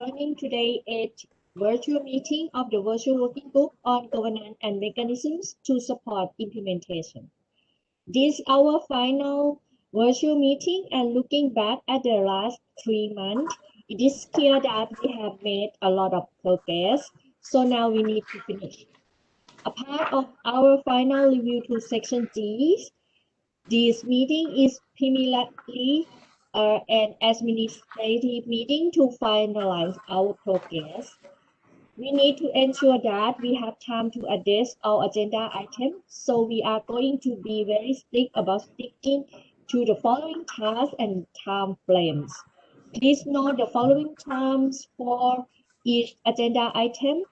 Joining today at virtual meeting of the Virtual Working Group on Governance and Mechanisms to Support Implementation. This is our final virtual meeting, and looking back at the last 3 months, it is clear that we have made a lot of progress, so now we need to finish. A part of our final review to Section G, this meeting is primarily an administrative meeting to finalize our progress. We need to ensure that we have time to address our agenda items, so we are going to be very strict about sticking to the following tasks and time frames. Please note the following times for each agenda item,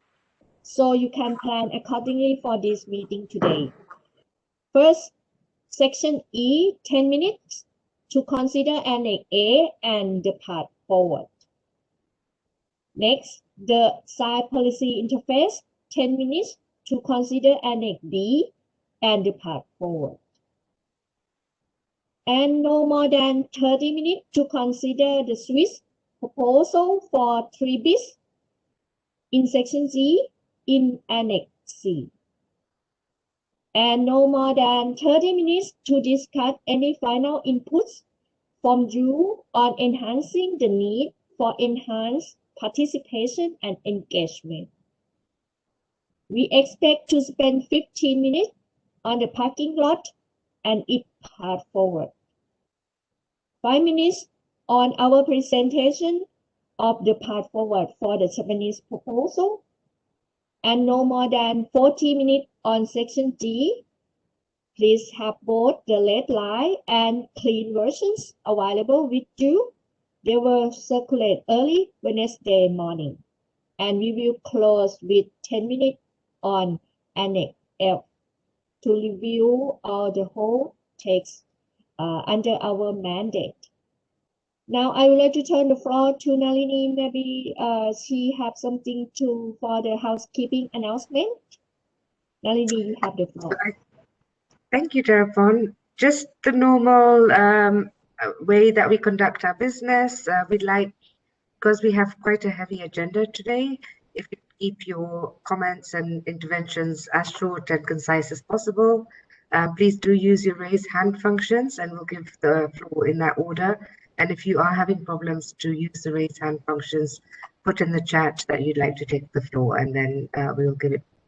so you can plan accordingly for this meeting today. First, Section E, 10 minutes to consider Annex A and the path forward. Next, the site policy interface, 10 minutes to consider Annex B and the path forward. And no more than 30 minutes to consider the Swiss proposal for 3 bis in Section G in Annex C. And no more than 30 minutes to discuss any final inputs from you on enhancing the need for enhanced participation and engagement. We expect to spend 15 minutes on the parking lot and its path forward. 5 minutes on our presentation of the path forward for the Japanese proposal, and no more than 40 minutes on Section G. Please have both the red line and clean versions available with you. They will circulate early Wednesday morning. And we will close with 10 minutes on Annex F to review all the whole text under our mandate. Now I would like to turn the floor to Nalini. Maybe she have something for the housekeeping announcement. Nalini, you have the floor. Thank you, Darapon. Just the normal way that we conduct our business. We'd like, because we have quite a heavy agenda today, if you keep your comments and interventions as short and concise as possible. Please do use your raise hand functions, and we'll give the floor in that order. And if you are having problems to use the raise hand functions, put in the chat that you'd like to take the floor, and then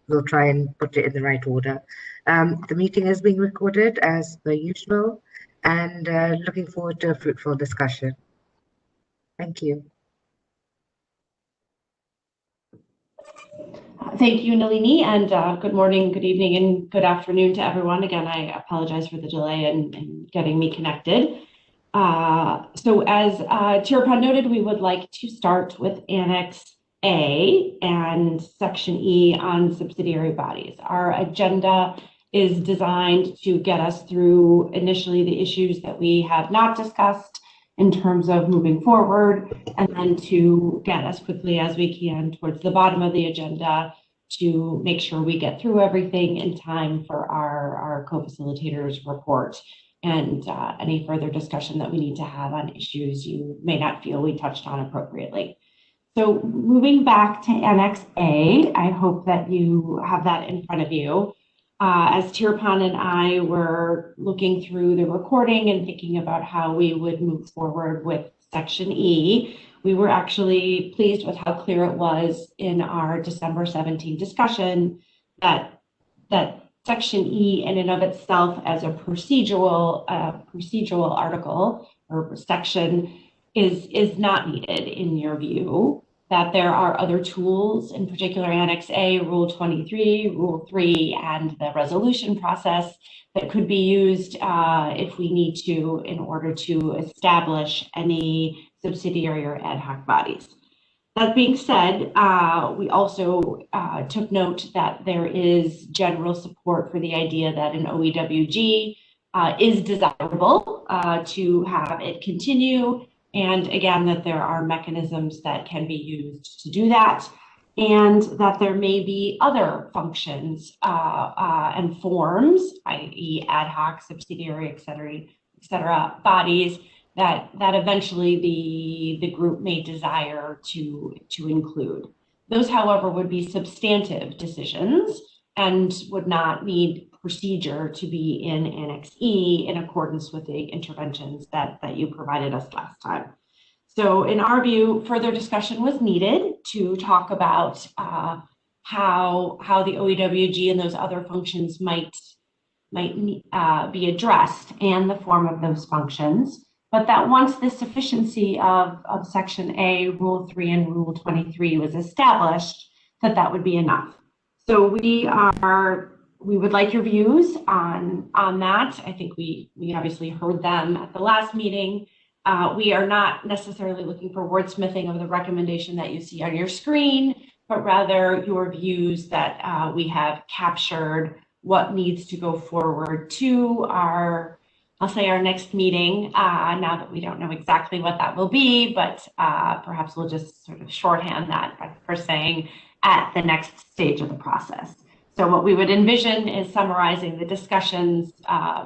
we'll try and put it in the right order. The meeting is being recorded as per usual, and looking forward to a fruitful discussion. Thank you. Thank you, Nalini, and good morning, good evening, and good afternoon to everyone. Again, I apologize for the delay in getting me connected. So as Tirupon noted, we would like to start with Annex A and Section E on subsidiary bodies. Our agenda is designed to get us through initially the issues that we have not discussed in terms of moving forward, and then to get as quickly as we can towards the bottom of the agenda to make sure we get through everything in time for our co-facilitators report and any further discussion that we need to have on issues you may not feel we touched on appropriately. So moving back to Annex A, I hope that you have that in front of you. As Tirupon and I were looking through the recording and thinking about how we would move forward with Section E, we were actually pleased with how clear it was in our December 17 discussion that Section E in and of itself as a procedural article or section is not needed in your view, that there are other tools, in particular Annex A, Rule 23, Rule 3, and the resolution process that could be used if we need to in order to establish any subsidiary or ad hoc bodies. That being said, we also took note that there is general support for the idea that an OEWG is desirable to have it continue, and again, that there are mechanisms that can be used to do that, and that there may be other functions and forms, i.e. ad hoc, subsidiary, et cetera, bodies that eventually the group may desire to include. Those, however, would be substantive decisions and would not need procedure to be in Annex E in accordance with the interventions that you provided us last time. So in our view, further discussion was needed to talk about how the OEWG and those other functions might be addressed and the form of those functions, but that once the sufficiency of Section A, Rule 3 and Rule 23 was established, that would be enough. So we would like your views on that. I think we obviously heard them at the last meeting. We are not necessarily looking for wordsmithing of the recommendation that you see on your screen, but rather your views that we have captured what needs to go forward to our next meeting, now that we don't know exactly what that will be, but perhaps we'll just sort of shorthand that for saying at the next stage of the process. So what we would envision is summarizing the discussions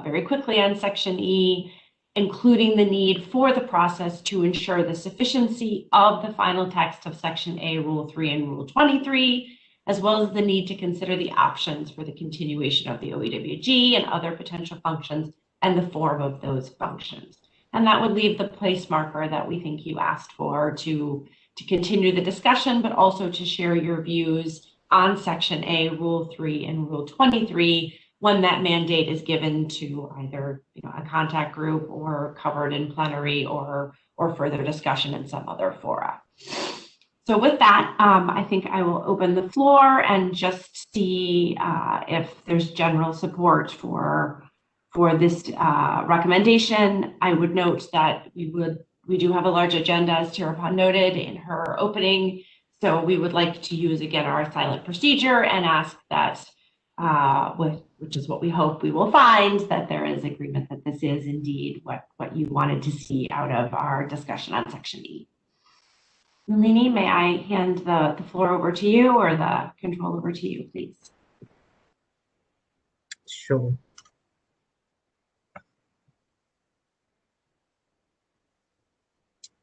very quickly on Section E, including the need for the process to ensure the sufficiency of the final text of Section A, Rule 3 and Rule 23, as well as the need to consider the options for the continuation of the OEWG and other potential functions and the form of those functions. And that would leave the place marker that we think you asked for to continue the discussion, but also to share your views on Section A, Rule 3 and Rule 23, when that mandate is given to either a contact group or covered in plenary or further discussion in some other fora. So with that, I think I will open the floor and just see if there's general support for this recommendation. I would note that we do have a large agenda, as Tirupon noted in her opening. So we would like to use again our silent procedure and ask that, which is what we hope we will find, that there is agreement that this is indeed what you wanted to see out of our discussion on Section E. Nalini, may I hand the floor over to you, or the control over to you, please? Sure.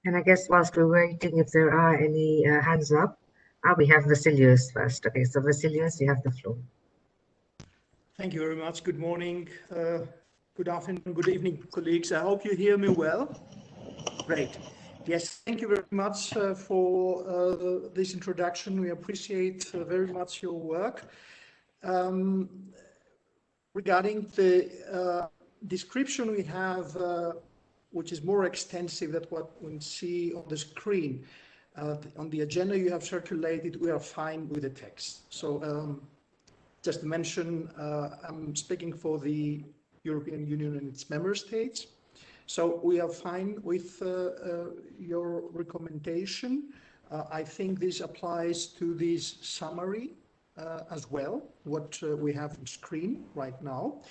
And I guess whilst we're waiting, if there are any hands up, we have Vasilius first. Okay, so Vasilius, you have the floor. Thank you very much. Good morning, good afternoon, good evening, colleagues. I hope you hear me well. Great. Yes, thank you very much for this introduction. We appreciate very much your work. Regarding the description we have, which is more extensive than what we see on the screen, on the agenda you have circulated, we are fine with the text. So just to mention, I'm speaking for the European Union and its member states. So we are fine with your recommendation. I think this applies to this summary as well, what we have on screen right now.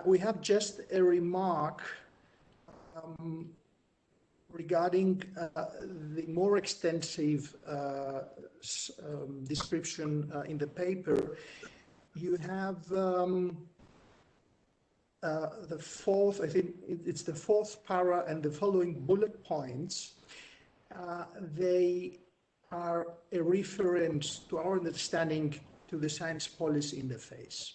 We have just a remark regarding the more extensive description in the paper. You have the fourth, I think it's the fourth para and the following bullet points. They are a reference, to our understanding, to the science policy interface.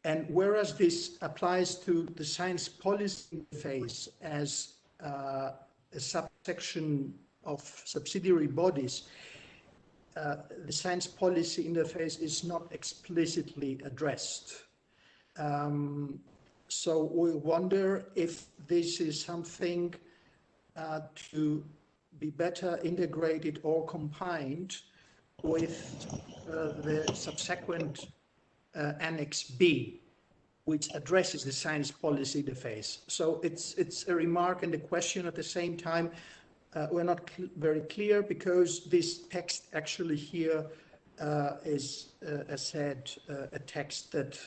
And whereas this applies to the science policy interface as a subsection of subsidiary bodies, the science policy interface is not explicitly addressed. So we wonder if this is something to be better integrated or combined with the subsequent Annex B, which addresses the science policy interface. So it's a remark and a question at the same time. We're not very clear because this text actually here is, as said, a text that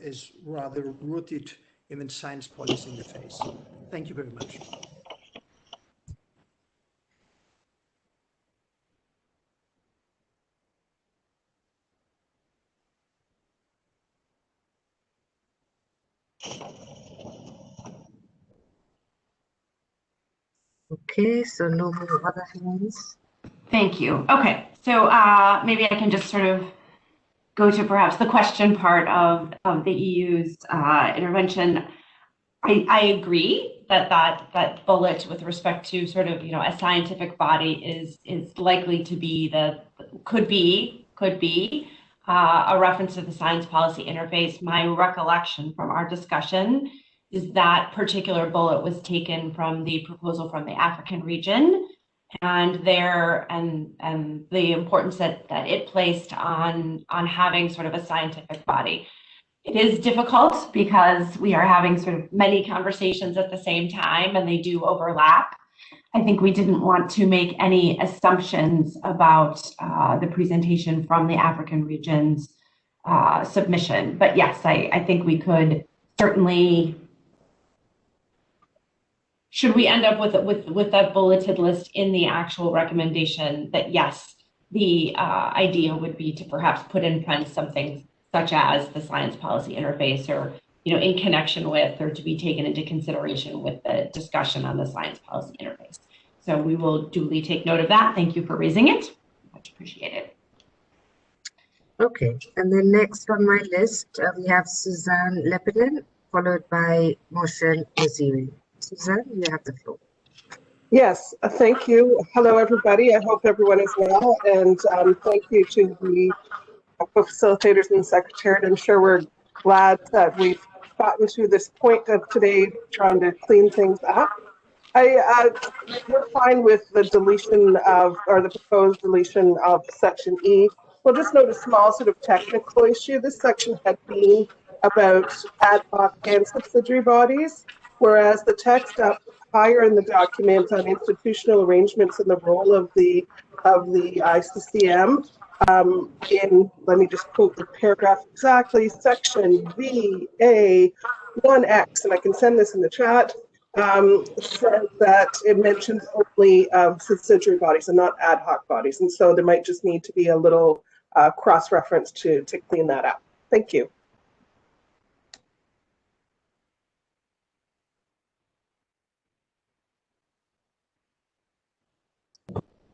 is rather rooted in the science policy interface. Thank you very much. Okay, so no more other hands. Thank you. Okay, so maybe I can just sort of go to perhaps the question part of the EU's intervention. I agree that bullet with respect to sort of, a scientific body is likely to be could be a reference to the science policy interface. My recollection from our discussion is that particular bullet was taken from the proposal from the African region, and the importance that it placed on having sort of a scientific body. It is difficult because we are having sort of many conversations at the same time, and they do overlap. I think we didn't want to make any assumptions about the presentation from the African region's submission. But yes, I think we could certainly, should we end up with that bulleted list in the actual recommendation, that yes, the idea would be to perhaps put in print something such as the science policy interface, or in connection with, or to be taken into consideration with the discussion on the science policy interface. So we will duly take note of that. Thank you for raising it. Much appreciated. Okay, and then next on my list, we have Suzanne Lepinen, followed by Mohsen Naziri. Suzanne, you have the floor. Yes, thank you. Hello, everybody. I hope everyone is well, and thank you to the co-facilitators and the Secretariat. I'm sure we're glad that we've gotten to this point of today trying to clean things up. We're fine with the deletion of, or the proposed deletion of section E. We'll just note a small sort of technical issue. This section had been about ad hoc and subsidiary bodies, whereas the text up higher in the document on institutional arrangements and the role of the ICCM, let me just quote the paragraph exactly, section VA1X, and I can send this in the chat, says that it mentions only subsidiary bodies and not ad hoc bodies. And so there might just need to be a little cross-reference to clean that up. Thank you.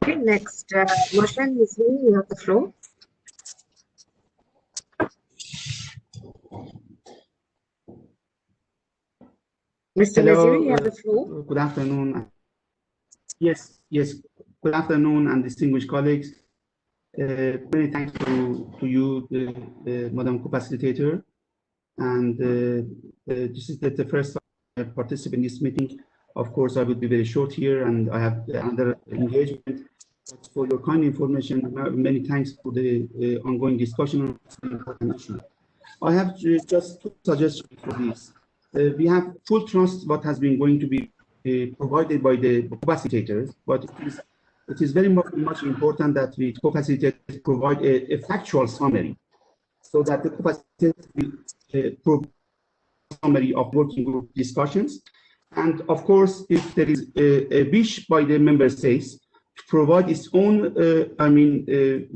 Okay, next, Mohsen Naziri, you have the floor. Mr. Naziri, you have the floor. Good afternoon. Yes. Good afternoon, and distinguished colleagues. Many thanks to you, Madam Co-Facilitator. And this is the first time I participate in this meeting. Of course, I will be very short here, and I have another engagement. But for your kind information, many thanks for the ongoing discussion on this important issue. I have just two suggestions for this. We have full trust what has been going to be provided by the co-facilitators, but it is very much important that we co-facilitators provide a factual summary, so that the co-facilitators will provide a summary of working group discussions. And of course, if there is a wish by the member states to provide its own,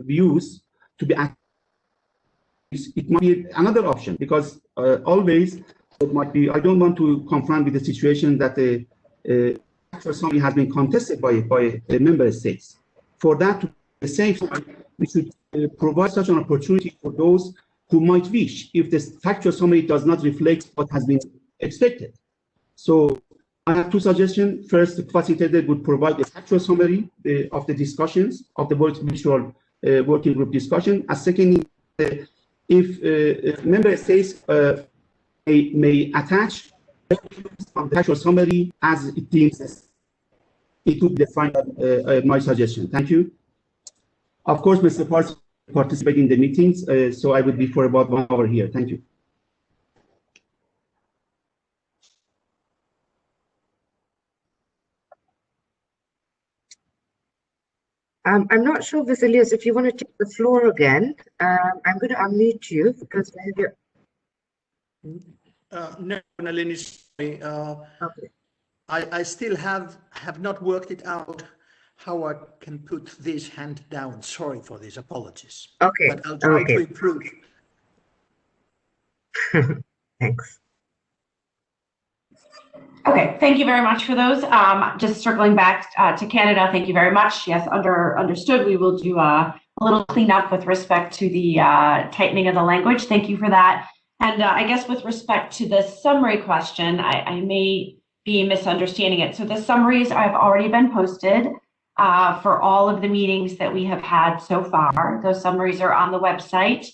views to be active, it might be another option, because always it might be, I don't want to confront with the situation that the actual summary has been contested by the member states. For that to be safe, we should provide such an opportunity for those who might wish, if the factual summary does not reflect what has been expected. So I have two suggestions. First, the facilitator would provide a factual summary of the discussions of the virtual working group discussion. As second, if member states may attach on the actual summary as it deems it would be the final my suggestion. Thank you. Of course, Mr. Parts participate in the meetings, so I would be for about 1 hour here. Thank you. I'm not sure, Vasilios, if you want to take the floor again. I'm going to unmute you because I have your... No, Nalini, sorry. Okay. I still have not worked it out how I can put this hand down. Sorry for this. Apologies. Okay. But I'll try to improve. Thanks. Okay, thank you very much for those. Just circling back to Canada, thank you very much. Yes, understood. We will do a little cleanup with respect to the tightening of the language. Thank you for that. And I guess with respect to the summary question, I may be misunderstanding it. So the summaries have already been posted for all of the meetings that we have had so far. Those summaries are on the website.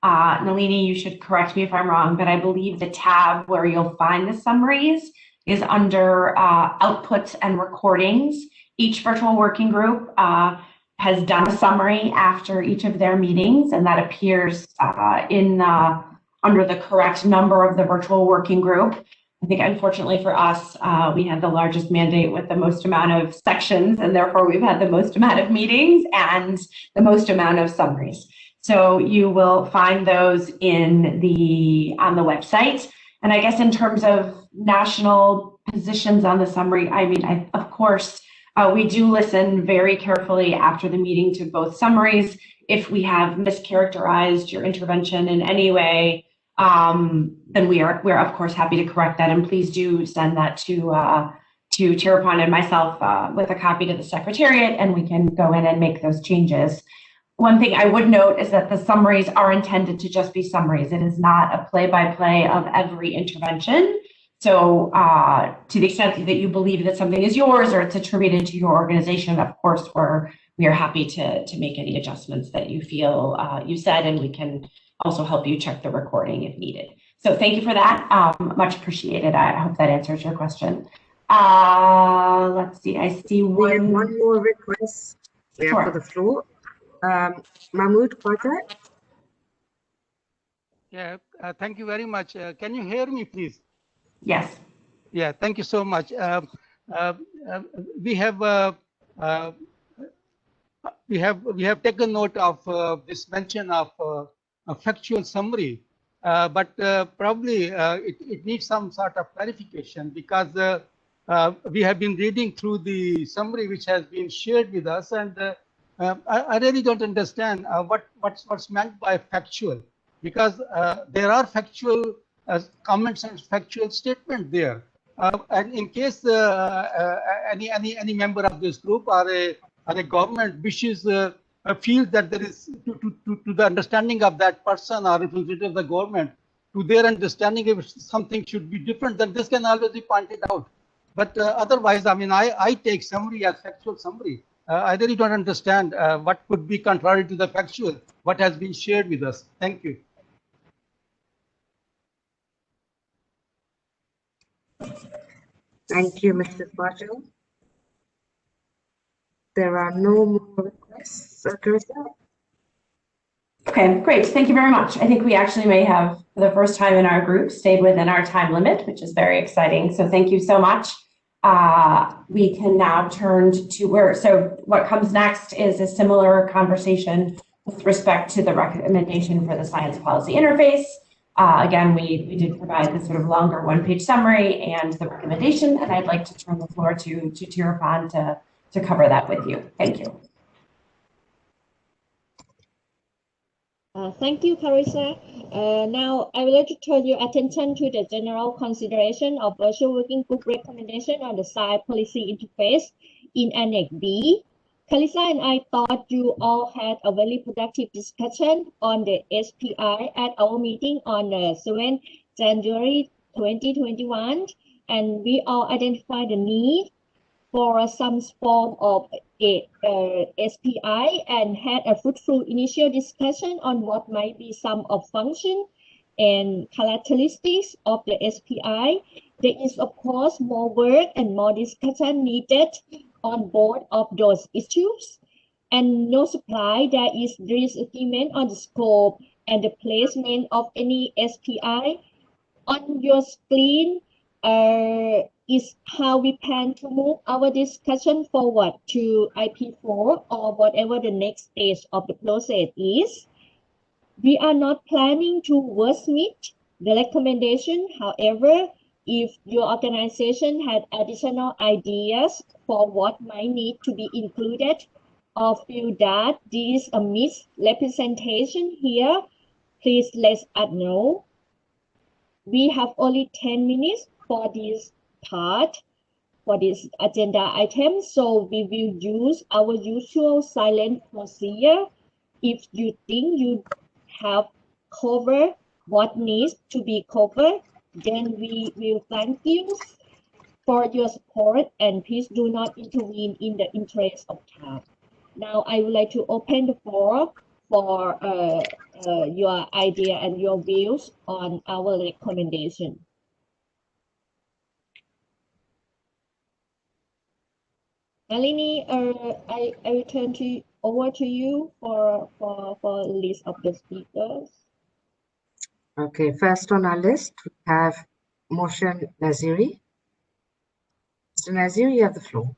Nalini, you should correct me if I'm wrong, but I believe the tab where you'll find the summaries is under outputs and recordings. Each virtual working group has done a summary after each of their meetings, and that appears under the correct number of the virtual working group. I think unfortunately for us, we had the largest mandate with the most amount of sections, and therefore we've had the most amount of meetings and the most amount of summaries. So you will find those on the website. And I guess in terms of national positions on the summary, I mean, of course, we do listen very carefully after the meeting to both summaries. If we have mischaracterized your intervention in any way, then we're of course happy to correct that. And please do send that to Tirupon and myself with a copy to the Secretariat, and we can go in and make those changes. One thing I would note is that the summaries are intended to just be summaries. It is not a play-by-play of every intervention. So to the extent that you believe that something is yours or it's attributed to your organization, of course, we are happy to make any adjustments that you feel you said, and we can also help you check the recording if needed. So thank you for that. Much appreciated. I hope that answers your question. Let's see, I see We have one more request for the floor. Mahmood Qatar. Yeah, thank you very much. Can you hear me, please? Yes. Yeah, thank you so much. We have taken note of this mention of a factual summary, but probably it needs some sort of clarification, because we have been reading through the summary which has been shared with us, and I really don't understand what's meant by factual, because there are factual comments and factual statements there. And in case any member of this group or a government wishes feels that there is to the understanding of that person or representative of the government, to their understanding if something should be different, then this can always be pointed out. But otherwise, I mean, I take summary as factual summary. I really don't understand what could be contrary to the factual, what has been shared with us. Thank you. Thank you, Mr. Patel. There are no more requests, Carissa. Okay, great. Thank you very much. I think we actually may have, for the first time in our group, stayed within our time limit, which is very exciting. So thank you so much. We can now turn to so what comes next is a similar conversation with respect to the recommendation for the science policy interface. Again, we did provide the sort of longer one-page summary and the recommendation, and I'd like to turn the floor to Tirupon to cover that with you. Thank you. Thank you, Carissa. Now, I would like to turn your attention to the general consideration of virtual working group recommendation on the science policy interface in Annex B. Carissa and I thought you all had a very productive discussion on the SPI at our meeting on the 7th January 2021, and we all identified the need for some form of a SPI and had a fruitful initial discussion on what might be some of function and characteristics of the SPI. There is, of course, more work and more discussion needed on both of those issues. And no surprise, there is disagreement on the scope and the placement of any SPI. On your screen is how we plan to move our discussion forward to IP4 or whatever the next stage of the process is. We are not planning to wordsmith the recommendation. However, if your organization had additional ideas for what might need to be included or feel that there is a misrepresentation here, please let us know. We have only 10 minutes for this part for this agenda item. So we will use our usual silent procedure. If you think you have covered what needs to be covered, then we will thank you for your support, and please do not intervene in the interest of time. Now I would like to open the floor for your idea and your views on our recommendation. Nalini, I will turn over to you for a list of the speakers. Okay, first on our list, we have Motion Naziri. Mr. Naziri, you have the floor.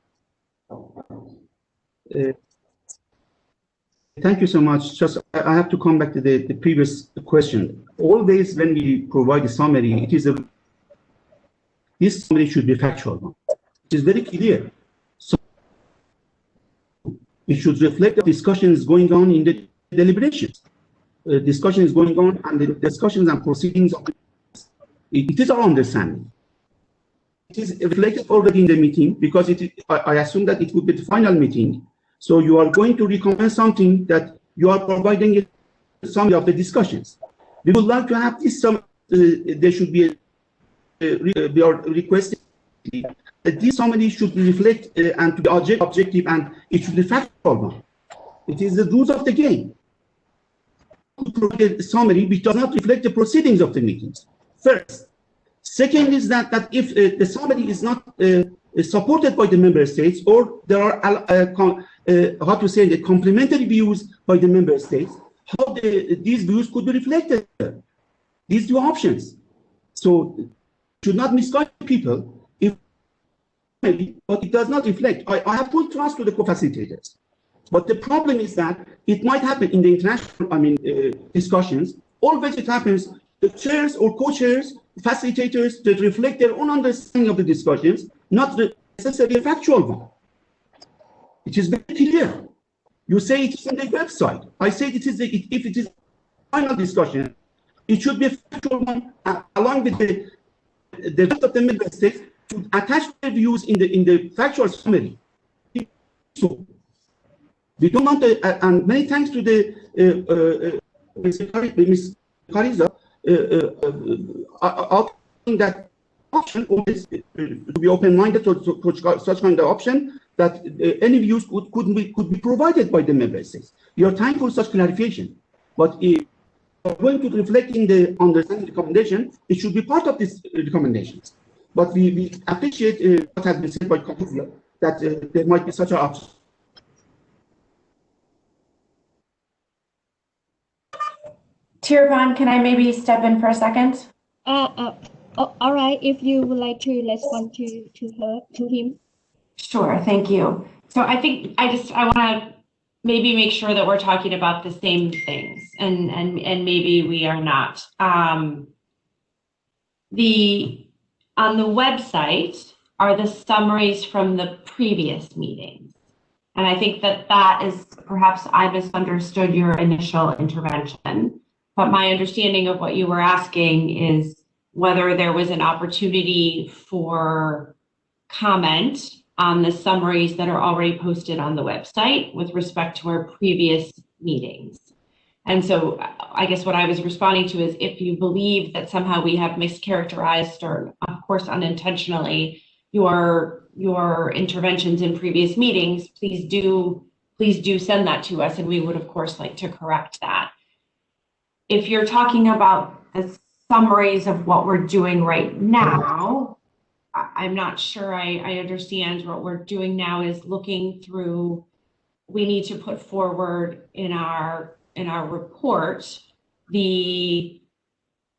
Thank you so much. Just I have to come back to the previous question. Always when we provide a summary, this summary should be factual. It is very clear. So it should reflect the discussions going on in the deliberations. Discussion is going on, and the discussions and proceedings of it is our understanding. It is reflected already in the meeting, because I assume that it will be the final meeting. So you are going to recommend something that you are providing a summary of the discussions. We would like to have this there should be we are requesting that this summary should reflect and to be objective, and it should be factual. It is the rules of the game. Provide a summary which does not reflect the proceedings of the meetings. First. Second is that if the summary is not supported by the member states, or there are how to say, the complementary views by the member states, how these views could be reflected. These two options. So should not misguide people. But it does not reflect. I have full trust to the co-facilitators. But the problem is that it might happen in the international, discussions. Always it happens, the chairs or co-chairs, facilitators, that reflect their own understanding of the discussions, not necessarily a factual one. It is very clear. You say it is on the website. I say it is if it is final discussion, it should be a factual one, along with the rest of the member states to attach their views in the factual summary. So we don't want to, and many thanks to the Ms. Kariza, that option always to be open-minded to such kind of option, that any views could be provided by the member states. We are thankful for such clarification, but if we are going to reflect in the understanding recommendation, it should be part of these recommendations. But we appreciate what has been said by Katia, that there might be such an option. Tirvan, can I maybe step in for a second? All right, if you would like to respond to him. Sure, thank you. So I think I want to maybe make sure that we're talking about the same things, and maybe we are not. On the website are the summaries from the previous meetings. And I think that is, perhaps I misunderstood your initial intervention, but my understanding of what you were asking is whether there was an opportunity for comment on the summaries that are already posted on the website with respect to our previous meetings. And so I guess what I was responding to is, if you believe that somehow we have mischaracterized, or of course unintentionally, your interventions in previous meetings, please do send that to us, and we would of course like to correct that. If you're talking about the summaries of what we're doing right now, I'm not sure I understand. What we're doing now is looking through, we need to put forward in our report the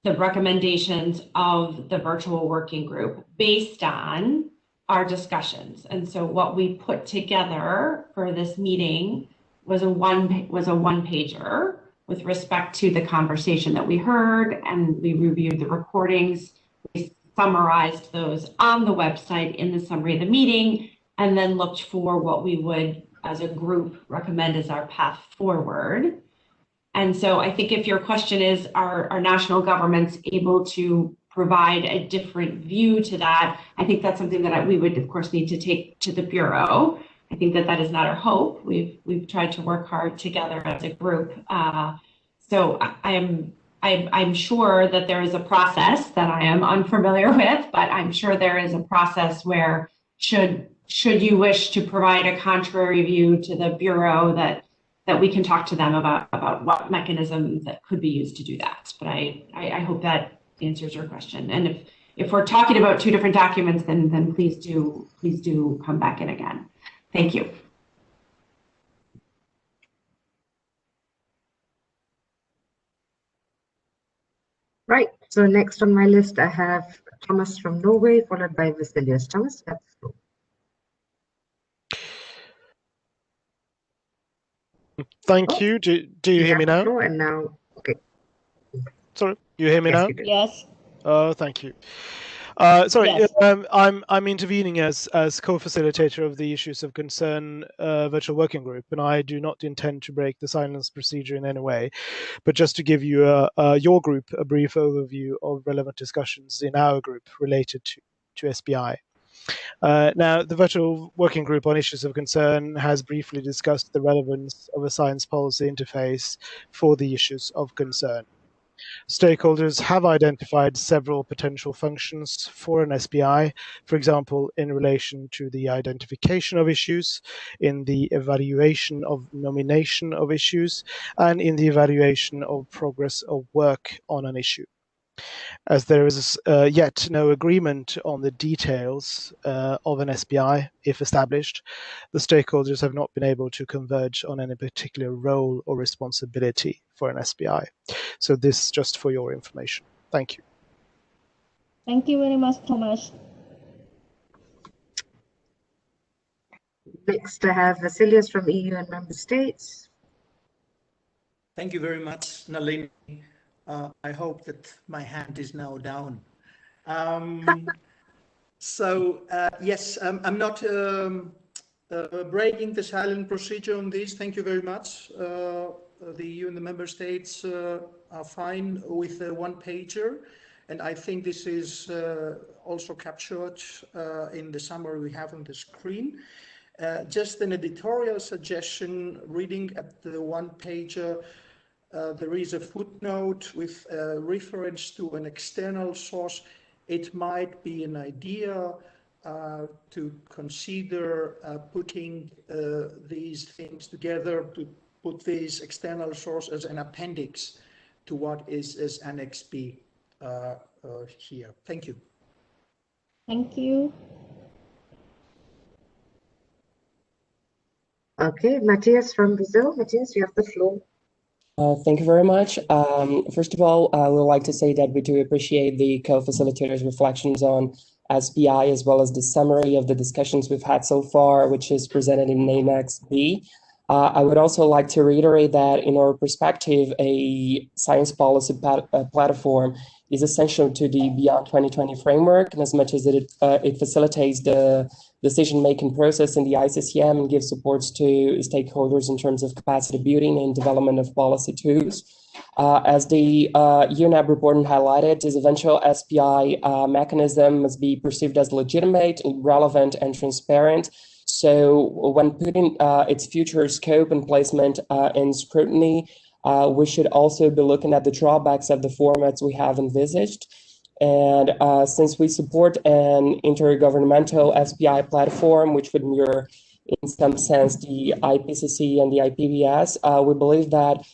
recommendations of the virtual working group based on our discussions. And so what we put together for this meeting was a one-pager with respect to the conversation that we heard, and we reviewed the recordings. We summarized those on the website in the summary of the meeting, and then looked for what we would, as a group, recommend as our path forward. And so I think if your question is, are national governments able to provide a different view to that, I think that's something that we would, of course, need to take to the Bureau. I think that is not our hope. We've tried to work hard together as a group. So I'm sure that there is a process that I am unfamiliar with, but I'm sure there is a process where should you wish to provide a contrary view to the Bureau, that we can talk to them about what mechanisms that could be used to do that. But I hope that answers your question. And if we're talking about two different documents, then please do come back in again. Thank you. Right. So next on my list, I have Thomas from Norway, followed by Vasilius. Thomas, that's the Thank you. Do you hear me now? And now, okay. Sorry, you hear me now? You do. Yes. Oh, thank you. Sorry, Yes. I'm intervening as co-facilitator of the Issues of Concern virtual working group, and I do not intend to break the silence procedure in any way, but just to give you your group a brief overview of relevant discussions in our group related to SBI. Now, the Virtual Working Group on Issues of Concern has briefly discussed the relevance of a science policy interface for the issues of concern. Stakeholders have identified several potential functions for an SBI, for example, in relation to the identification of issues, in the evaluation of nomination of issues, and in the evaluation of progress of work on an issue. As there is yet no agreement on the details of an SBI, if established, the stakeholders have not been able to converge on any particular role or responsibility for an SBI. So this just for your information. Thank you. Thank you very much, Thomas. Next, I have Vasilius from EU and member states. Thank you very much, Nalini. I hope that my hand is now down. Yes, I'm not breaking the silent procedure on this. Thank you very much. The EU and the member states are fine with a one-pager, and I think this is also captured in the summary we have on the screen. Just an editorial suggestion, reading at the one-pager, there is a footnote with reference to an external source. It might be an idea to consider putting these things together, to put this external source as an appendix to what is as Annex B here. Thank you. Thank you. Okay, Matthias from Brazil. Matthias, you have the floor. Thank you very much. First of all, I would like to say that we do appreciate the co-facilitators' reflections on SBI, as well as the summary of the discussions we've had so far, which is presented in Annex B. I would also like to reiterate that in our perspective, a science policy platform is essential to the Beyond 2020 framework, and as much as it facilitates the decision-making process in the ICCM and gives supports to stakeholders in terms of capacity building and development of policy tools. As the UNEP report highlighted, this eventual SPI mechanism must be perceived as legitimate, relevant, and transparent. So when putting its future scope and placement in scrutiny, we should also be looking at the drawbacks of the formats we have envisaged. And since we support an intergovernmental SPI platform, which would mirror in some sense the IPCC and the IPBS, we believe that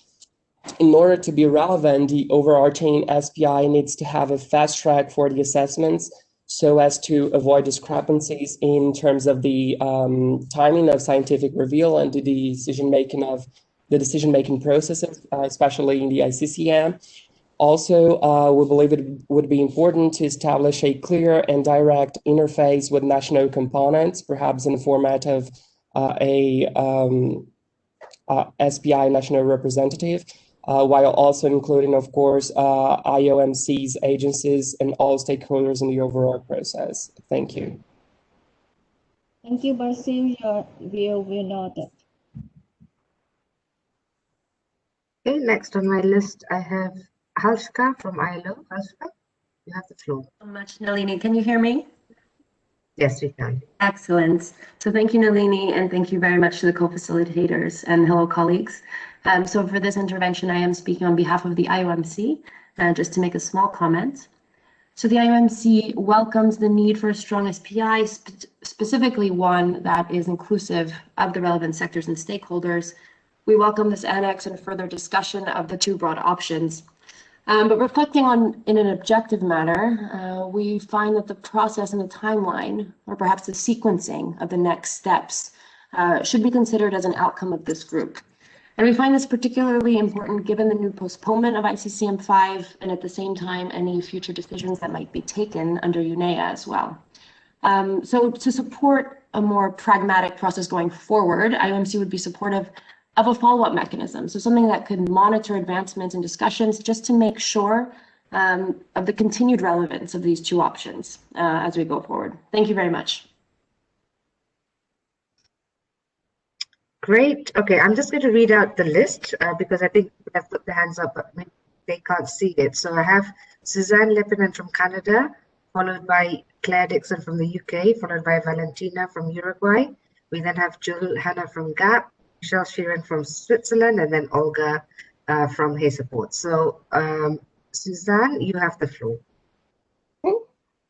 in order to be relevant, the overarching SPI needs to have a fast track for the assessments so as to avoid discrepancies in terms of the timing of scientific reveal and the decision-making processes, especially in the ICCM. Also, we believe it would be important to establish a clear and direct interface with national components, perhaps in the format of a SPI national representative, while also including, of course, IOMC's agencies and all stakeholders in the overall process. Thank you. Thank you, Basil. Your view will noted. Okay, next on my list, I have Halshka from ILO. Halshka? You have the floor. So much, Nalini. Can you hear me? Yes, we can. Excellent. So thank you, Nalini, and thank you very much to the co-facilitators and hello, colleagues. So for this intervention, I am speaking on behalf of the IOMC, just to make a small comment. So the IOMC welcomes the need for a strong SPI, specifically one that is inclusive of the relevant sectors and stakeholders. We welcome this annex and further discussion of the two broad options. But reflecting on in an objective manner, we find that the process and the timeline, or perhaps the sequencing of the next steps, should be considered as an outcome of this group. And we find this particularly important given the new postponement of ICCM5 and at the same time any future decisions that might be taken under UNEA as well. So to support a more pragmatic process going forward, IOMC would be supportive of a follow-up mechanism. So something that could monitor advancements and discussions just to make sure of the continued relevance of these two options as we go forward. Thank you very much. Great. Okay, I'm just going to read out the list because I think they have put their hands up, but maybe they can't see it. So I have Suzanne Lepinen from Canada, followed by Claire Dixon from the UK, followed by Valentina from Uruguay. We then have Jill Hannah from GAP, Michelle Sheeran from Switzerland, and then Olga from Hay Support. So Suzanne, you have the floor.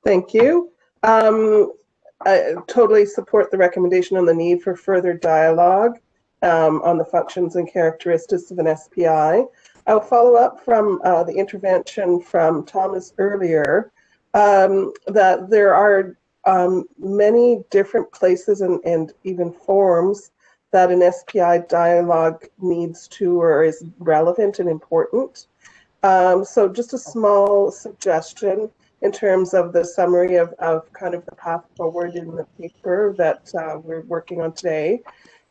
Thank you. I totally support the recommendation on the need for further dialogue on the functions and characteristics of an SPI. I'll follow up from the intervention from Thomas earlier, that there are many different places and even forms that an SPI dialogue needs to or is relevant and important. So just a small suggestion in terms of the summary of kind of the path forward in the paper that we're working on today,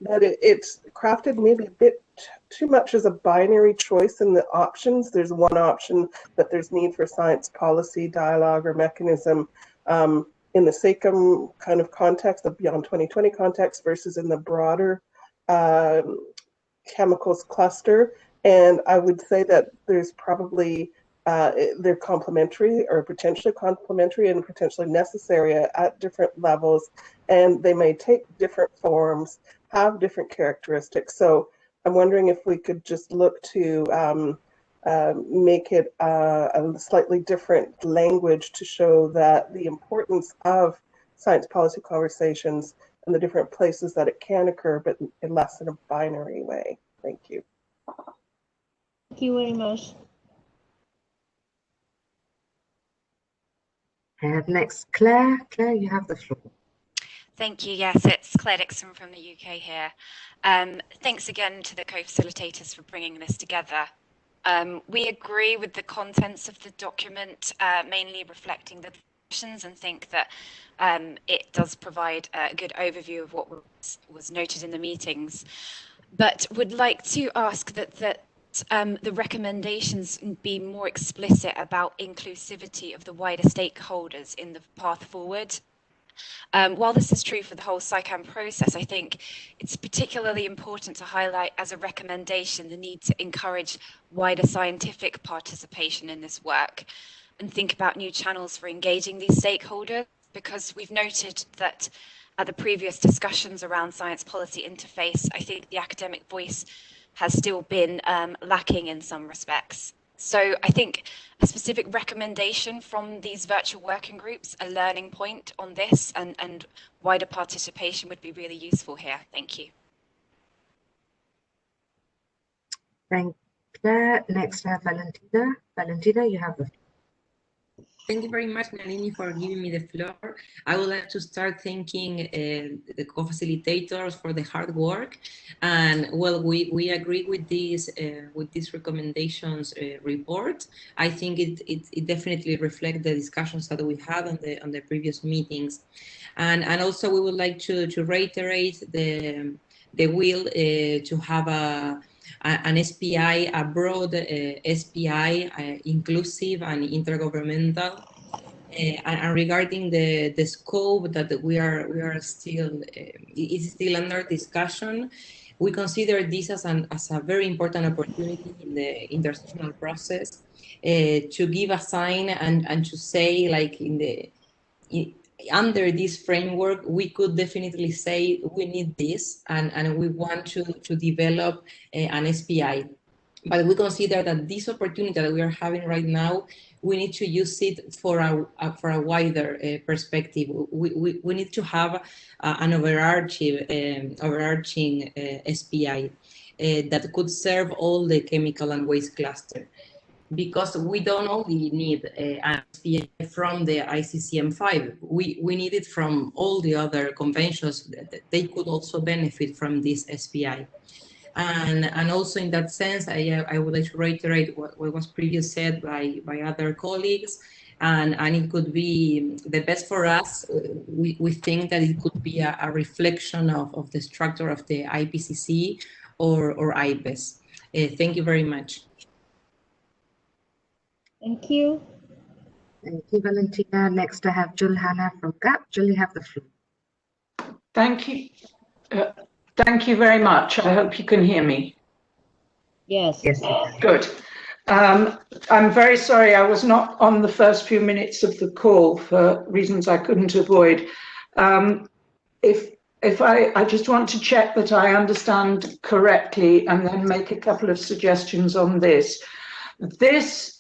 that it's crafted maybe a bit too much as a binary choice in the options. There's one option that there's need for science policy dialogue or mechanism in the SACM kind of context, the Beyond 2020 context, versus in the broader chemicals cluster. And I would say that there's probably they're complementary or potentially complementary and potentially necessary at different levels, and they may take different forms, have different characteristics. So I'm wondering if we could just look to make it a slightly different language to show that the importance of science policy conversations and the different places that it can occur, but in less in a binary way. Thank you. Thank you very much. Next, Claire. Claire, you have the floor. Thank you. Yes, it's Claire Dixon from the UK here. Thanks again to the co-facilitators for bringing this together. We agree with the contents of the document, mainly reflecting the questions, and think that it does provide a good overview of what was noted in the meetings. But would like to ask that the recommendations be more explicit about inclusivity of the wider stakeholders in the path forward. While this is true for the whole SciCam process, I think it's particularly important to highlight as a recommendation the need to encourage wider scientific participation in this work and think about new channels for engaging these stakeholders, because we've noted that at the previous discussions around science policy interface, I think the academic voice has still been lacking in some respects. So I think a specific recommendation from these virtual working groups, a learning point on this and wider participation would be really useful here. Thank you. Thank you, Claire. Next, I have Valentina. Valentina, you have the floor. Thank you very much, Nalini, for giving me the floor. I would like to start thanking the co-facilitators for the hard work. And well, we agree with these recommendations report. I think it definitely reflects the discussions that we had on the previous meetings. And also we would like to reiterate the will to have an SPI, a broad SPI, inclusive and intergovernmental. And regarding the scope that we are still is still under discussion, We consider this as a very important opportunity in the intersectional process to give a sign and to say, like, under this framework, we could definitely say we need this and we want to develop an SPI. But we consider that this opportunity that we are having right now, we need to use it for a wider perspective. We need to have an overarching SPI that could serve all the chemical and waste cluster. Because we don't only need an SPI from the ICCM5, we need it from all the other conventions that they could also benefit from this SPI. And also in that sense, I would like to reiterate what was previously said by other colleagues, and it could be the best for us. We think that it could be a reflection of the structure of the IPCC or IPES. Thank you very much. Thank you. Thank you, Valentina. Next, I have Julhana from GAP. Julie, you have the floor. Thank you. Thank you very much. I hope you can hear me. Yes. Yes. Good. I'm very sorry I was not on the first few minutes of the call for reasons I couldn't avoid. If I just want to check that I understand correctly and then make a couple of suggestions on this. This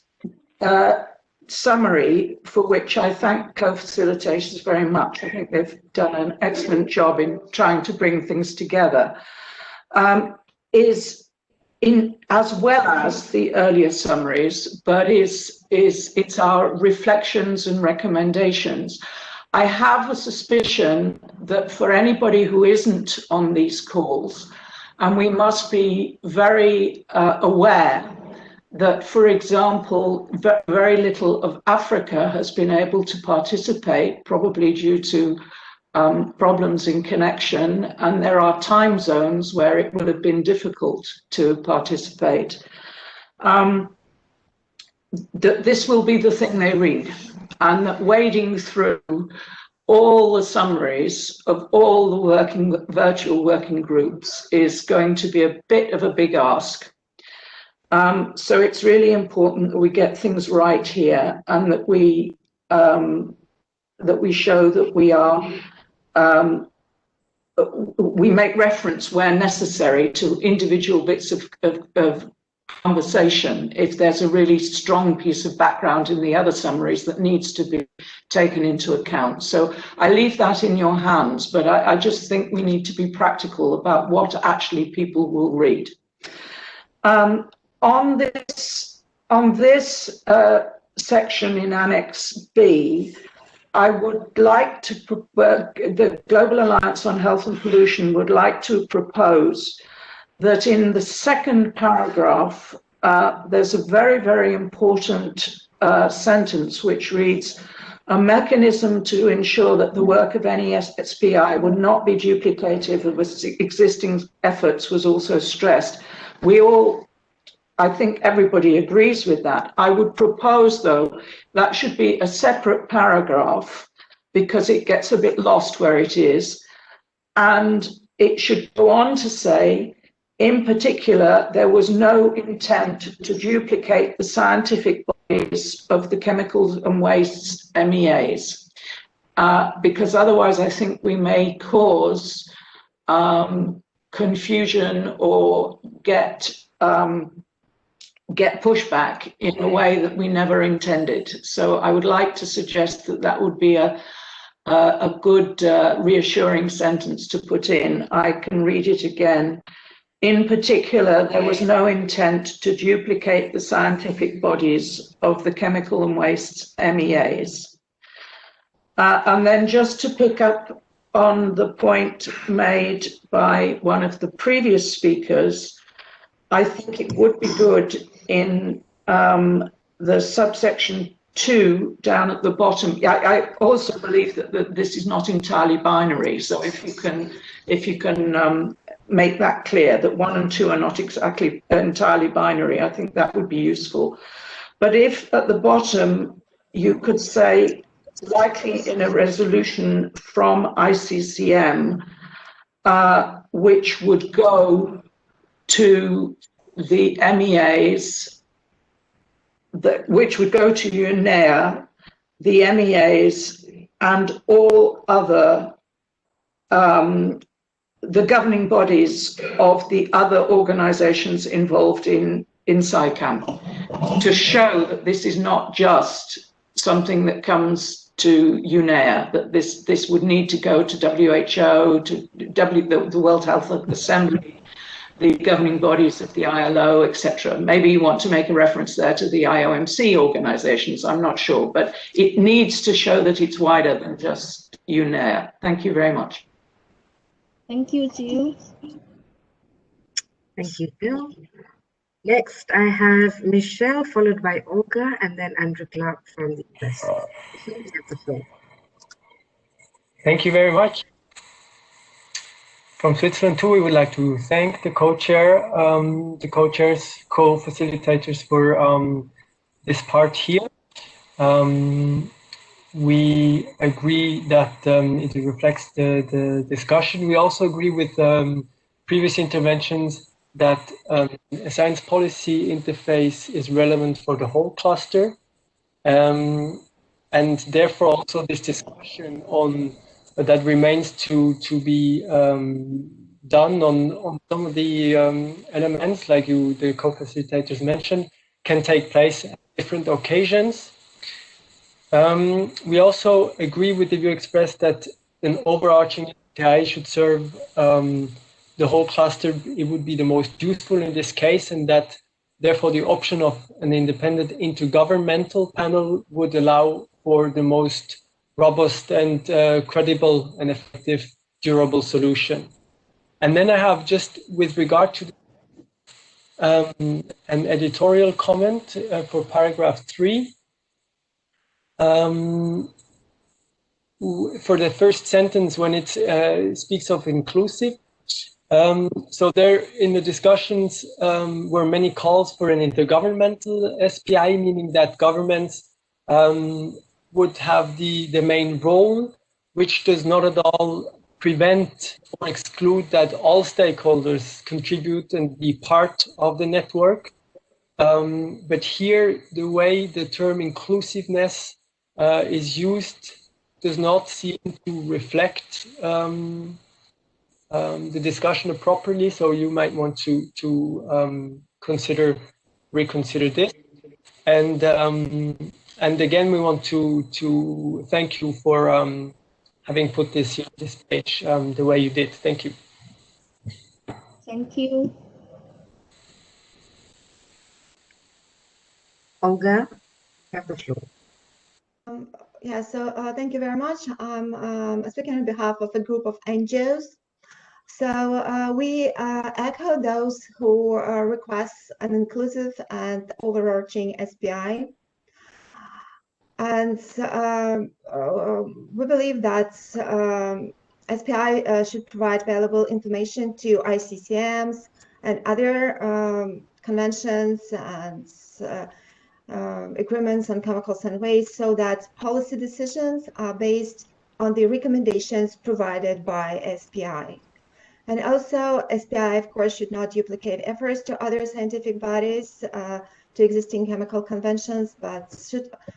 summary, for which I thank co-facilitators very much. I think they've done an excellent job in trying to bring things together, is in as well as the earlier summaries, but it's our reflections and recommendations. I have a suspicion that for anybody who isn't on these calls, and we must be very aware that, for example, very little of Africa has been able to participate, probably due to problems in connection, and there are time zones where it would have been difficult to participate. This will be the thing they read, and that wading through all the summaries of all the virtual working groups is going to be a bit of a big ask. So it's really important that we get things right here, and that we show that we are we make reference where necessary to individual bits of conversation if there's a really strong piece of background in the other summaries that needs to be taken into account. So I leave that in your hands, but I just think we need to be practical about what actually people will read. On this section in Annex B, I would like to, the Global Alliance on Health and Pollution would like to propose that in the second paragraph, there's a very, very important sentence which reads, a mechanism to ensure that the work of any SPI would not be duplicative of existing efforts was also stressed. I think everybody agrees with that. I would propose, though, that should be a separate paragraph because it gets a bit lost where it is. And it should go on to say, in particular, there was no intent to duplicate the scientific bodies of the chemicals and wastes MEAs, because otherwise I think we may cause confusion or get pushback in a way that we never intended. So I would like to suggest that that would be a good reassuring sentence to put in. I can read it again. In particular, there was no intent to duplicate the scientific bodies of the chemical and wastes MEAs. And then just to pick up on the point made by one of the previous speakers, I think it would be good in the subsection 2 down at the bottom. I also believe that this is not entirely binary. So if you can make that clear that 1 and 2 are not exactly entirely binary, I think that would be useful. But if at the bottom you could say likely in a resolution from ICCM, which would go to the MEAs, which would go to UNEA, the MEAs, and all other the governing bodies of the other organizations involved in SciCamp, to show that this is not just something that comes to UNEA, that this would need to go to WHO, to the World Health Assembly, the governing bodies of the ILO, etc. Maybe you want to make a reference there to the Iomc organizations, I'm not sure, but it needs to show that it's wider than just UNEA. Thank you very much. Thank you, Jill. Thank you, Jill. Next, I have Michelle, followed by Olga, and then Andrew Clark from the US. Michelle, you have the floor. Thank you very much. From Switzerland too, we would like to thank the co-chair, the co-chairs, co-facilitators for this part here. We agree that it reflects the discussion. We also agree with previous interventions that a science policy interface is relevant for the whole cluster. And therefore also this discussion on that remains to be done on some of the elements, like the co-facilitators mentioned, can take place at different occasions. We also agree with the view expressed that an overarching API should serve the whole cluster. It would be the most useful in this case, and that therefore the option of an independent intergovernmental panel would allow for the most robust and credible and effective durable solution. And then I have, just with regard to an editorial comment for paragraph 3. For the first sentence, when it speaks of inclusive, so there in the discussions were many calls for an intergovernmental SPI, meaning that governments would have the main role, which does not at all prevent or exclude that all stakeholders contribute and be part of the network. But here, the way the term inclusiveness is used does not seem to reflect the discussion properly. So you might want to reconsider this. And again, we want to thank you for having put this page the way you did. Thank you. Thank you. Olga, you have the floor. Yeah, so thank you very much. I'm speaking on behalf of a group of NGOs. So we echo those who request an inclusive and overarching SPI. And we believe that SPI should provide valuable information to ICCMs and other conventions and agreements on chemicals and waste, so that policy decisions are based on the recommendations provided by SPI. And also, SPI, of course, should not duplicate efforts to other scientific bodies, to existing chemical conventions, but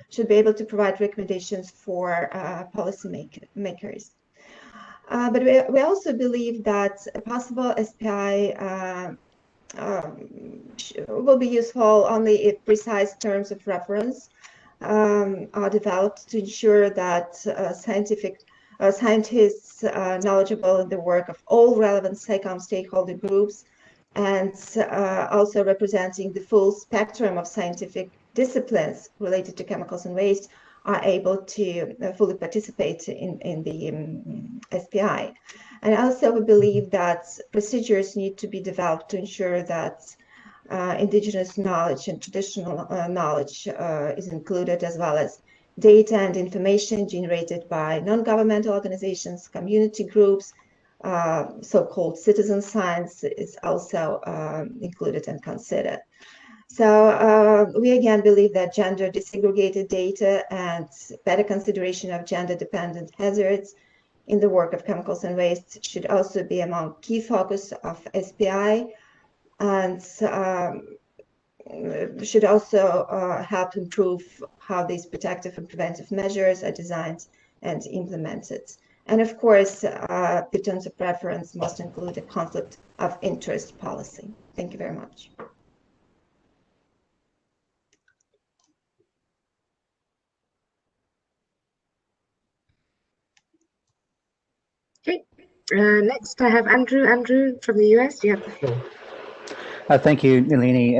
should be able to provide recommendations for policy makers. But we also believe that a possible SPI will be useful only if precise terms of reference are developed to ensure that scientists knowledgeable in the work of all relevant SciCamp stakeholder groups and also representing the full spectrum of scientific disciplines related to chemicals and waste are able to fully participate in the SPI. And also we believe that procedures need to be developed to ensure that indigenous knowledge and traditional knowledge is included, as well as data and information generated by non-governmental organizations, community groups, so-called citizen science is also included and considered. So we again believe that gender disaggregated data and better consideration of gender dependent hazards in the work of chemicals and waste should also be among key focus of SPI, and should also help improve how these protective and preventive measures are designed and implemented. And of course, the terms of reference must include a conflict of interest policy. Thank you very much. Okay, next I have Andrew. Andrew from the US, you have the floor. Thank you, Nalini.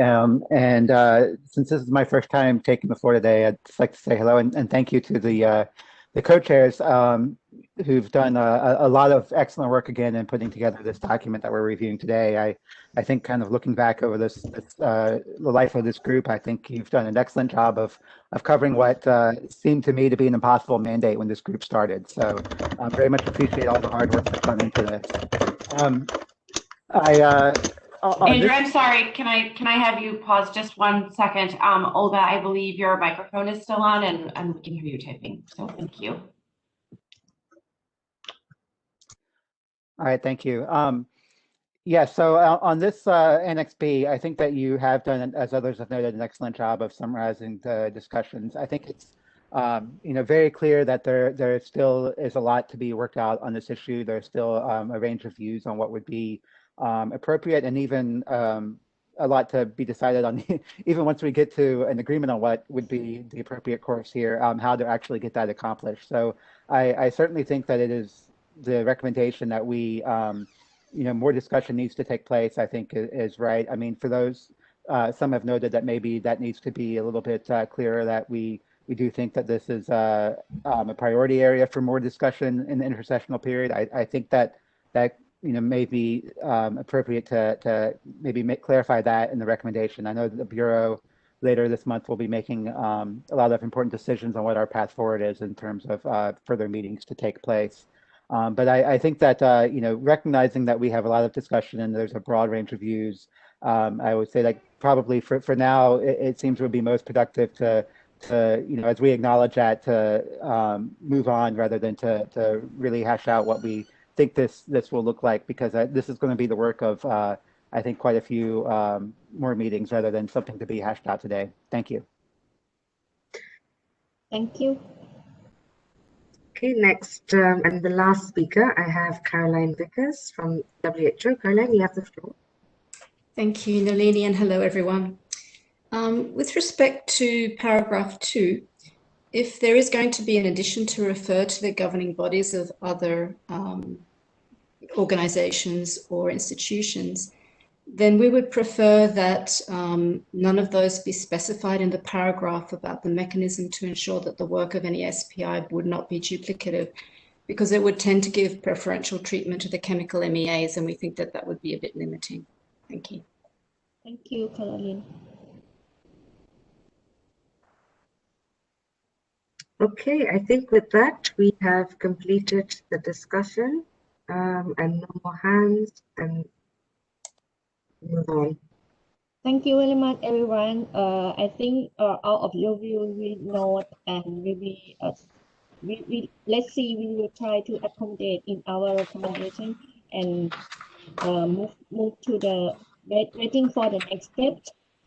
Since this is my first time taking the floor today, I'd just like to say hello and thank you to the co-chairs who've done a lot of excellent work again in putting together this document that we're reviewing today. I think kind of looking back over the life of this group, I think you've done an excellent job of covering what seemed to me to be an impossible mandate when this group started. So I very much appreciate all the hard work that's gone into this. Andrew, I'm sorry. Can I have you pause just 1 second? Olga, I believe your microphone is still on, and we can hear you typing. So thank you. All right, thank you. Yeah, so on this Annex B, I think that you have done, as others have noted, an excellent job of summarizing the discussions. I think it's very clear that there still is a lot to be worked out on this issue. There's still a range of views on what would be appropriate, and even a lot to be decided on, even once we get to an agreement on what would be the appropriate course here, how to actually get that accomplished. So I certainly think that it is the recommendation that we, more discussion needs to take place, I think is right. I mean, for those, some have noted that maybe that needs to be a little bit clearer, that we do think that this is a priority area for more discussion in the intersessional period. I think that may be appropriate to maybe clarify that in the recommendation. I know that the Bureau later this month will be making a lot of important decisions on what our path forward is in terms of further meetings to take place. But I think that, recognizing that we have a lot of discussion and there's a broad range of views, I would say that probably for now, it seems it would be most productive to as we acknowledge that, to move on rather than to really hash out what we think this will look like, because this is going to be the work of, I think, quite a few more meetings rather than something to be hashed out today. Thank you. Thank you. Okay, next and the last speaker, I have Caroline Vickers from WHO. Caroline, you have the floor. Thank you, Nalini, and hello, everyone. With respect to paragraph 2, if there is going to be an addition to refer to the governing bodies of other organizations or institutions, then we would prefer that none of those be specified in the paragraph about the mechanism to ensure that the work of any SPI would not be duplicative, because it would tend to give preferential treatment to the chemical MEAs, and we think that that would be a bit limiting. Thank you. Thank you, Caroline. Okay, I think with that, we have completed the discussion, and no more hands, and move on. Thank you very much, everyone. I think all of you will note, and we let's see, we will try to accommodate in our recommendation and move to the waiting for the next step.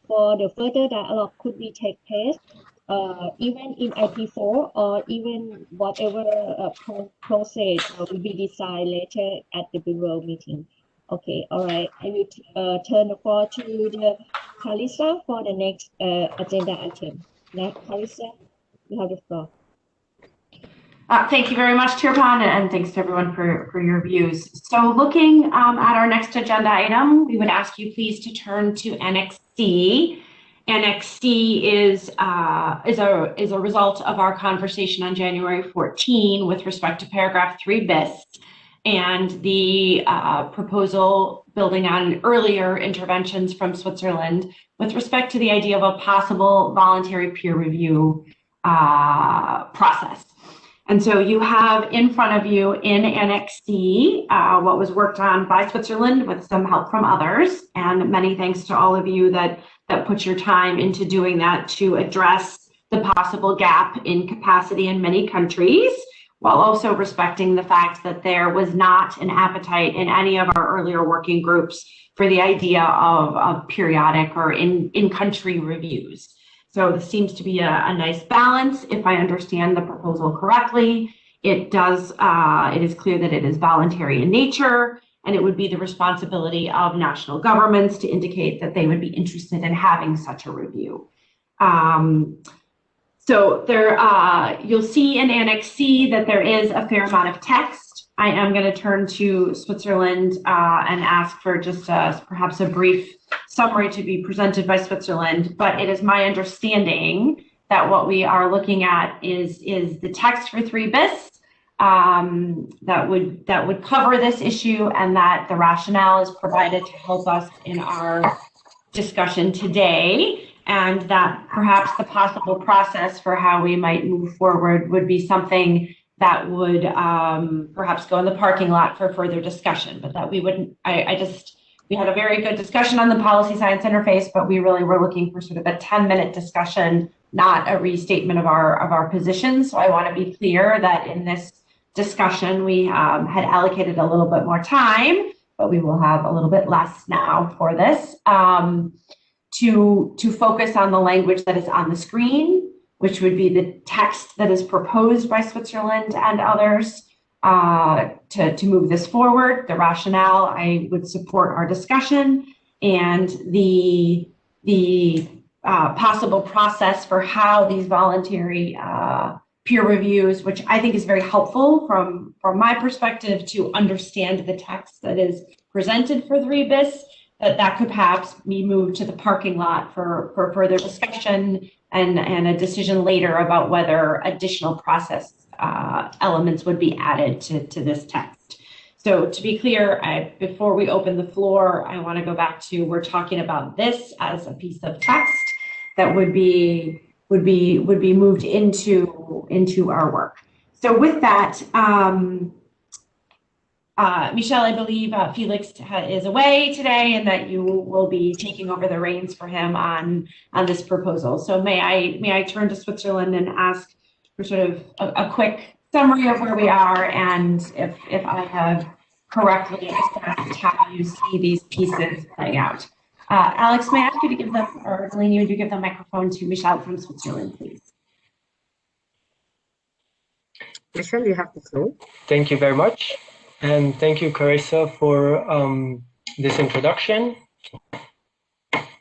For the further dialogue could be take place, even in IP4 or even whatever process will be decided later at the Bureau meeting. Okay, all right. I will turn the floor to the Carissa for the next agenda item. Now, Carissa, you have the floor. Thank you very much, Tirpan, and thanks to everyone for your views. So looking at our next agenda item, we would ask you please to turn to Annex C. Annex C is a result of our conversation on January 14 with respect to paragraph 3 bis and the proposal building on earlier interventions from Switzerland with respect to the idea of a possible voluntary peer review process. And so you have in front of you in Annex C what was worked on by Switzerland with some help from others, and many thanks to all of you that put your time into doing that to address the possible gap in capacity in many countries while also respecting the fact that there was not an appetite in any of our earlier working groups for the idea of periodic or in-country reviews. So this seems to be a nice balance. If I understand the proposal correctly, it is clear that it is voluntary in nature, and it would be the responsibility of national governments to indicate that they would be interested in having such a review. So there, you'll see in Annex C that there is a fair amount of text. I am going to turn to Switzerland and ask for just perhaps a brief summary to be presented by Switzerland, but it is my understanding that what we are looking at is the text for 3 bis that would cover this issue, and that the rationale is provided to help us in our discussion today, and that perhaps the possible process for how we might move forward would be something that would perhaps go in the parking lot for further discussion, but that we wouldn't, we had a very good discussion on the policy science interface, but we really were looking for sort of a 10-minute discussion, not a restatement of our positions. So I want to be clear that in this discussion, we had allocated a little bit more time, but we will have a little bit less now for this, to focus on the language that is on the screen, which would be the text that is proposed by Switzerland and others to move this forward. The rationale, I would support our discussion, and the possible process for how these voluntary peer reviews, which I think is very helpful from my perspective to understand the text that is presented for 3 bis, that could perhaps be moved to the parking lot for further discussion and a decision later about whether additional process elements would be added to this text. So to be clear, before we open the floor, I want to go back to, we're talking about this as a piece of text that would be moved into our work. So with that, Michelle, I believe Felix is away today, and that you will be taking over the reins for him on this proposal. So may I turn to Switzerland and ask for sort of a quick summary of where we are, and if I have correctly assessed how you see these pieces playing out. Alex, may I ask you to give them, or Delaney, would you give the microphone to Michelle from Switzerland, please? Michelle, you have the floor. Thank you very much. And thank you, Carissa, for this introduction.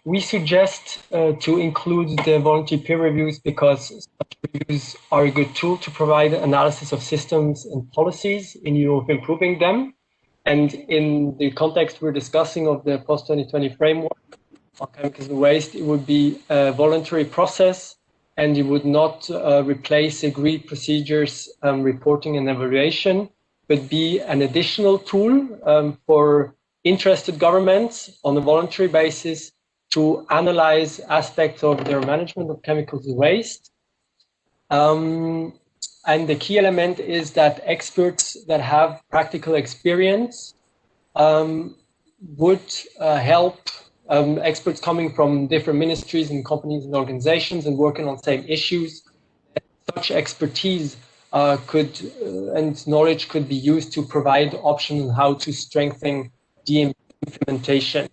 We suggest to include the voluntary peer reviews because such reviews are a good tool to provide analysis of systems and policies in view of improving them. And in the context we're discussing of the post-2020 framework for chemicals and waste, it would be a voluntary process, and it would not replace agreed procedures, reporting and evaluation, but be an additional tool for interested governments on a voluntary basis to analyze aspects of their management of chemicals and waste. And the key element is that experts that have practical experience would help experts coming from different ministries and companies and organizations and working on same issues. Such expertise and knowledge could be used to provide options on how to strengthen the implementation.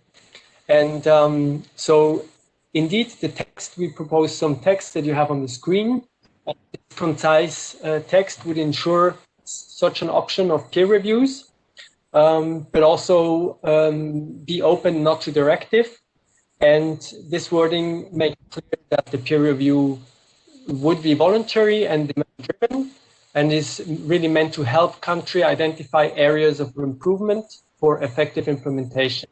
And so indeed, the text, we propose some text that you have on the screen. This concise text would ensure such an option of peer reviews, but also be open not to directive. And this wording makes clear that the peer review would be voluntary and demand-driven, and is really meant to help country identify areas of improvement for effective implementation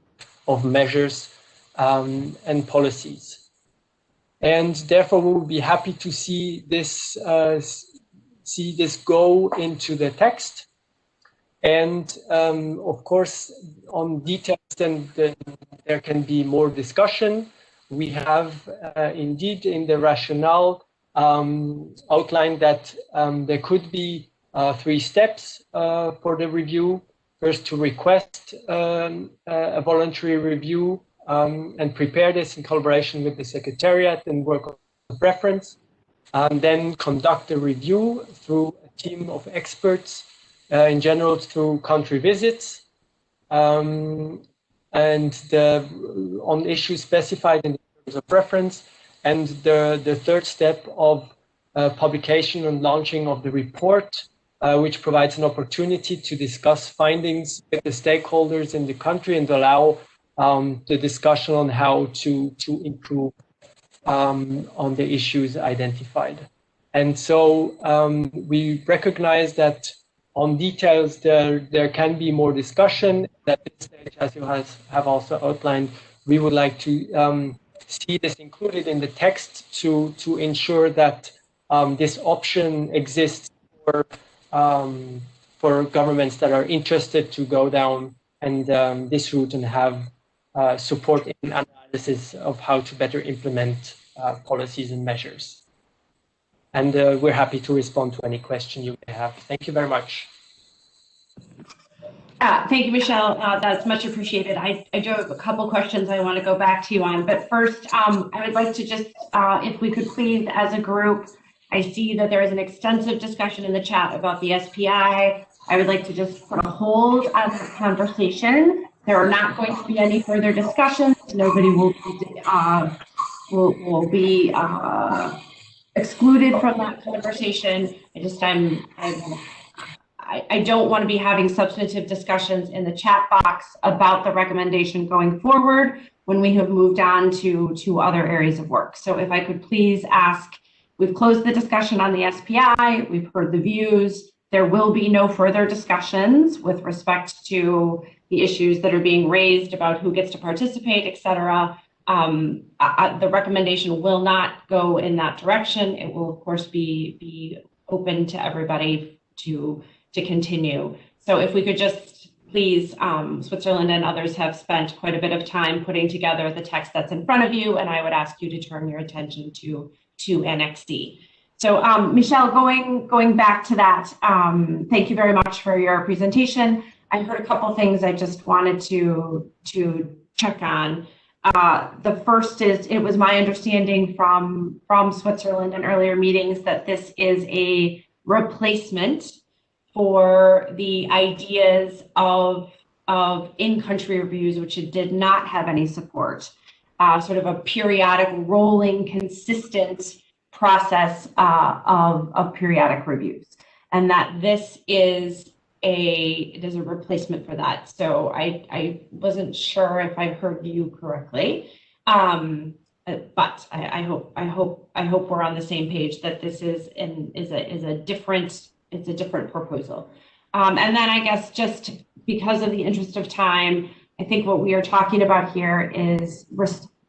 of measures and policies. And therefore, we would be happy to see this go into the text. And of course, on details, then there can be more discussion. We have indeed in the rationale outlined that there could be 3 steps for the review. First, to request a voluntary review and prepare this in collaboration with the Secretariat and work on the preference, and then conduct a review through a team of experts in general through country visits, and on issues specified in terms of preference, and the third step of publication and launching of the report, which provides an opportunity to discuss findings with the stakeholders in the country and allow the discussion on how to improve on the issues identified. And so we recognize that on details there can be more discussion. At this stage, as you have also outlined, we would like to see this included in the text to ensure that this option exists for governments that are interested to go down and this route and have support in analysis of how to better implement policies and measures. And we're happy to respond to any question you may have. Thank you very much. Thank you, Michelle. That's much appreciated. I do have a couple questions I want to go back to you on, but first, I would like to just, if we could please, as a group, I see that there is an extensive discussion in the chat about the SPI. I would like to just put a hold on that conversation. There are not going to be any further discussions. Nobody will be excluded from that conversation. I don't want to be having substantive discussions in the chat box about the recommendation going forward when we have moved on to other areas of work. So if I could please ask, we've closed the discussion on the SPI, we've heard the views, there will be no further discussions with respect to the issues that are being raised about who gets to participate, et cetera. The recommendation will not go in that direction. It will, of course, be open to everybody to continue. So if we could just please, Switzerland and others have spent quite a bit of time putting together the text that's in front of you, and I would ask you to turn your attention to Annex D. So Michelle, going back to that, thank you very much for your presentation. I heard a couple things I just wanted to check on. The first is, it was my understanding from Switzerland in earlier meetings that this is a replacement for the ideas of in-country reviews, which it did not have any support, sort of a periodic, rolling, consistent process of periodic reviews, and that this is a replacement for that. So I wasn't sure if I heard you correctly, but I hope we're on the same page that this is a different proposal. And then I guess just because of the interest of time, I think what we are talking about here is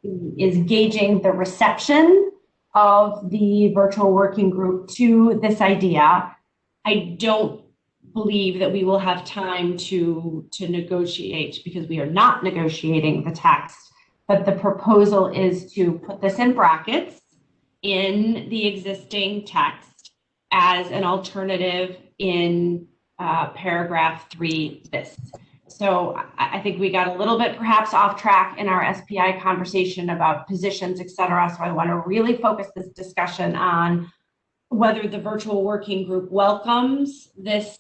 gauging the reception of the virtual working group to this idea. I don't believe that we will have time to negotiate, because we are not negotiating the text, but the proposal is to put this in brackets in the existing text as an alternative in paragraph 3 bis. So I think we got a little bit perhaps off track in our SPI conversation about positions, et cetera. So I want to really focus this discussion on whether the virtual working group welcomes this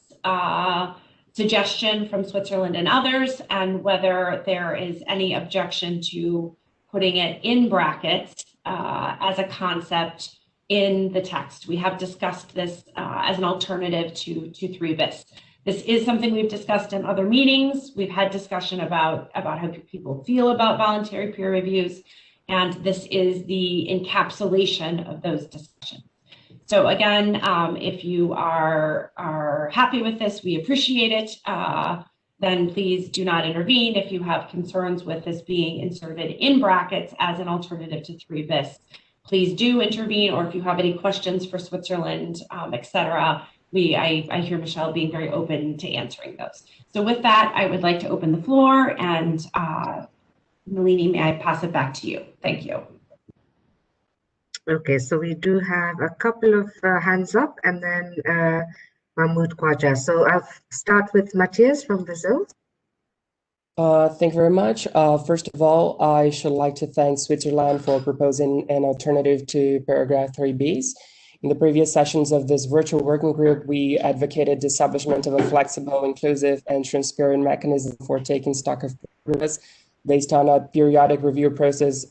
suggestion from Switzerland and others, and whether there is any objection to putting it in brackets as a concept in the text. We have discussed this as an alternative to 3 bis. This is something we've discussed in other meetings. We've had discussion about how people feel about voluntary peer reviews, and this is the encapsulation of those discussions. So again, if you are happy with this, we appreciate it. Then please do not intervene. If you have concerns with this being inserted in brackets as an alternative to 3 bis, please do intervene. Or if you have any questions for Switzerland, et cetera, I hear Michelle being very open to answering those. So with that, I would like to open the floor, and Nalini, may I pass it back to you? Thank you. Okay, so we do have a couple of hands up, and then Mahmoud Khwaja. So I'll start with Matthias from Brazil. Thank you very much. First of all, I should like to thank Switzerland for proposing an alternative to paragraph 3 bis. In the previous sessions of this virtual working group, we advocated the establishment of a flexible, inclusive, and transparent mechanism for taking stock of progress based on a periodic review process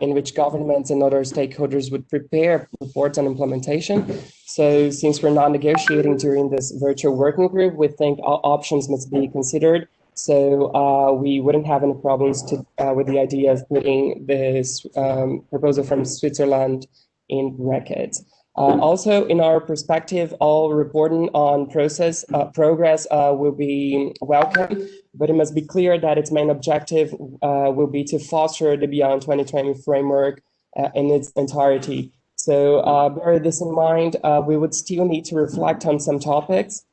in which governments and other stakeholders would prepare reports on implementation. So since we're not negotiating during this virtual working group, we think all options must be considered. So we wouldn't have any problems with the idea of putting this proposal from Switzerland in brackets. Also, in our perspective, all reporting on progress will be welcome, but it must be clear that its main objective will be to foster the Beyond 2020 framework in its entirety. So bear this in mind, we would still need to reflect on some topics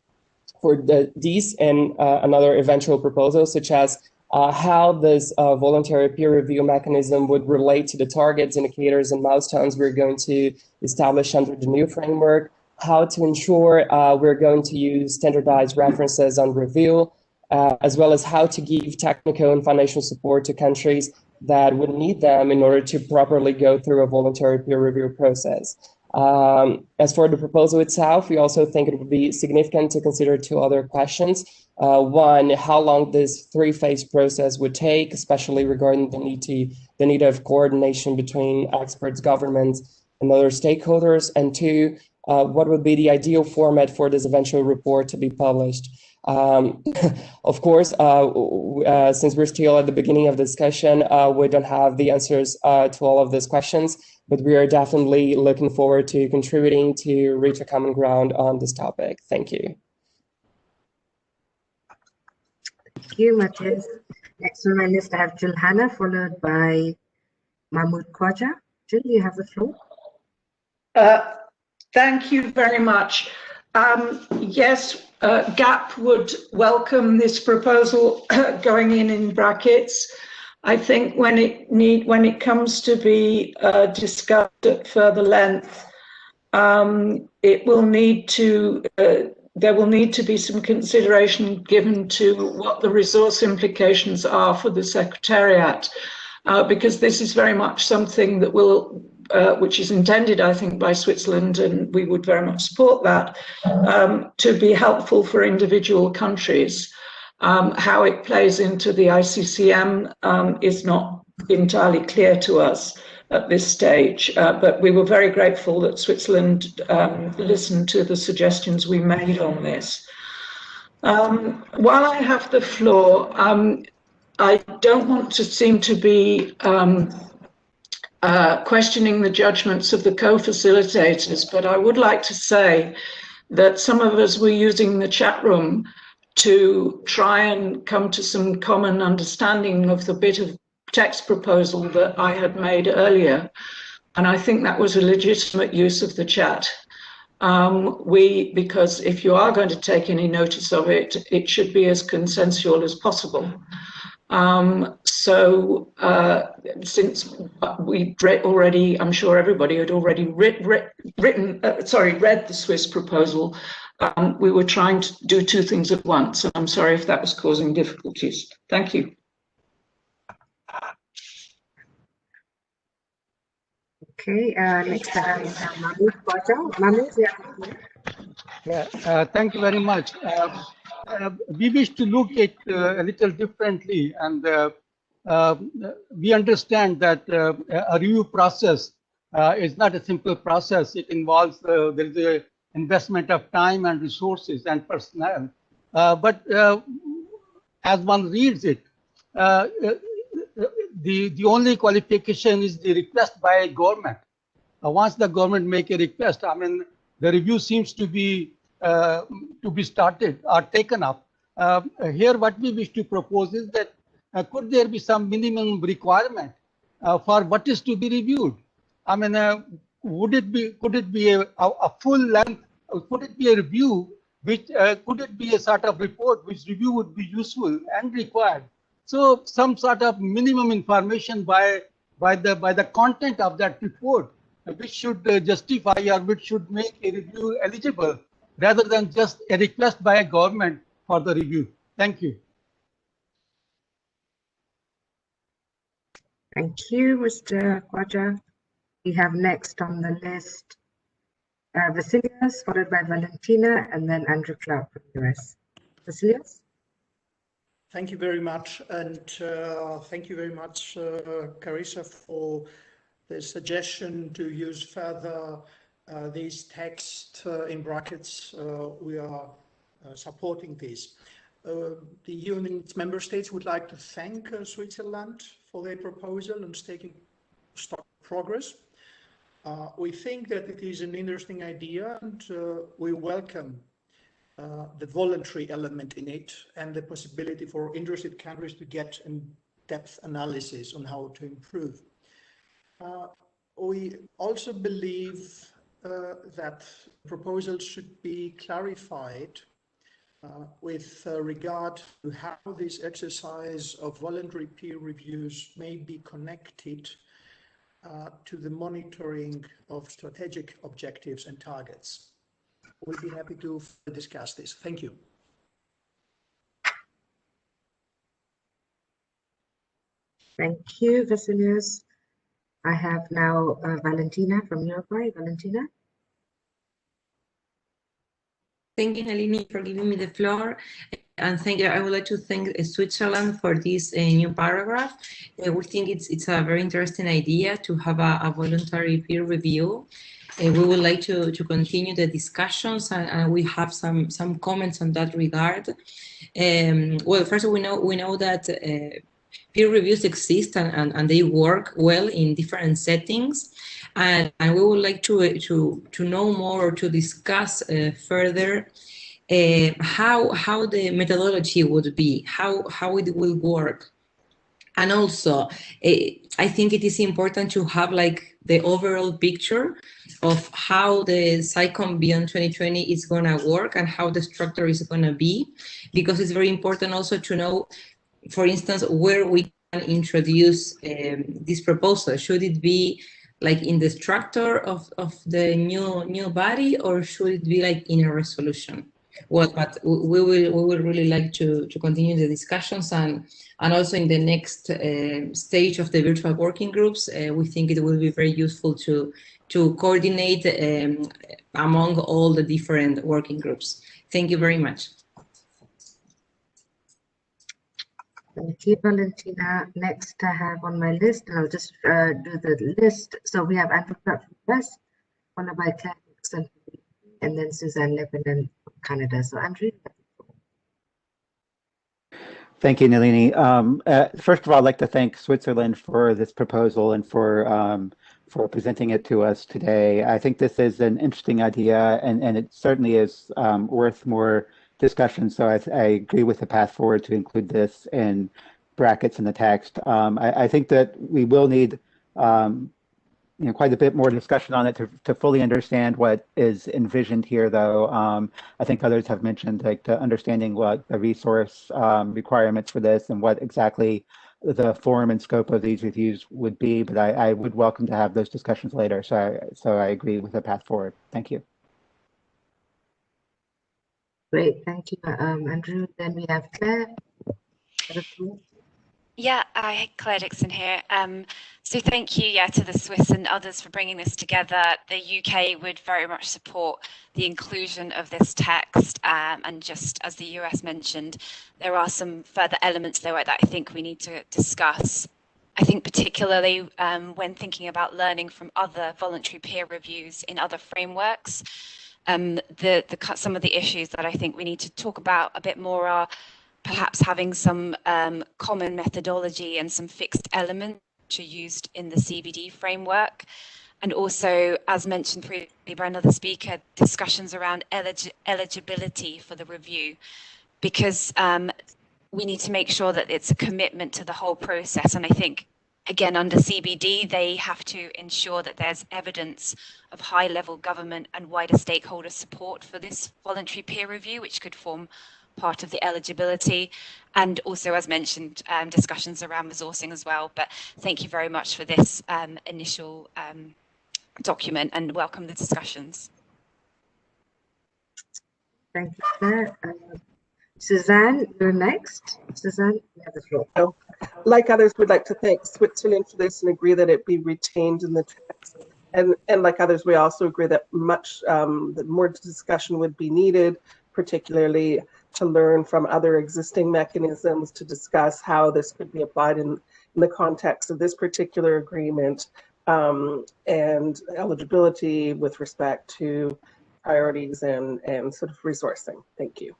for these and another eventual proposal, such as how this voluntary peer review mechanism would relate to the targets, indicators, and milestones we're going to establish under the new framework, how to ensure we're going to use standardized references on review, as well as how to give technical and financial support to countries that would need them in order to properly go through a voluntary peer review process. As for the proposal itself, we also think it would be significant to consider two other questions. One, how long this three-phase process would take, especially regarding the need of coordination between experts, governments, and other stakeholders. And two, what would be the ideal format for this eventual report to be published? Of course, since we're still at the beginning of the discussion, we don't have the answers to all of these questions, but we are definitely looking forward to contributing to reach a common ground on this topic. Thank you. Thank you, Matthias. Next on my list, I have Jill Hanna, followed by Mahmoud Khwaja. Jill, you have the floor. Thank you very much. Yes, GAP would welcome this proposal going in brackets. I think when it comes to be discussed at further length, it will need to there will need to be some consideration given to what the resource implications are for the Secretariat, because this is very much something that will, which is intended, I think, by Switzerland, and we would very much support that, to be helpful for individual countries. How it plays into the ICCM is not entirely clear to us at this stage, but we were very grateful that Switzerland listened to the suggestions we made on this. While I have the floor, I don't want to seem to be questioning the judgments of the co-facilitators, but I would like to say that some of us were using the chat room to try and come to some common understanding of the bit of text proposal that I had made earlier. And I think that was a legitimate use of the chat. Because if you are going to take any notice of it, it should be as consensual as possible. Since we already, I'm sure everybody had already read the Swiss proposal, we were trying to do two things at once. And I'm sorry if that was causing difficulties. Thank you. Okay, next I have Mahmoud Khwaja. Mahmoud, yeah, thank you very much. We wish to look at a little differently, and we understand that a review process is not a simple process. It involves there is a investment of time and resources and personnel. But as one reads it, the only qualification is the request by a government. Once the government make a request, I mean, the review seems to be started or taken up. Here, what we wish to propose is that could there be some minimum requirement for what is to be reviewed? I mean, could it be a full length? Could it be a review? Which could it be a sort of report which review would be useful and required? So some sort of minimum information by the content of that report, which should justify or which should make a review eligible, rather than just a request by a government for the review. Thank you. Thank you, Mr. Khwaja. We have next on the list Vasilios, followed by Valentina, and then Andrew Clark from the US. Vasilios? Thank you very much, and thank you very much, Carissa, for the suggestion to use further these text in brackets. We are supporting this. The EU and its member states would like to thank Switzerland for their proposal and taking stock progress. We think that it is an interesting idea, and we welcome the voluntary element in it and the possibility for interested countries to get in-depth analysis on how to improve. We also believe that proposals should be clarified with regard to how this exercise of voluntary peer reviews may be connected to the monitoring of strategic objectives and targets. We'll be happy to discuss this. Thank you. Thank you, Vasilios. I have now Valentina from Uruguay. Valentina? Thank you, Nalini, for giving me the floor. And thank you. I would like to thank Switzerland for this new paragraph. We think it's a very interesting idea to have a voluntary peer review. We would like to continue the discussions, and we have some comments on that regard. Well, first we know that peer reviews exist and they work well in different settings, and we would like to know more or to discuss further how the methodology would be, how it will work. And also, I think it is important to have like the overall picture of how the SciComm Beyond 2020 is going to work and how the structure is going to be, because it's very important also to know, for instance, where we can introduce this proposal. Should it be like in the structure of the new body, or should it be like in a resolution? Well, but we will really like to continue the discussions, and also in the next stage of the virtual working groups, we think it will be very useful to coordinate among all the different working groups. Thank you very much. Thank you, Valentina. Next I have on my list, and I'll just do the list. So we have Andrew Clark from the US, followed by Claire Dixon, and then Suzanne Lebanon from Canada. So Andrew. Thank you, Nalini. First of all, I'd like to thank Switzerland for this proposal and for presenting it to us today. I think this is an interesting idea, and it certainly is worth more discussion. So I agree with the path forward to include this in brackets in the text. I think that we will need quite a bit more discussion on it to fully understand what is envisioned here, though. I think others have mentioned like the understanding what the resource requirements for this and what exactly the form and scope of these reviews would be, but I would welcome to have those discussions later. So I agree with the path forward. Thank you. Great, thank you, Andrew. Then we have Claire. Yeah, Claire Dixon here. So thank you, to the Swiss and others for bringing this together. The UK would very much support the inclusion of this text, and just as the US mentioned, there are some further elements there that I think we need to discuss. I think particularly when thinking about learning from other voluntary peer reviews in other frameworks, some of the issues that I think we need to talk about a bit more are perhaps having some common methodology and some fixed elements which are used in the CBD framework. And also, as mentioned previously by another speaker, discussions around eligibility for the review, because we need to make sure that it's a commitment to the whole process. And I think, again, under CBD, they have to ensure that there's evidence of high-level government and wider stakeholder support for this voluntary peer review, which could form part of the eligibility, and also, as mentioned, discussions around resourcing as well. But thank you very much for this initial document, and welcome the discussions. Thank you, Claire. Suzanne, you're next. Suzanne, you have the floor. So, like others, would like to thank Switzerland for this and agree that it be retained in the text. And like others, we also agree that that more discussion would be needed, particularly to learn from other existing mechanisms to discuss how this could be applied in the context of this particular agreement, and eligibility with respect to priorities and sort of resourcing. Thank you.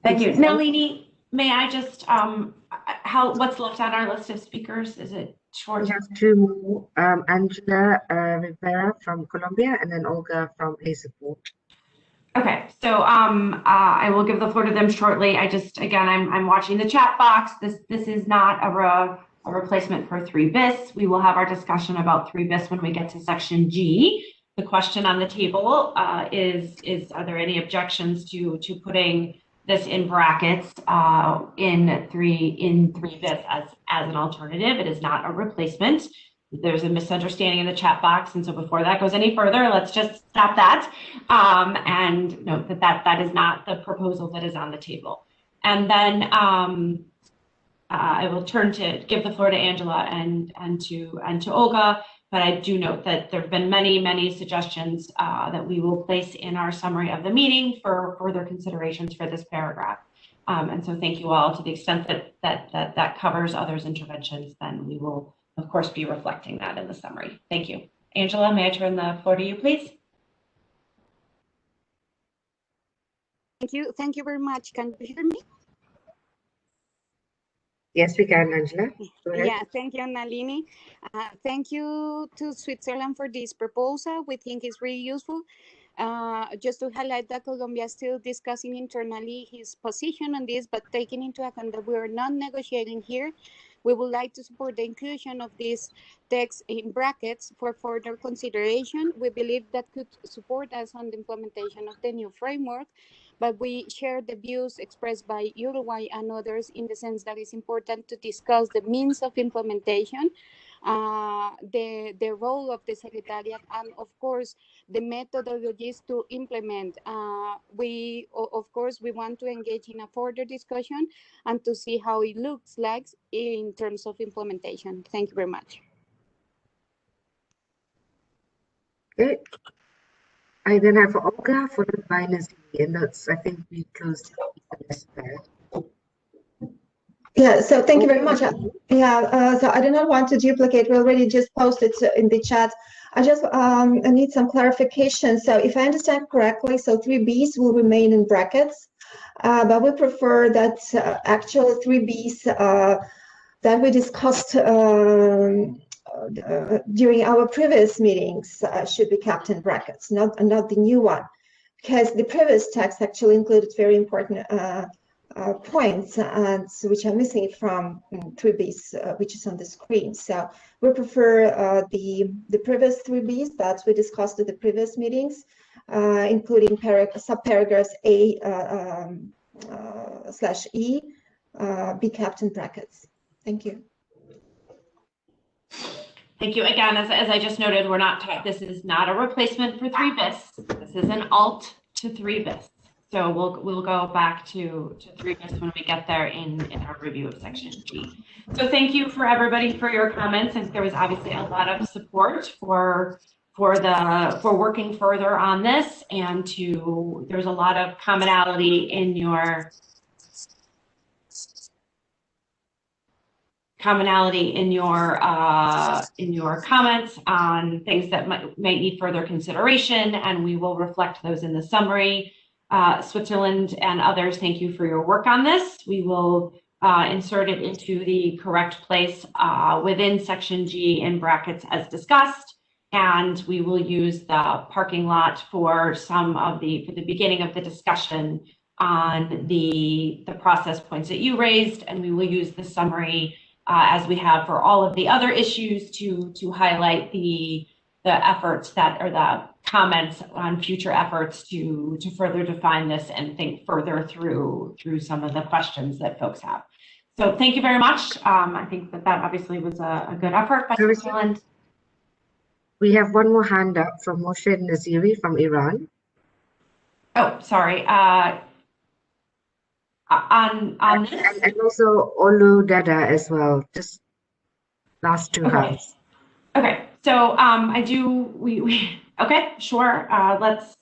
Thank you. Nalini, may I just, what's left on our list of speakers? Is it short? We have two more, Angela Rivera from Colombia and then Olga from A-Support. Okay, so I will give the floor to them shortly. Again, I'm watching the chat box. This is not a replacement for 3 bis. We will have our discussion about 3 bis when we get to section G. The question on the table is are there any objections to putting this in brackets in 3 bis as an alternative? It is not a replacement. There's a misunderstanding in the chat box, and so before that goes any further, let's just stop that and note that is not the proposal that is on the table. And then I will turn to give the floor to Angela and to Olga, but I do note that there have been many suggestions that we will place in our summary of the meeting for further considerations for this paragraph. And so thank you all. To the extent that covers others' interventions, then we will of course be reflecting that in the summary. Thank you. Angela, may I turn the floor to you, please? Thank you very much. Can you hear me? Yes, we can, Angela. Go ahead. Yeah, thank you, Nalini. Thank you to Switzerland for this proposal. We think it's really useful. Just to highlight that Colombia is still discussing internally his position on this, but taking into account that we are not negotiating here, we would like to support the inclusion of this text in brackets for further consideration. We believe that could support us on the implementation of the new framework, but we share the views expressed by Uruguay and others in the sense that it's important to discuss the means of implementation, the role of the Secretariat, and of course, the methodologies to implement. Of course, we want to engage in a further discussion and to see how it looks like in terms of implementation. Thank you very much. Okay. I then have Olga followed by Naziri, and that's, I think, we closed the list there. Yeah, so thank you very much. So I do not want to duplicate. We already just posted in the chat. I need some clarification. So if I understand correctly, so 3Bs will remain in brackets, but we prefer that actual 3Bs that we discussed during our previous meetings should be kept in brackets, not the new one, because the previous text actually included very important points which are missing from 3Bs, which is on the screen. So we prefer the previous 3Bs that we discussed at the previous meetings, including subparagraphs A / E, be kept in brackets. Thank you. Thank you. Again, as I just noted, this is not a replacement for 3 bis. This is an alt to 3 bis. So we'll go back to 3 bis when we get there in our review of section G. So thank you for everybody for your comments. And there was obviously a lot of support for working further on this, and there's a lot of commonality in your comments on things that might need further consideration, and we will reflect those in the summary. Switzerland and others, thank you for your work on this. We will insert it into the correct place within section G in brackets as discussed, and we will use the parking lot for the beginning of the discussion on the process points that you raised, and we will use the summary as we have for all of the other issues to highlight the efforts the comments on future efforts to further define this and think further through some of the questions that folks have. So thank you very much. I think that obviously was a good effort by Switzerland. We have one more hand up from Moshe Naziri from Iran. Oh, sorry. On this? And also Olu Dada as well, just last two hands. Okay, so okay, sure.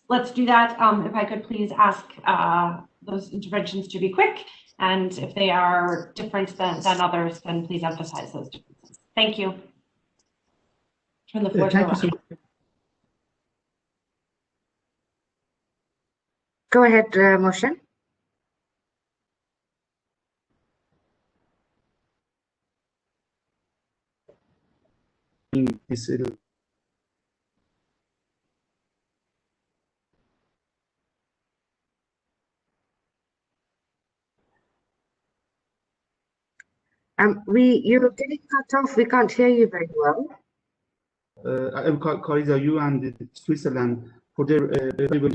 Let's do that. If I could please ask those interventions to be quick, and if they are different than others, then please emphasize those differences. Thank you. Turn the floor to Thank you so Rowan. much. Go ahead, Motion. This You're getting cut off. We can't hear you very well. I encourage you and Switzerland for their valuable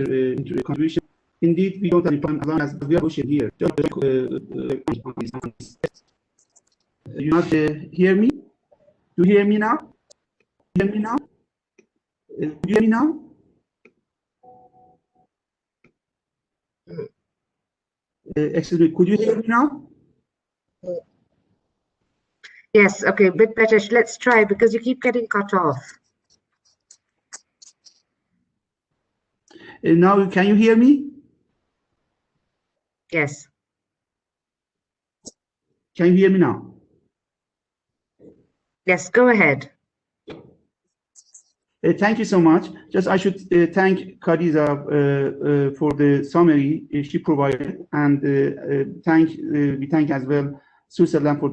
contribution. Indeed, we don't have any problem as long as we are pushing here. You not hear me? Do you hear me now? Hear me now? Do you hear me now? Excuse me, could you hear me now? Yes, okay, a bit better. Let's try because you keep getting cut off. Now, can you hear me? Yes. Can you hear me now? Yes, go ahead. Thank you so much. Just I should thank Khadija for the summary she provided, and we thank as well Switzerland for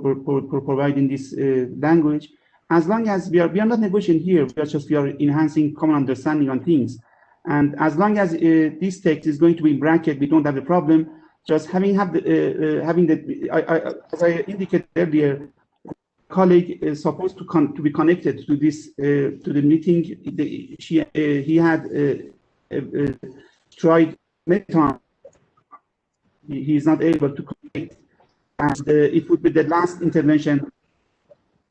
providing this language. As long as we are not negotiating here, we are enhancing common understanding on things. And as long as this text is going to be in bracket, we don't have a problem. Just as I indicated earlier, colleague is supposed to be connected to this to the meeting. He had tried many times. He is not able to connect, and it would be the last intervention.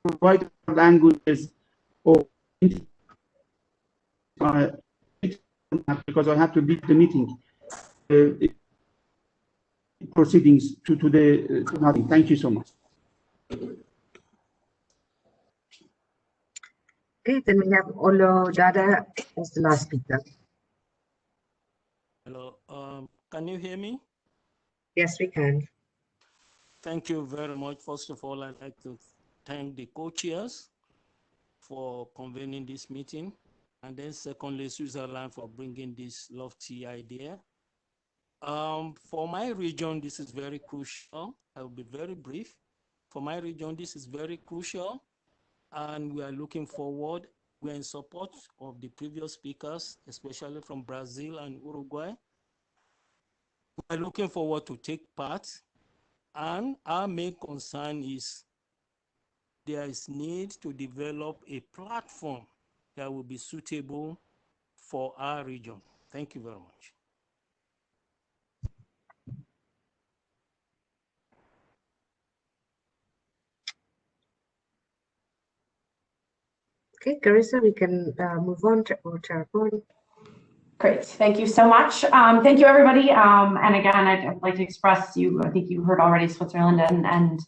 Provide languages or because I have to leave the meeting. Proceedings to nothing. Thank you so much. Okay, then we have Olo Dada as the last speaker. Hello, can you hear me? Yes, we can. Thank you very much. First of all, I'd like to thank the co-chairs for convening this meeting. And then secondly, Switzerland for bringing this lofty idea. For my region, this is very crucial. I will be very brief. For my region, this is very crucial. And we are looking forward. We're in support of the previous speakers, especially from Brazil and Uruguay. We're looking forward to take part. And our main concern is there is need to develop a platform that will be suitable for our region. Thank you very much. Okay, Carissa, we can move on to Terrapon. Great, thank you so much. Thank you, everybody. And again, I'd like to express I think you heard already Switzerland, and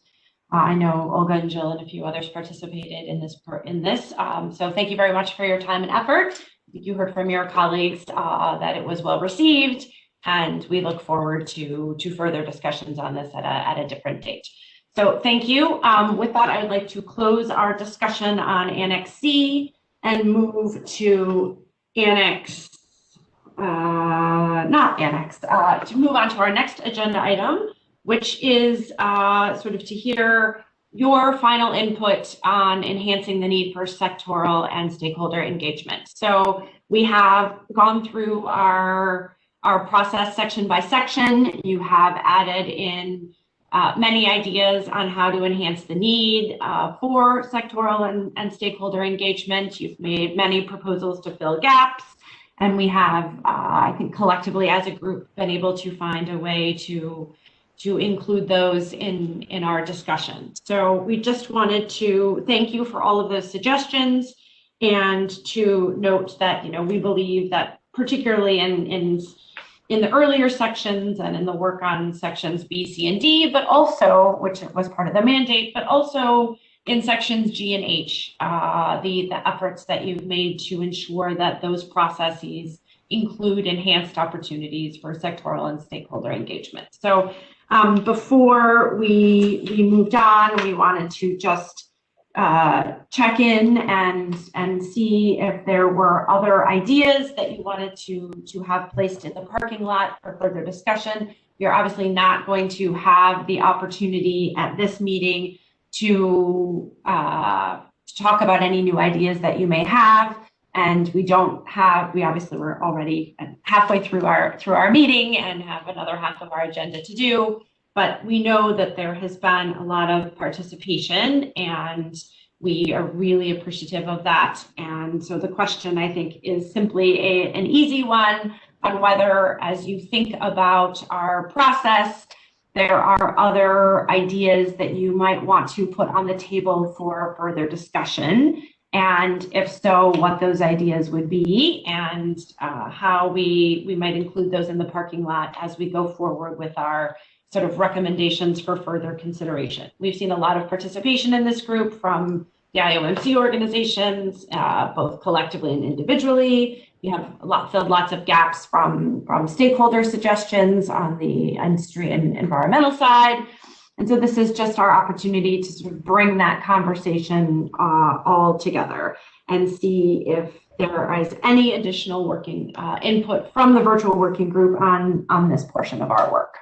I know Olga and Jill and a few others participated in this. So thank you very much for your time and effort. I think you heard from your colleagues that it was well received, and we look forward to further discussions on this at a different date. So thank you. With that, I would like to close our discussion on Annex C and move to Annex, to move on to our next agenda item, which is sort of to hear your final input on enhancing the need for sectoral and stakeholder engagement. So we have gone through our process section by section. You have added in many ideas on how to enhance the need for sectoral and stakeholder engagement. You've made many proposals to fill gaps. And we have, I think, collectively as a group, been able to find a way to include those in our discussion. So we just wanted to thank you for all of those suggestions and to note that, we believe that particularly in the earlier sections and in the work on sections B, C, and D, but also, which was part of the mandate, but also in sections G and H, the efforts that you've made to ensure that those processes include enhanced opportunities for sectoral and stakeholder engagement. So before we moved on, we wanted to just check in and see if there were other ideas that you wanted to have placed in the parking lot for further discussion. You're obviously not going to have the opportunity at this meeting to talk about any new ideas that you may have. And we obviously we're already halfway through our meeting and have another half of our agenda to do. But we know that there has been a lot of participation, and we are really appreciative of that. And so the question, I think, is simply an easy one on whether, as you think about our process, there are other ideas that you might want to put on the table for further discussion. And if so, what those ideas would be, and how we might include those in the parking lot as we go forward with our sort of recommendations for further consideration. We've seen a lot of participation in this group from the Iomc organizations, both collectively and individually. We have filled lots of gaps from stakeholder suggestions on the industry and environmental side. And so this is just our opportunity to sort of bring that conversation all together and see if there is any additional working input from the virtual working group on this portion of our work.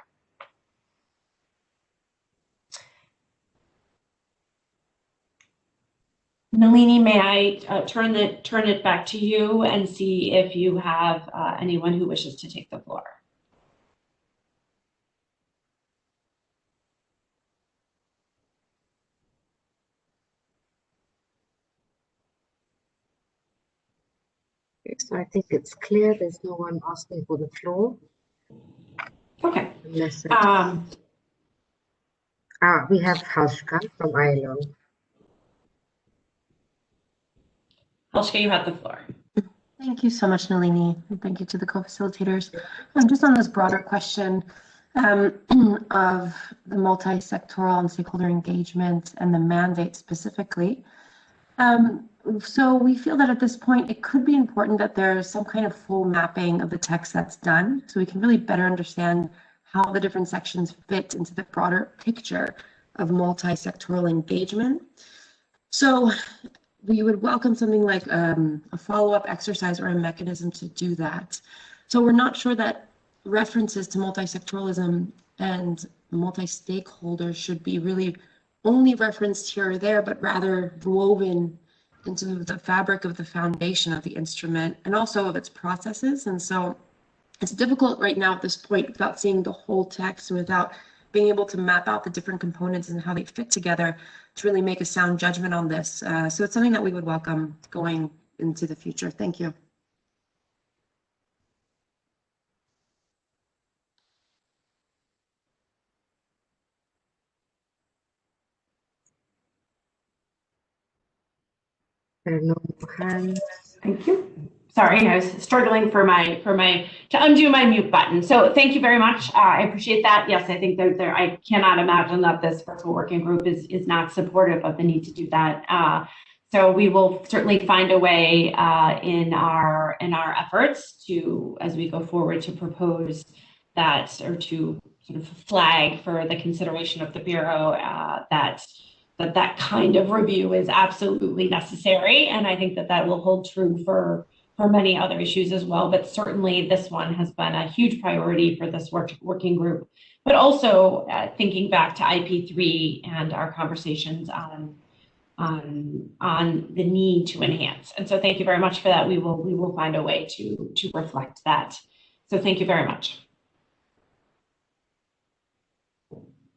Nalini, may I turn it back to you and see if you have anyone who wishes to take the floor? So I think it's clear there's no one asking for the floor. Okay. Unless we have Halshka from ILO. Halshka, you have the floor. Thank you so much, Nalini, and thank you to the co-facilitators. Just on this broader question of the multi-sectoral and stakeholder engagement and the mandate specifically. So we feel that at this point, it could be important that there's some kind of full mapping of the text that's done, so we can really better understand how the different sections fit into the broader picture of multi-sectoral engagement. So we would welcome something like a follow-up exercise or a mechanism to do that. So we're not sure that references to multi-sectoralism and multi-stakeholders should be really only referenced here or there, but rather woven into the fabric of the foundation of the instrument and also of its processes. And so it's difficult right now at this point without seeing the whole text and without being able to map out the different components and how they fit together to really make a sound judgment on this. So it's something that we would welcome going into the future. Thank you. There are no hands. Thank you. Sorry, I was struggling to undo my mute button. So thank you very much. I appreciate that. Yes, I think I cannot imagine that this virtual working group is not supportive of the need to do that. So we will certainly find a way in our efforts to, as we go forward, to propose that or to sort of flag for the consideration of the Bureau that kind of review is absolutely necessary. And I think that will hold true for many other issues as well. But certainly this one has been a huge priority for this working group. But also thinking back to IP3 and our conversations on the need to enhance. And so thank you very much for that. We will find a way to reflect that. So thank you very much.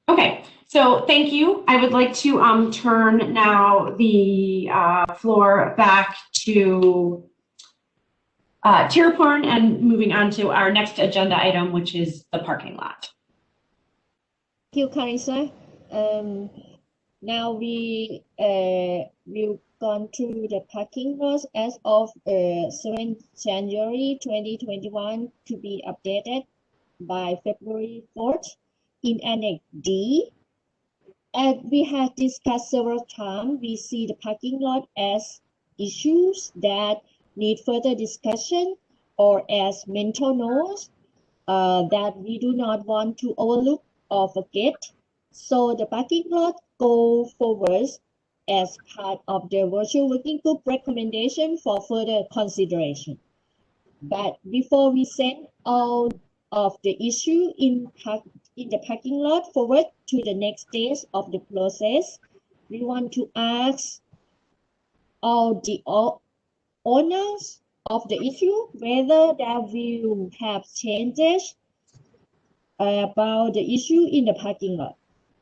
Okay. So thank you. I would like to turn now the floor back to Tirupurn and moving on to our next agenda item, which is the parking lot. Thank you, Carissa. Now we will gone through the parking lot as of 7th January 2021 to be updated by February 4th in Annex D. As we have discussed several times, we see the parking lot as issues that need further discussion or as mental notes that we do not want to overlook or forget. So the parking lot go forward as part of the virtual working group recommendation for further consideration. But before we send all of the issue in the parking lot forward to the next stage of the process, we want to ask all the owners of the issue whether they will have changes about the issue in the parking lot.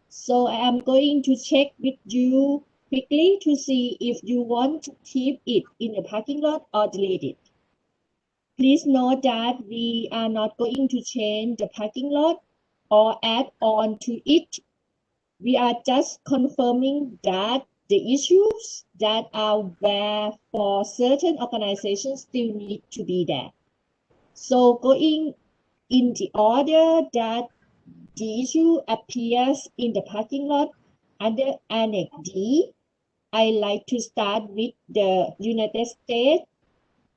So I am going to check with you quickly to see if you want to keep it in the parking lot or delete it. Please note that we are not going to change the parking lot or add on to it. We are just confirming that the issues that are there for certain organizations still need to be there. So going in the order that the issue appears in the parking lot under Annex D, I like to start with the United States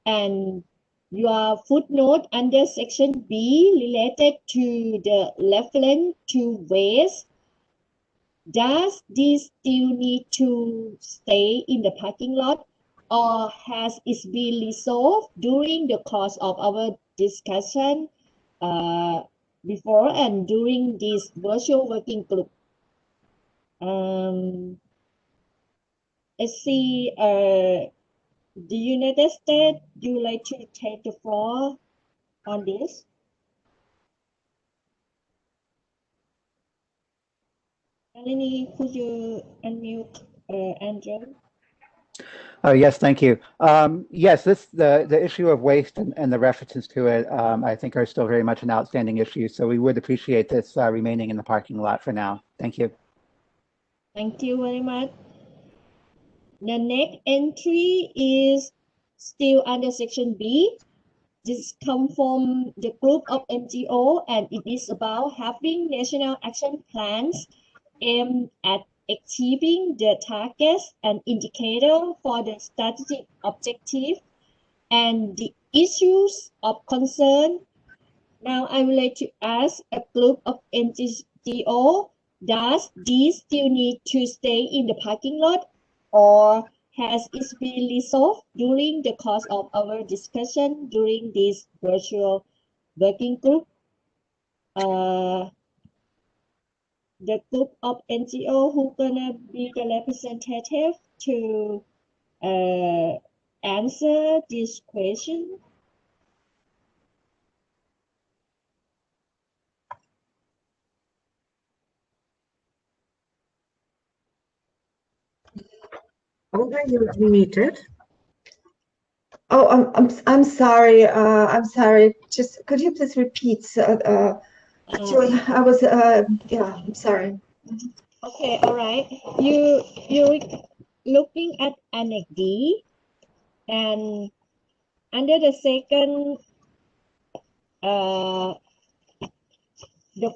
and your footnote under section B related to the reference to waste. Does this still need to stay in the parking lot or has it been resolved during the course of our discussion before and during this virtual working group? Let's see, the United States, you like to take the floor on this? Nalini, could you unmute Andrew? Oh, yes, thank you. Yes, the issue of waste and the references to it, I think are still very much an outstanding issue. So we would appreciate this remaining in the parking lot for now. Thank you. Thank you very much. The next entry is still under section B. This comes from the group of NGO and it is about having national action plans aimed at achieving the targets and indicator for the strategic objective and the issues of concern. Now I would like to ask a group of NGO, does this still need to stay in the parking lot or has it been resolved during the course of our discussion during this virtual working group? The group of NGO who gonna be the representative to answer this question? Olga, you're unmuted. Oh, I'm sorry. I'm sorry. Just could you please repeat? Actually, I was yeah. I'm sorry. Okay, all right. You're looking at Annex D, and under the second, the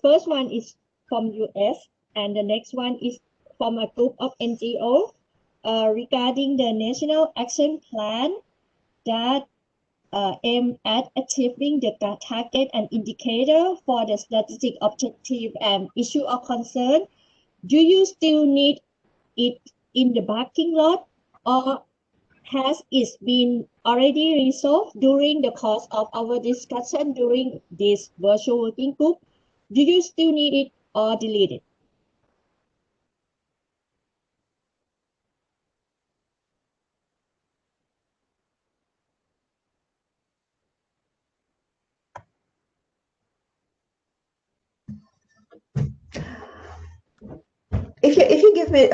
first one is from US, and the next one is from a group of NGO regarding the National Action Plan that aim at achieving the target and indicator for the strategic objective and issue of concern. Do you still need it in the parking lot or has it been already resolved during the course of our discussion during this virtual working group? Do you still need it or delete it? If you give me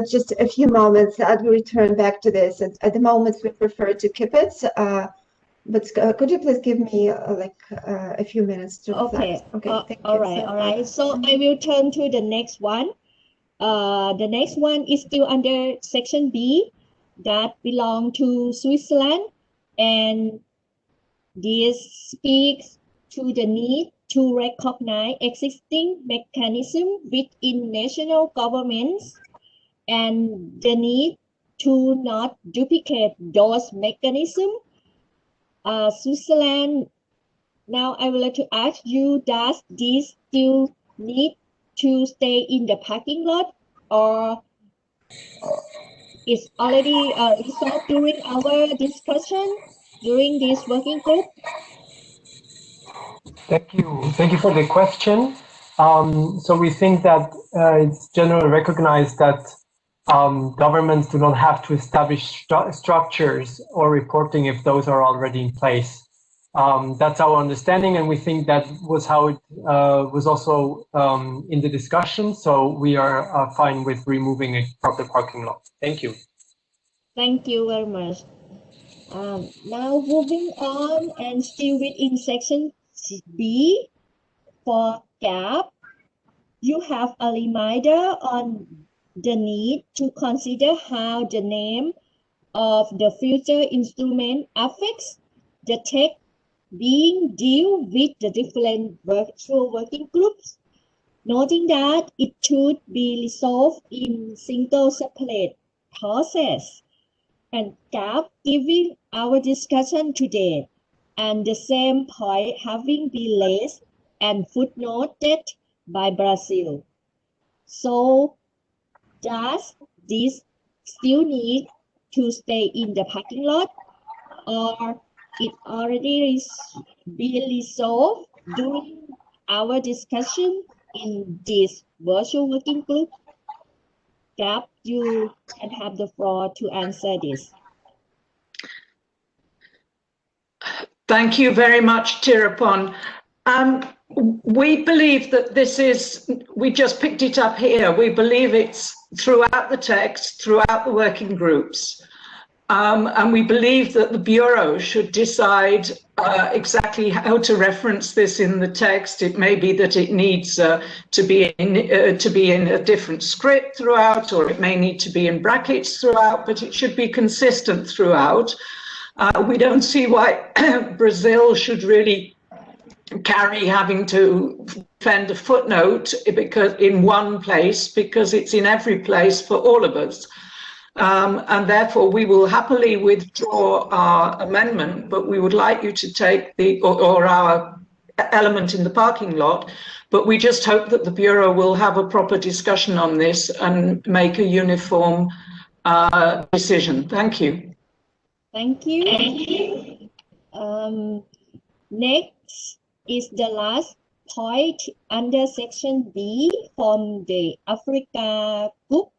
just a few moments, I will return back to this. At the moment, we prefer to keep it. But could you please give me a few minutes to reflect? Okay. Thank all you. right. All right. So I will turn to the next one. The next one is still under section B that belong to Switzerland, and this speaks to the need to recognize existing mechanisms within national governments and the need to not duplicate those mechanisms. Switzerland, now I would like to ask you, does this still need to stay in the parking lot, or is already resolved during our discussion during this working group? Thank you. Thank you for the question. So we think that it's generally recognized that governments do not have to establish structures or reporting if those are already in place. That's our understanding, and we think that was how it was also in the discussion. So we are fine with removing it from the parking lot. Thank you. Thank you very much. Now moving on, and still within section B, for gap, you have a reminder on the need to consider how the name of the future instrument affects the text being deal with the different virtual working groups, noting that it should be resolved in single separate process. And gap giving our discussion today, and the same point having been raised and footnoted by Brazil. So does this still need to stay in the parking lot, or it already been resolved during our discussion in this virtual working group? Gap, you can have the floor to answer this. Thank you very much, Tirapon. We believe that this is, we just picked it up here. We believe it's throughout the text, throughout the working groups. And we believe that the Bureau should decide exactly how to reference this in the text. It may be that it needs to be in a different script throughout, or it may need to be in brackets throughout, but it should be consistent throughout. We don't see why Brazil should really carry having to defend a footnote because in one place, because it's in every place for all of us. And therefore we will happily withdraw our amendment, but we would like you to take or our element in the parking lot, but we just hope that the Bureau will have a proper discussion on this and make a uniform decision. Thank you. Thank you. Next is the last point under section B from the Africa group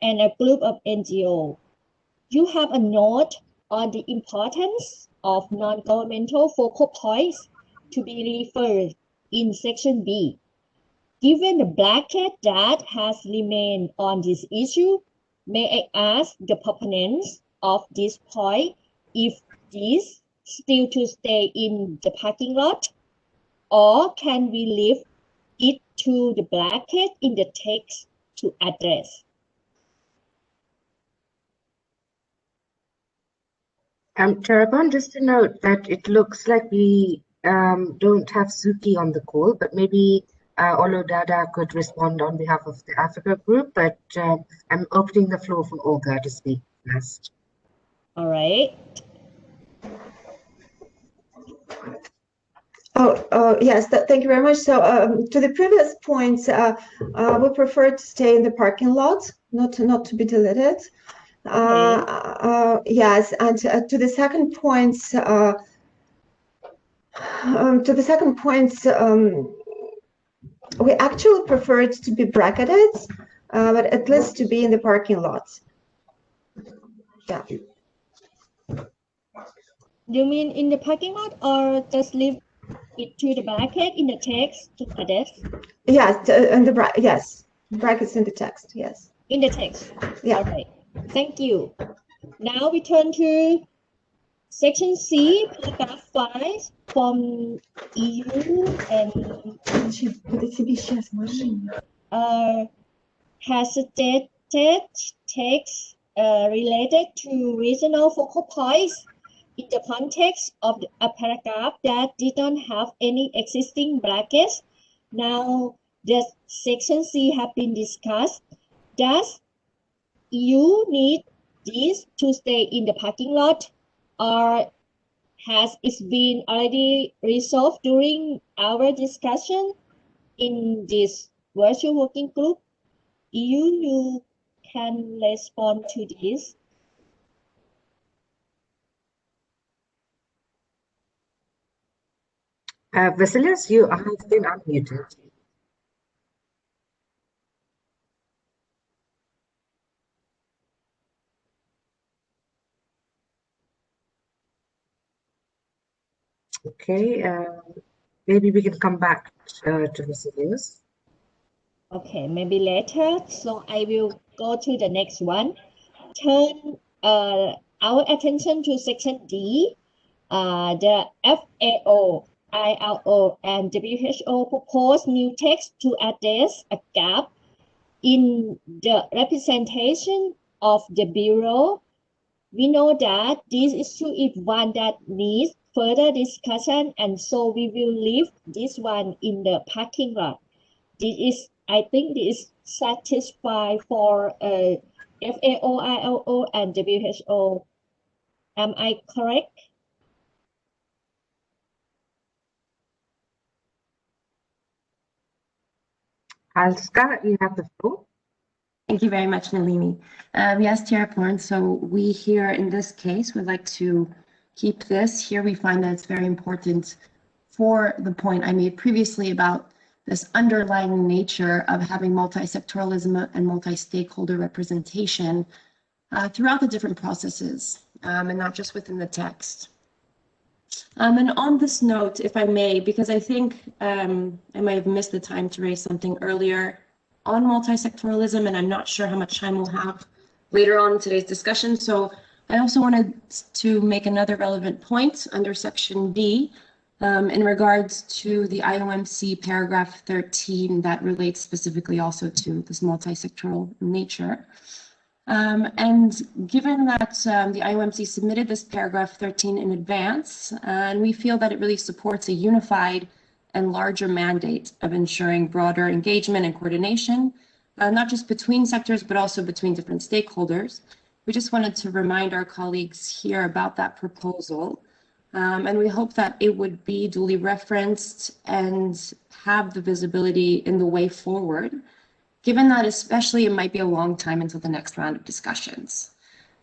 and a group of NGO. You have a note on the importance of non-governmental focal points to be referred in section B. Given the bracket that has remained on this issue, may I ask the proponents of this point if this still to stay in the parking lot, or can we leave it to the bracket in the text to address? Tirapon, just to note that it looks like we don't have Suki on the call, but maybe Olodada could respond on behalf of the Africa group, but I'm opening the floor for Olga to speak first. All right. Yes, thank you very much. So to the previous points, we prefer to stay in the parking lot, not to be deleted. Okay. Yes, and to the second points, we actually prefer it to be bracketed, but at least to be in the parking lot. Yeah. You mean in the parking lot, or just leave it to the bracket in the text to address? Yes, yes, brackets in the text. Yes. In the text. Yeah. All right. Thank you. Now we turn to section C, paragraph 5 from EU and has stated text related to regional focal points in the context of a paragraph that did not have any existing brackets. Now the section C have been discussed. Does EU need this to stay in the parking lot, or has it been already resolved during our discussion in this virtual working group? EU, you can respond to this. Vasilius, you have been unmuted. Okay, maybe we can come back to Vasilius. Okay, maybe later. So I will go to the next one. Turn our attention to section D. The FAO, ILO, and WHO propose new text to address a gap in the representation of the Bureau. We know that this issue is one that needs further discussion, and so we will leave this one in the parking lot. This is, I think, this is satisfied for FAO, ILO, and WHO. Am I correct? Alska, you have the floor. Thank you very much, Nalini. Yes, Chairperson, so we here in this case would like to keep this. Here we find that it's very important for the point I made previously about this underlying nature of having multi-sectoralism and multi-stakeholder representation throughout the different processes, and not just within the text. And on this note, if I may, because I think I might have missed the time to raise something earlier on multi-sectoralism, and I'm not sure how much time we'll have later on in today's discussion. So I also wanted to make another relevant point under section B in regards to the Iomc paragraph 13 that relates specifically also to this multi-sectoral nature. And given that the Iomc submitted this paragraph 13 in advance, and we feel that it really supports a unified and larger mandate of ensuring broader engagement and coordination, not just between sectors, but also between different stakeholders. We just wanted to remind our colleagues here about that proposal. And we hope that it would be duly referenced and have the visibility in the way forward, given that especially it might be a long time until the next round of discussions.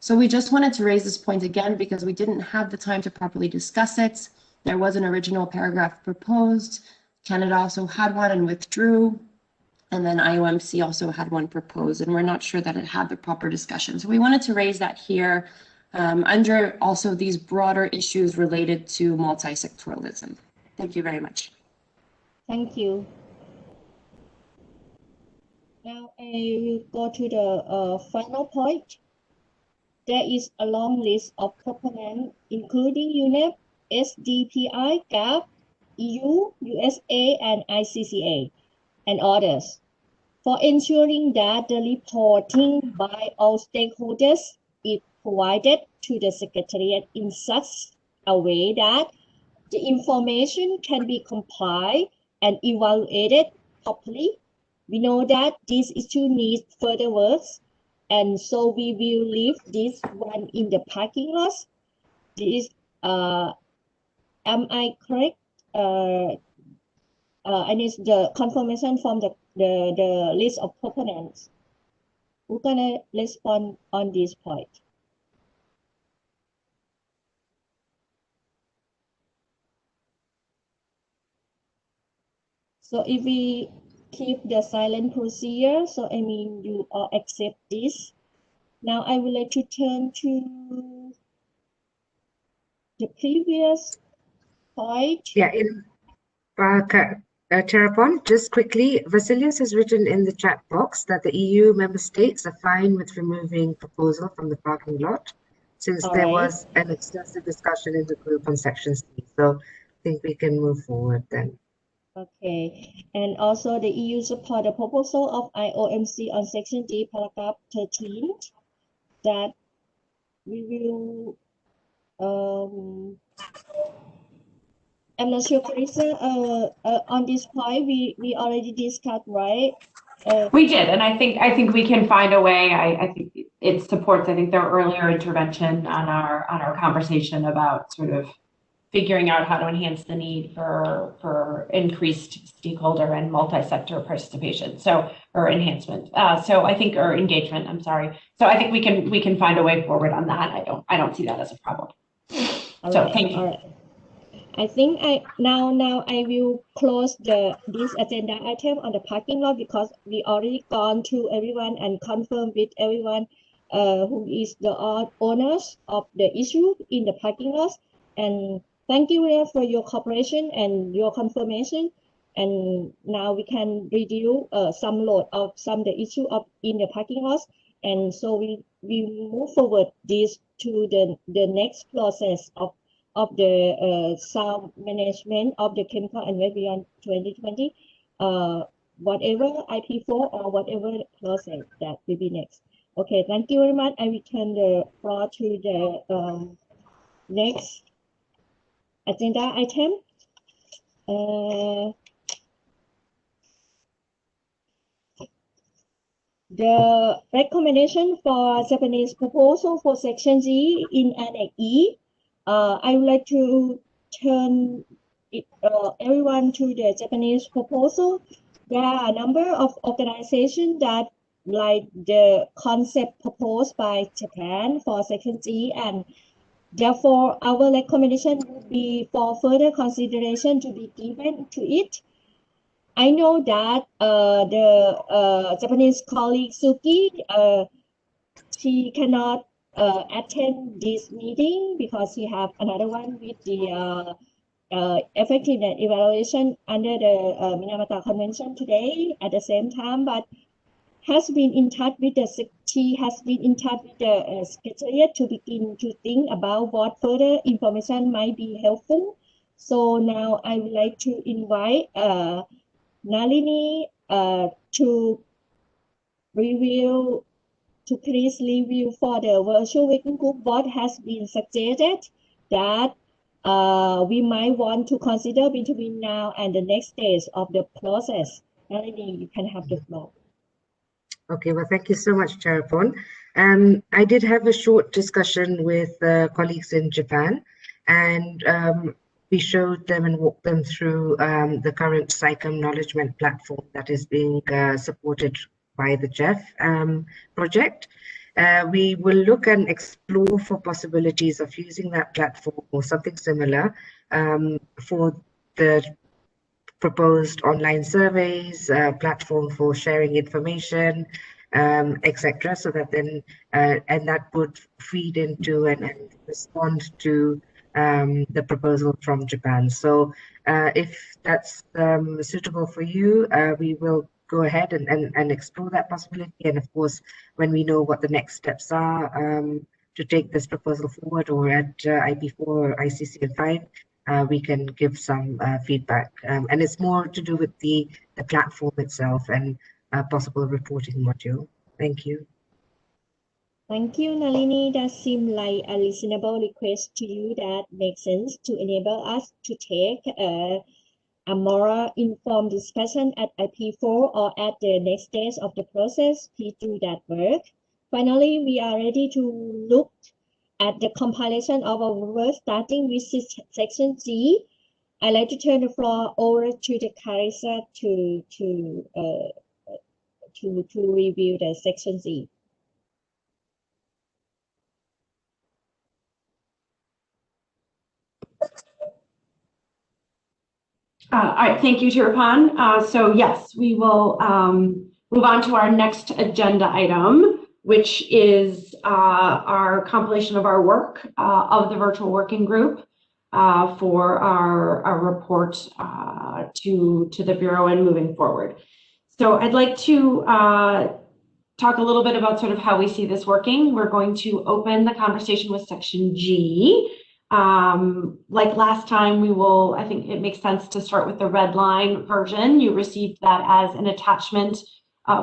So we just wanted to raise this point again because we didn't have the time to properly discuss it. There was an original paragraph proposed. Canada also had one and withdrew. And then Iomc also had one proposed, and we're not sure that it had the proper discussion. So we wanted to raise that here under also these broader issues related to multi-sectoralism. Thank you very much. Thank you. Now I will go to the final point. There is a long list of proponents, including UNEP, SDPI, GAP, EU, USA, and ICCA, and others, for ensuring that the reporting by all stakeholders is provided to the Secretariat in such a way that the information can be compiled and evaluated properly. We know that this issue needs further work, and so we will leave this one in the parking lot. This, am I correct? I need the confirmation from the list of proponents. We're gonna respond on this point. So if we keep the silent procedure, so I mean you all accept this. Now I would like to turn to the previous point. Yeah, in Terrapon, just quickly, Vasilius has written in the chat box that the EU member states are fine with removing proposal from the parking lot, since there was an extensive discussion in the group on section C. So I think we can move forward then. Okay, and also the EU support the proposal of Iomc on section D, paragraph 13, that we will I'm not sure, Carissa, on this point, we already discussed, right? We did, and I think we can find a way. I think it supports, I think, their earlier intervention on our conversation about sort of figuring out how to enhance the need for increased stakeholder and multi-sector participation. So, or enhancement. So I think, or engagement, I'm sorry. So I think we can find a way forward on that. I don't see that as a problem. So thank you. All right. I think now I will close this agenda item on the parking lot, because we already gone to everyone and confirmed with everyone who is the owners of the issue in the parking lot. And thank you for your cooperation and your confirmation. And now we can review some load of the issue of in the parking lot. And so we move forward this to the next process of the sound management of the chemical and waste beyond 2020, whatever IP4 or whatever process that will be next. Okay, thank you very much. I return the floor to the next agenda item. The recommendation for Japanese proposal for Section G in Annex E. I would like to turn everyone to the Japanese proposal. There are a number of organizations that like the concept proposed by Japan for Section G, and therefore our recommendation would be for further consideration to be given to it. I know that the Japanese colleague Suki, she cannot attend this meeting because she have another one with the effectiveness evaluation under the Minamata Convention today at the same time, but has been in touch with the Secretariat to begin to think about what further information might be helpful. So now I would like to invite Nalini to please review for the virtual working group what has been suggested that we might want to consider between now and the next stage of the process. Nalini, you can have the floor. Okay, well, thank you so much, Charapon. I did have a short discussion with colleagues in Japan, and we showed them and walked them through the current SciComm Knowledgement platform that is being supported by the JEF project. We will look and explore for possibilities of using that platform or something similar for the proposed online surveys, platform for sharing information, etc. So that then, and that would feed into and respond to the proposal from Japan. So if that's suitable for you, we will go ahead and explore that possibility. And of course, when we know what the next steps are to take this proposal forward, or at IP4 or ICCN5, we can give some feedback. And it's more to do with the platform itself and possible reporting module. Thank you. Thank you, Nalini. That seems like a reasonable request to you that makes sense to enable us to take a more informed discussion at IP4 or at the next stage of the process. Please do that work. Finally, we are ready to look at the compilation of our work, starting with Section G. I'd like to turn the floor over to the Carissa to review the Section Z. All right, thank you, Chirapan. So yes, we will move on to our next agenda item, which is our compilation of our work of the virtual working group for our report to the Bureau and moving forward. So I'd like to talk a little bit about sort of how we see this working. We're going to open the conversation with Section G. Like last time, I think it makes sense to start with the red line version. You received that as an attachment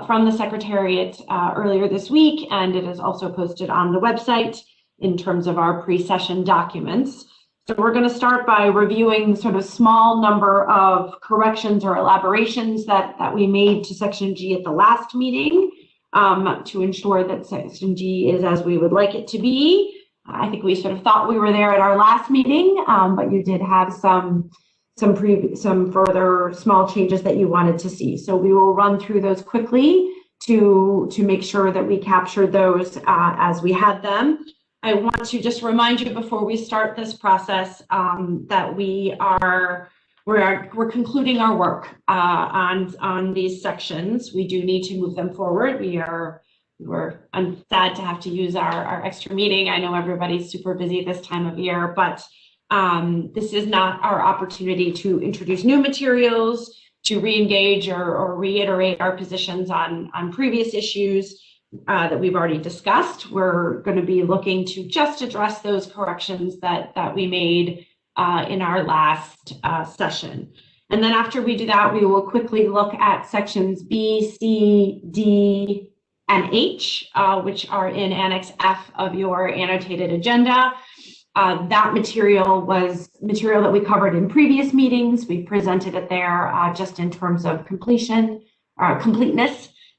from the Secretariat earlier this week, and it is also posted on the website in terms of our pre-session documents. So we're going to start by reviewing sort of small number of corrections or elaborations that we made to Section G at the last meeting to ensure that Section G is as we would like it to be. I think we sort of thought we were there at our last meeting, but you did have some further small changes that you wanted to see. So we will run through those quickly to make sure that we captured those as we had them. I want to just remind you before we start this process that we're concluding our work on these sections. We do need to move them forward. I'm sad to have to use our extra meeting. I know everybody's super busy this time of year, but this is not our opportunity to introduce new materials, to re-engage or reiterate our positions on previous issues that we've already discussed. We're going to be looking to just address those corrections that we made in our last session. And then after we do that, we will quickly look at sections B, C, D, and H, which are in Annex F of your annotated agenda. That material was material that we covered in previous meetings. We presented it there just in terms of completeness,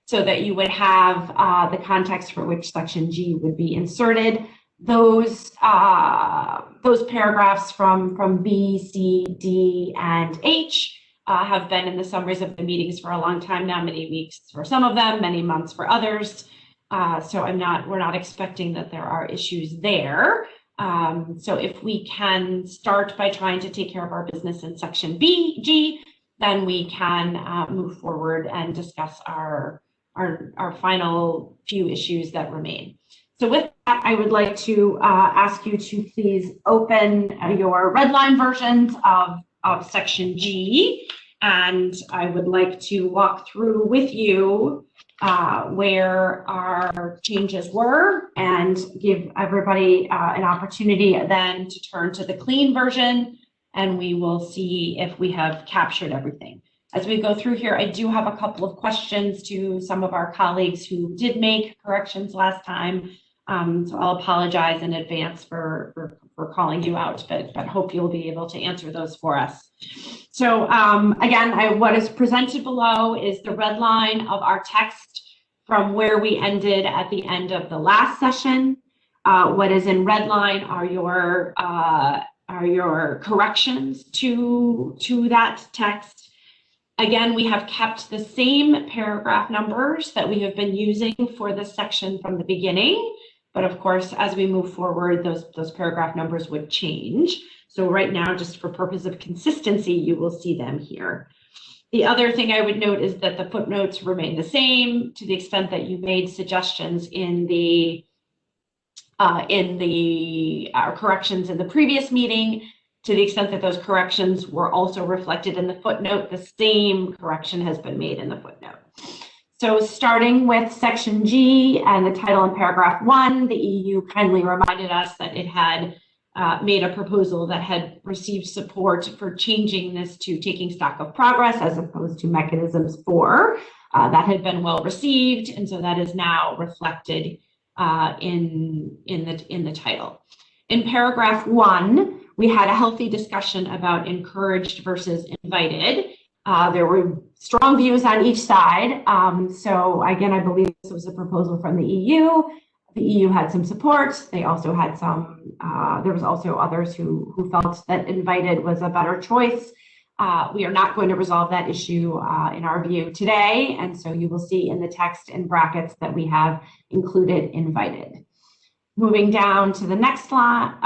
so that you would have the context for which Section G would be inserted. Those paragraphs from B, C, D, and H have been in the summaries of the meetings for a long time now, many weeks for some of them, many months for others. So we're not expecting that there are issues there. So if we can start by trying to take care of our business in Section G, then we can move forward and discuss our final few issues that remain. So with that, I would like to ask you to please open your red line versions of Section G, and I would like to walk through with you where our changes were and give everybody an opportunity then to turn to the clean version, and we will see if we have captured everything. As we go through here, I do have a couple of questions to some of our colleagues who did make corrections last time. So I'll apologize in advance for calling you out, but hope you'll be able to answer those for us. So again, what is presented below is the red line of our text from where we ended at the end of the last session. What is in red line are your corrections to that text. Again, we have kept the same paragraph numbers that we have been using for this section from the beginning, but of course, as we move forward, those paragraph numbers would change. So right now, just for purpose of consistency, you will see them here. The other thing I would note is that the footnotes remain the same to the extent that you made suggestions in the corrections in the previous meeting. To the extent that those corrections were also reflected in the footnote, the same correction has been made in the footnote. So starting with Section G and the title in paragraph 1, the EU kindly reminded us that it had made a proposal that had received support for changing this to taking stock of progress as opposed to mechanisms for. That had been well received, and so that is now reflected in the title. In paragraph 1, we had a healthy discussion about encouraged versus invited. There were strong views on each side. So again, I believe this was a proposal from the EU. The EU had some support. They also had there was also others who felt that invited was a better choice. We are not going to resolve that issue in our view today. And so you will see in the text in brackets that we have included invited. Moving down to the next slide,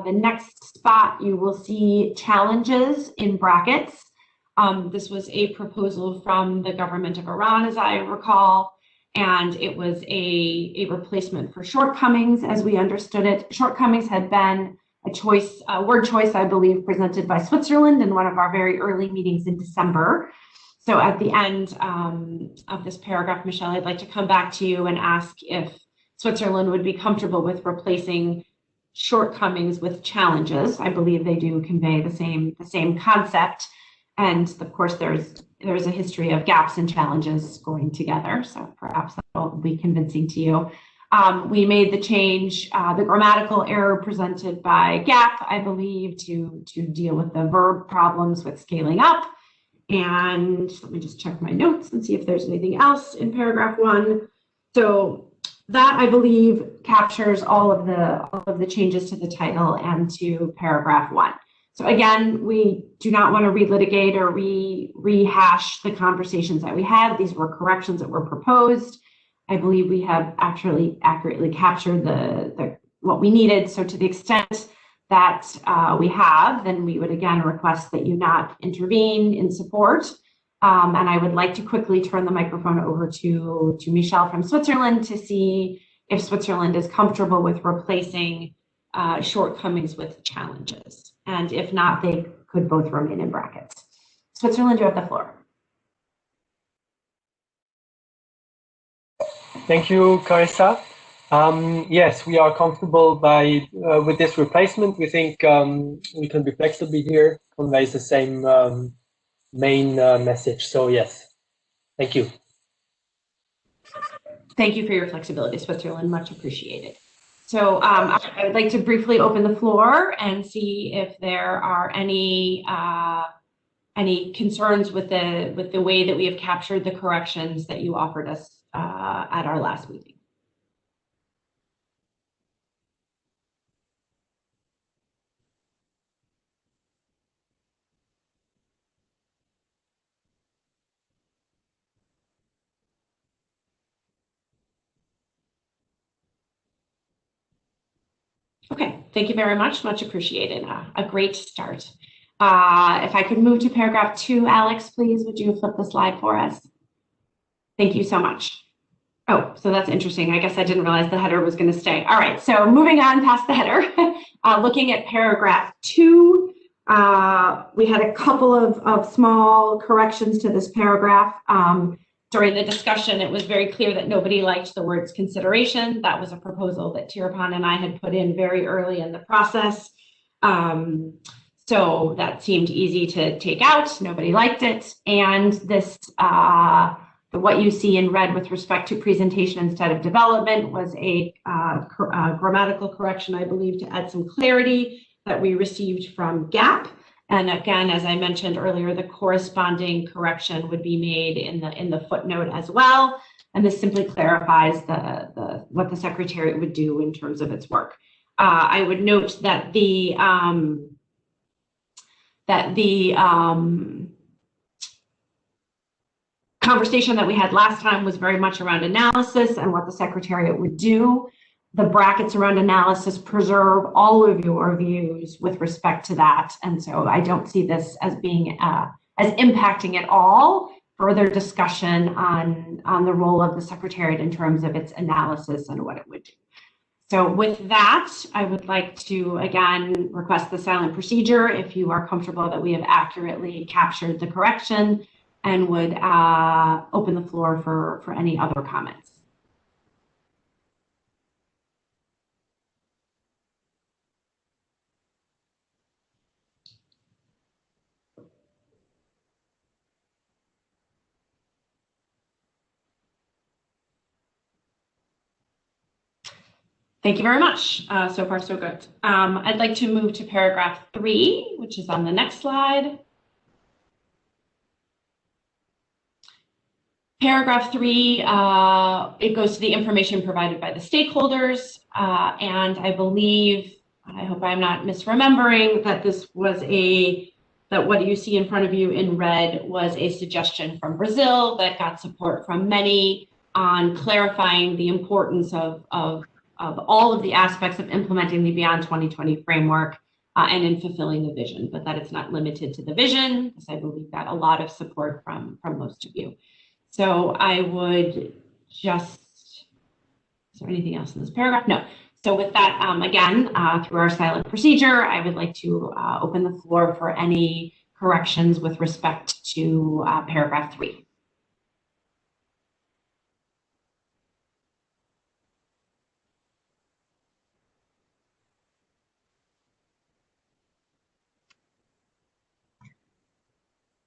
the next spot, you will see challenges in brackets. This was a proposal from the government of Iran, as I recall, and it was a replacement for shortcomings, as we understood it. Shortcomings had been a word choice, I believe, presented by Switzerland in one of our very early meetings in December. So at the end of this paragraph, Michelle, I'd like to come back to you and ask if Switzerland would be comfortable with replacing shortcomings with challenges. I believe they do convey the same concept. And of course, there's a history of gaps and challenges going together. So perhaps that will be convincing to you. We made the change, the grammatical error presented by GAP, I believe, to deal with the verb problems with scaling up. And let me just check my notes and see if there's anything else in paragraph 1. So that, I believe, captures all of the changes to the title and to paragraph 1. So again, we do not want to relitigate or rehash the conversations that we had. These were corrections that were proposed. I believe we have actually accurately captured what we needed. So to the extent that we have, then we would again request that you not intervene in support. And I would like to quickly turn the microphone over to Michelle from Switzerland to see if Switzerland is comfortable with replacing shortcomings with challenges. And if not, they could both remain in brackets. Switzerland, you have the floor. Thank you, Carissa. Yes, we are comfortable with this replacement. We think we can be flexible here, conveys the same main message. So yes, thank you. Thank you for your flexibility, Switzerland, much appreciated. So I would like to briefly open the floor and see if there are any concerns with the way that we have captured the corrections that you offered us at our last meeting. Okay, thank you very much. Much appreciated. A great start. If I could move to paragraph 2, Alex, please, would you flip the slide for us? Thank you so much. Oh, so that's interesting. I guess I didn't realize the header was going to stay. All right, so moving on past the header, looking at paragraph 2, we had a couple of small corrections to this paragraph. During the discussion, it was very clear that nobody liked the words consideration. That was a proposal that Tirpan and I had put in very early in the process. So that seemed easy to take out. Nobody liked it. And this, what you see in red with respect to presentation instead of development was a grammatical correction, I believe, to add some clarity that we received from GAP. And again, as I mentioned earlier, the corresponding correction would be made in the footnote as well. And this simply clarifies what the Secretariat would do in terms of its work. I would note that the conversation that we had last time was very much around analysis and what the Secretariat would do. The brackets around analysis preserve all of your views with respect to that. And so I don't see this as being, as impacting at all further discussion on the role of the Secretariat in terms of its analysis and what it would do. So with that, I would like to, again, request the silent procedure if you are comfortable that we have accurately captured the correction, and would open the floor for any other comments. Thank you very much. So far, so good. I'd like to move to paragraph 3, which is on the next slide. Paragraph 3, it goes to the information provided by the stakeholders. And I believe, I hope I'm not misremembering, that this was that what you see in front of you in red was a suggestion from Brazil that got support from many on clarifying the importance of all of the aspects of implementing the Beyond 2020 framework and in fulfilling the vision, but that it's not limited to the vision, because I believe got a lot of support from most of you. So I would just, is there anything else in this paragraph? No. So with that, again, through our silent procedure, I would like to open the floor for any corrections with respect to paragraph 3.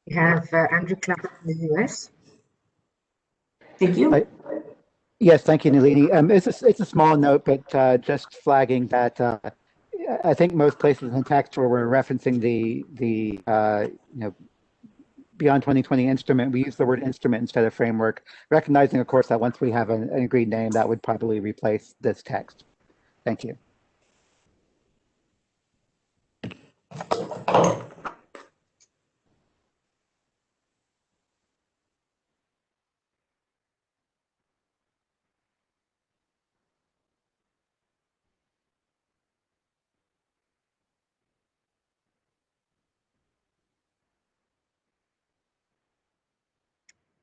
We have Andrew Clark from the US. Thank you. Yes, thank you, Nalini. It's a small note, but just flagging that I think most places in text where we're referencing the Beyond 2020 instrument, we use the word instrument instead of framework, recognizing, of course, that once we have an agreed name, that would probably replace this text. Thank you.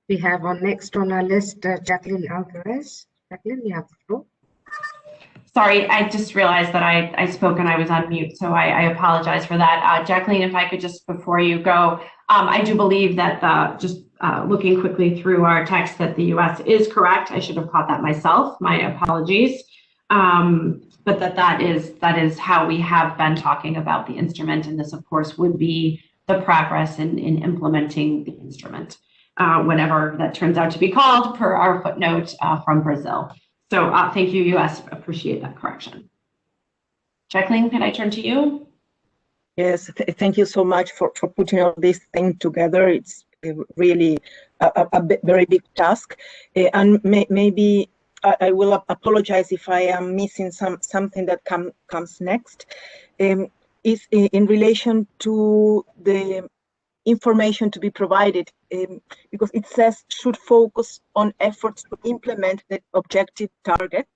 We have on next on our list, Jacqueline Alvarez. Jacqueline, you have the floor. Sorry, I just realized that I spoke and I was on mute, so I apologize for that. Jacqueline, if I could just, before you go, I do believe that just looking quickly through our text that the US is correct. I should have caught that myself, my apologies. But that is how we have been talking about the instrument, and this of course would be the progress in implementing the instrument, whenever that turns out to be called per our footnote from Brazil. So thank you, US, appreciate that correction. Jacqueline, can I turn to you? Yes, thank you so much for putting all this thing together. It's really a very big task. And maybe I will apologize if I am missing something that comes next. Is in relation to the information to be provided, because it says should focus on efforts to implement the objective target,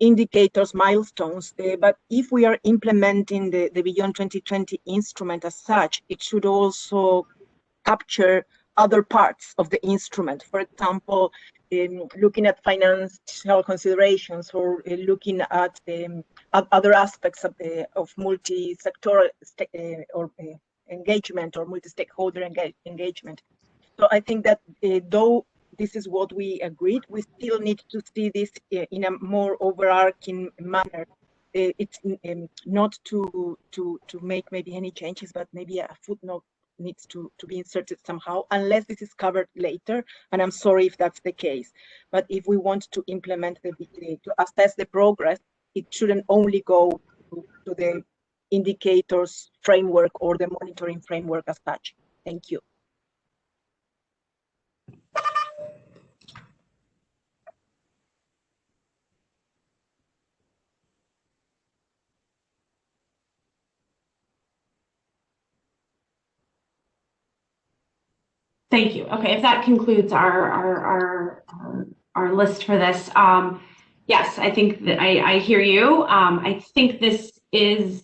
indicators, milestones, but if we are implementing the Beyond 2020 instrument as such, it should also capture other parts of the instrument. For example, looking at financial considerations, or looking at other aspects of multi-sectoral engagement or multi-stakeholder engagement. So I think that though this is what we agreed, we still need to see this in a more overarching manner. It's not to make maybe any changes, but maybe a footnote needs to be inserted somehow, unless this is covered later. And I'm sorry if that's the case. But if we want to implement to assess the progress, it shouldn't only go to the indicators framework or the monitoring framework as such. Thank you. Thank you. Okay, if that concludes our list for this, yes, I think that I hear you. I think this is.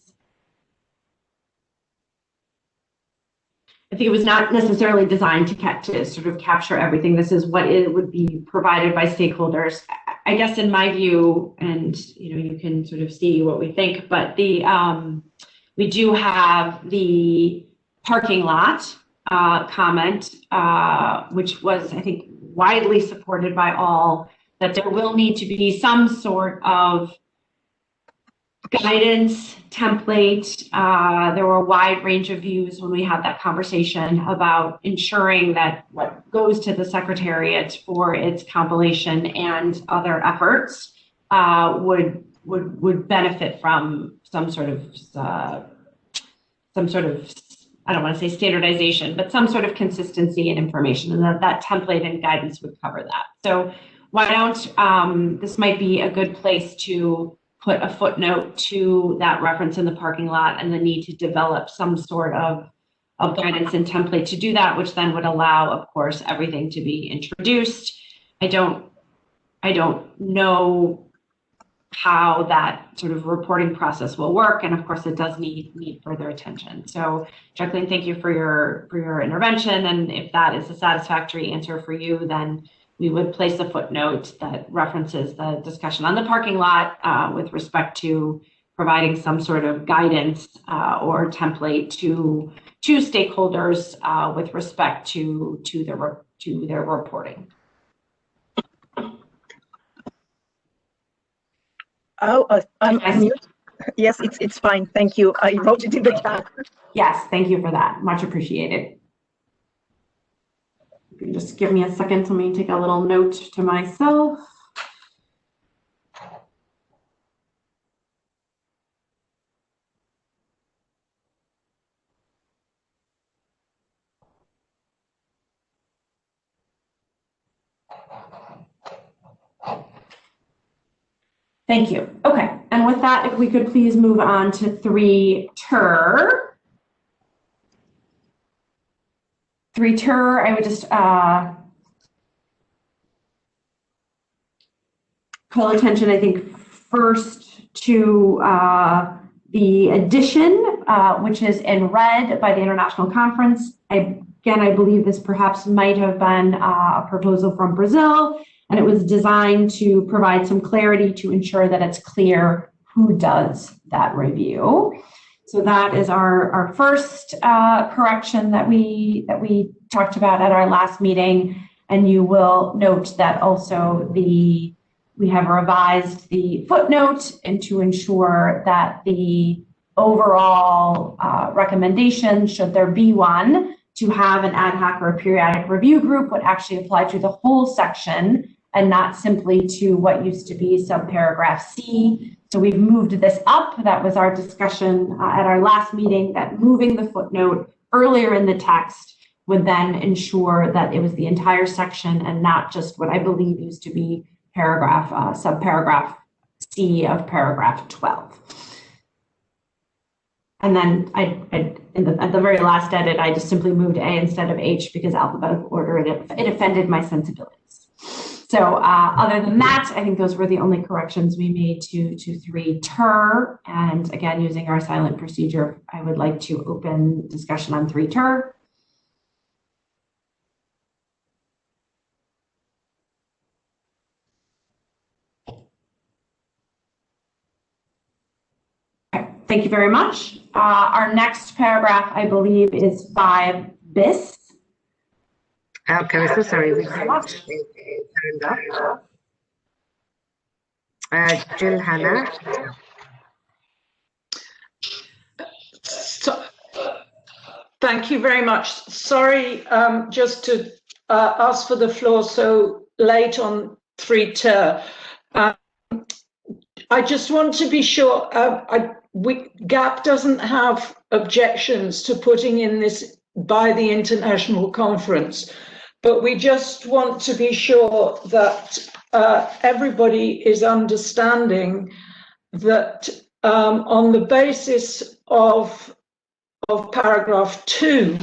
I think it was not necessarily designed to sort of capture everything. This is what it would be provided by stakeholders. I guess in my view, and you can sort of see what we think, but we do have the parking lot comment, which was, I think, widely supported by all, that there will need to be some sort of guidance template. There were a wide range of views when we had that conversation about ensuring that what goes to the Secretariat for its compilation and other efforts would benefit from some sort of I don't want to say standardization, but some sort of consistency in information, and that template and guidance would cover that. So why don't this might be a good place to put a footnote to that reference in the parking lot and the need to develop some sort of guidance and template to do that, which then would allow, of course, everything to be introduced. I don't know how that sort of reporting process will work, and of course it does need further attention. So Jacqueline, thank you for your intervention, and if that is a satisfactory answer for you, then we would place a footnote that references the discussion on the parking lot with respect to providing some sort of guidance or template to stakeholders with respect to their reporting. Oh, yes, it's fine. Thank you. I wrote it in the chat. Yes, thank you for that. Much appreciated. You can just give me a second. Let me take a little note to myself. Thank you. Okay, and with that, if we could please move on to 3-ter. 3-ter, I would just call attention, I think, first to the addition, which is in red by the International Conference. Again, I believe this perhaps might have been a proposal from Brazil, and it was designed to provide some clarity to ensure that it's clear who does that review. So that is our first correction that we talked about at our last meeting, and you will note that also we have revised the footnote and to ensure that the overall recommendation, should there be one, to have an ad hoc or a periodic review group would actually apply to the whole section and not simply to what used to be subparagraph C. So we've moved this up. That was our discussion at our last meeting, that moving the footnote earlier in the text would then ensure that it was the entire section and not just what I believe used to be subparagraph C of paragraph 12. And then at the very last edit, I just simply moved A instead of H because alphabetical order, it offended my sensibilities. So other than that, I think those were the only corrections we made to 3-ter. And again, using our silent procedure, I would like to open discussion on 3-ter. Thank you very much. Our next paragraph, I believe, is 5 bis. Okay, so sorry, we have turned up. Jill Hannah. So, thank you very much. Sorry, just to ask for the floor so late on 3-ter. I just want to be sure, GAP doesn't have objections to putting in this by the international conference, but we just want to be sure that everybody is understanding that on the basis of paragraph 2,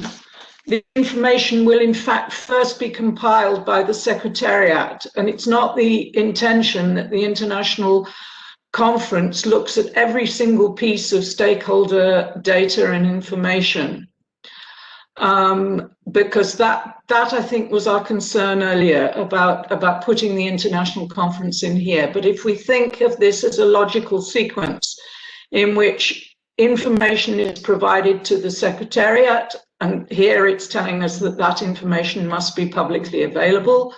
the information will in fact first be compiled by the Secretariat, and it's not the intention that the international conference looks at every single piece of stakeholder data and information, because that I think was our concern earlier about putting the international conference in here. But if we think of this as a logical sequence in which information is provided to the Secretariat, and here it's telling us that that information must be publicly available.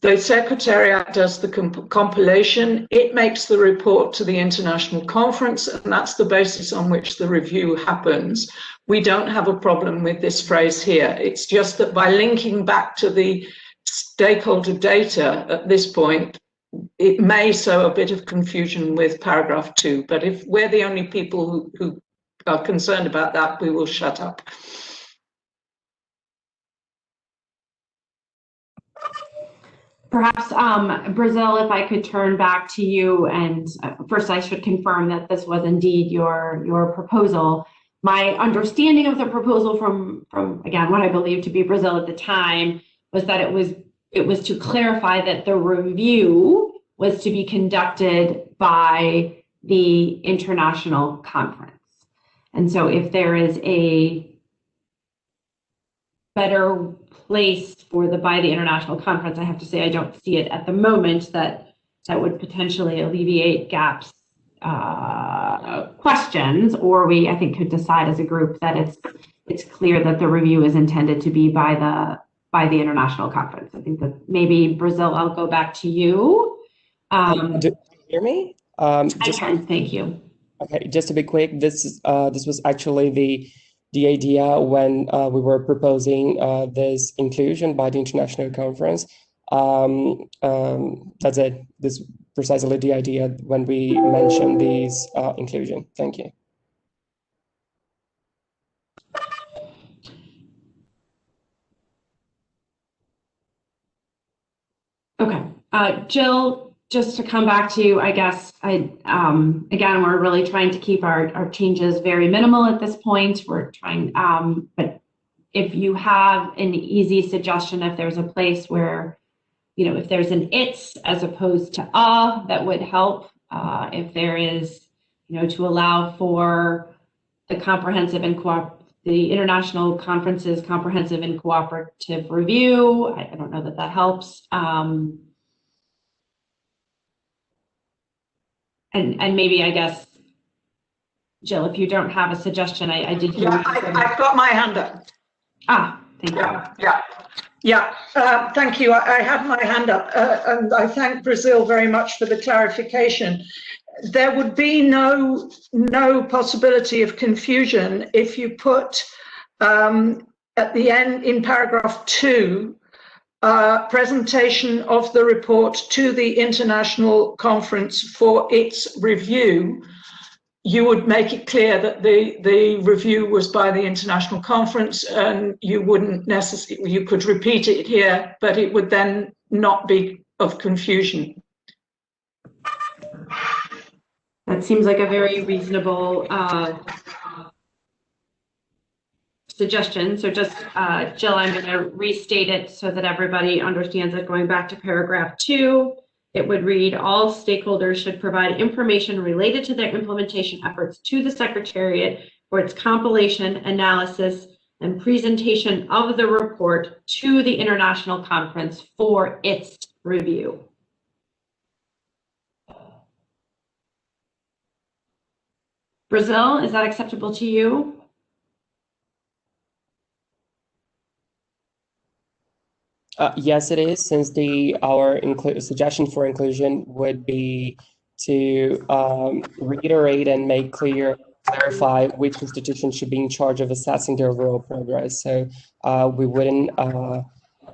The Secretariat does the compilation, it makes the report to the international conference, and that's the basis on which the review happens. We don't have a problem with this phrase here. It's just that by linking back to the stakeholder data at this point, it may sow a bit of confusion with paragraph 2, but if we're the only people who are concerned about that, we will shut up. Perhaps, Brazil, if I could turn back to you, and first I should confirm that this was indeed your proposal. My understanding of the proposal from again, what I believe to be Brazil at the time was that it was to clarify that the review was to be conducted by the international conference. And so if there is a better place for by the international conference, I have to say I don't see it at the moment that would potentially alleviate GAP's questions, or we, I think, could decide as a group that it's clear that the review is intended to be by the international conference. I think that maybe Brazil, I'll go back to you. Do you hear me? I can, thank you. Okay, just to be quick, this was actually the idea when we were proposing this inclusion by the international conference. That's it. This precisely the idea when we mentioned these inclusion. Thank you. Okay, Jill, just to come back to, I guess, again, we're really trying to keep our changes very minimal at this point. We're trying, but if you have an easy suggestion, if there's a place where, you know, if there's an it's as opposed to that would help. If there is, you know, to allow for the comprehensive and the international conferences, comprehensive and cooperative review. I don't know that that helps. And maybe, I guess, Jill, if you don't have a suggestion, I did hear. Yeah, I've got my hand up. Thank you. Yeah. Thank you. I had my hand up, and I thank Brazil very much for the clarification. There would be no possibility of confusion if you put at the end in paragraph 2, presentation of the report to the international conference for its review. You would make it clear that the review was by the international conference, and you wouldn't necessarily, you could repeat it here, but it would then not be of confusion. That seems like a very reasonable suggestion. So just, Jill, I'm going to restate it so that everybody understands it. Going back to paragraph 2, it would read, all stakeholders should provide information related to their implementation efforts to the Secretariat for its compilation, analysis, and presentation of the report to the International Conference for its review. Brazil, is that acceptable to you? Yes, it is, since our suggestion for inclusion would be to reiterate and make clear, clarify which institution should be in charge of assessing the overall progress. So we wouldn't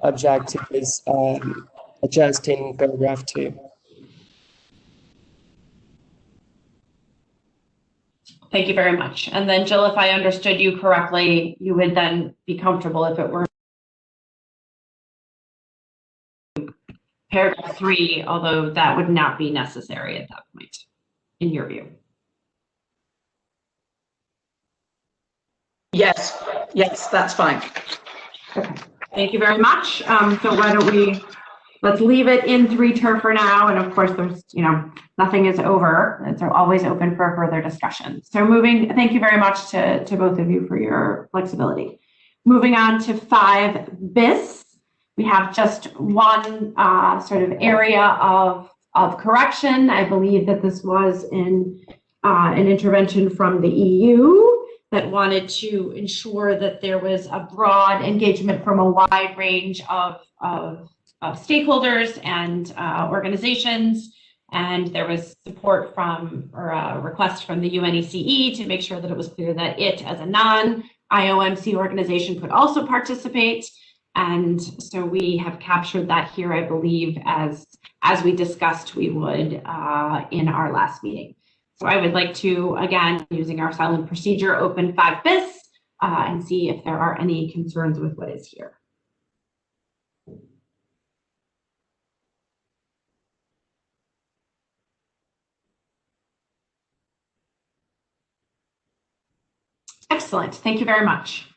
object to this adjusting paragraph 2. Thank you very much. And then, Jill, if I understood you correctly, you would then be comfortable if it were paragraph 3, although that would not be necessary at that point, in your view. Yes, that's fine. Okay. Thank you very much. So why don't let's leave it in 3-ter for now. And of course, there's, nothing is over. It's always open for further discussion. So thank you very much to both of you for your flexibility. Moving on to 5 bis. We have just one sort of area of correction. I believe that this was an intervention from the EU that wanted to ensure that there was a broad engagement from a wide range of stakeholders and organizations. And there was support from, or a request from the UNECE to make sure that it was clear that it, as a non-IOMC organization, could also participate. And so we have captured that here, I believe, as we discussed we would in our last meeting. So I would like to, again, using our silent procedure, open 5 bis and see if there are any concerns with what is here. Excellent. Thank you very much.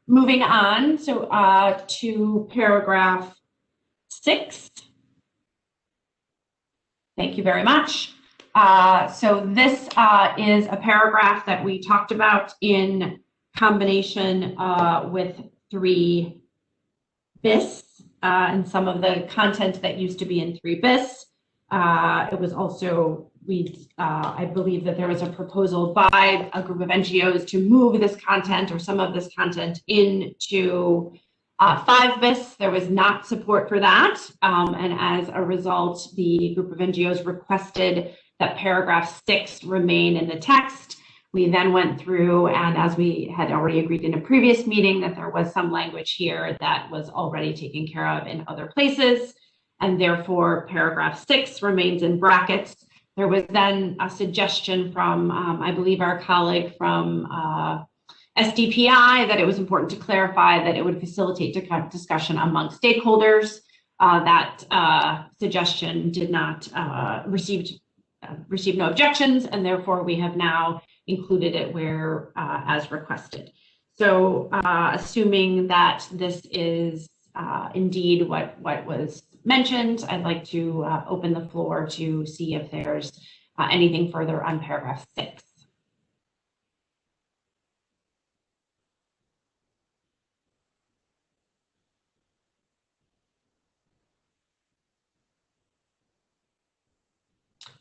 Moving on, so to paragraph 6. Thank you very much. So this is a paragraph that we talked about in combination with 3 bis and some of the content that used to be in 3 bis. It was also, I believe that there was a proposal by a group of NGOs to move this content or some of this content into 5 bis. There was not support for that. And as a result, the group of NGOs requested that paragraph 6 remain in the text. We then went through, and as we had already agreed in a previous meeting, that there was some language here that was already taken care of in other places. And therefore, paragraph 6 remains in brackets. There was then a suggestion from, I believe, our colleague from SDPI that it was important to clarify that it would facilitate discussion among stakeholders. that suggestion did not receive no objections, and therefore we have now included it where as requested. So assuming that this is indeed what was mentioned, I'd like to open the floor to see if there's anything further on paragraph 6.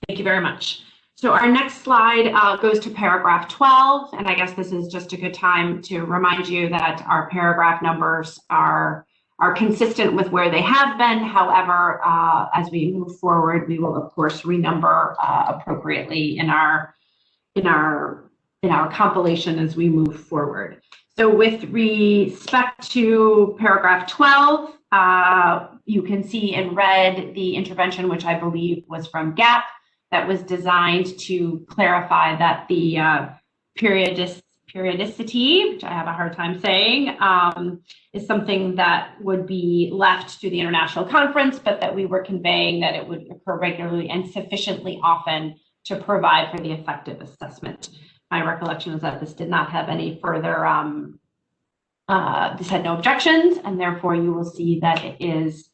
Thank you very much. So our next slide goes to paragraph 12, and I guess this is just a good time to remind you that our paragraph numbers are consistent with where they have been. However, as we move forward, we will of course renumber appropriately in our compilation as we move forward. So with respect to paragraph 12, you can see in red the intervention, which I believe was from GAP, that was designed to clarify that the periodicity, which I have a hard time saying, is something that would be left to the international conference, but that we were conveying that it would occur regularly and sufficiently often to provide for the effective assessment. My recollection is that this did not have any further, this had no objections, and therefore you will see that it is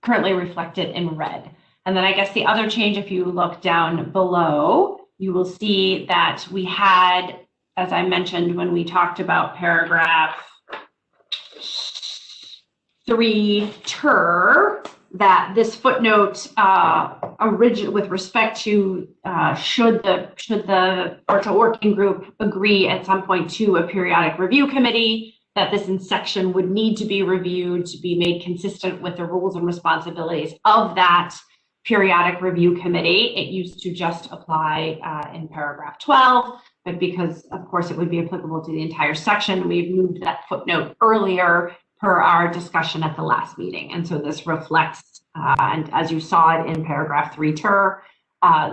currently reflected in red. And then I guess the other change, if you look down below, you will see that we had, as I mentioned when we talked about paragraph 3 ter, that this footnote with respect to should the virtual working group agree at some point to a periodic review committee, that this section would need to be reviewed to be made consistent with the roles and responsibilities of that periodic review committee. It used to just apply in paragraph 12, but because of course it would be applicable to the entire section, we've moved that footnote earlier per our discussion at the last meeting. And so this reflects, and as you saw it in paragraph 3 ter,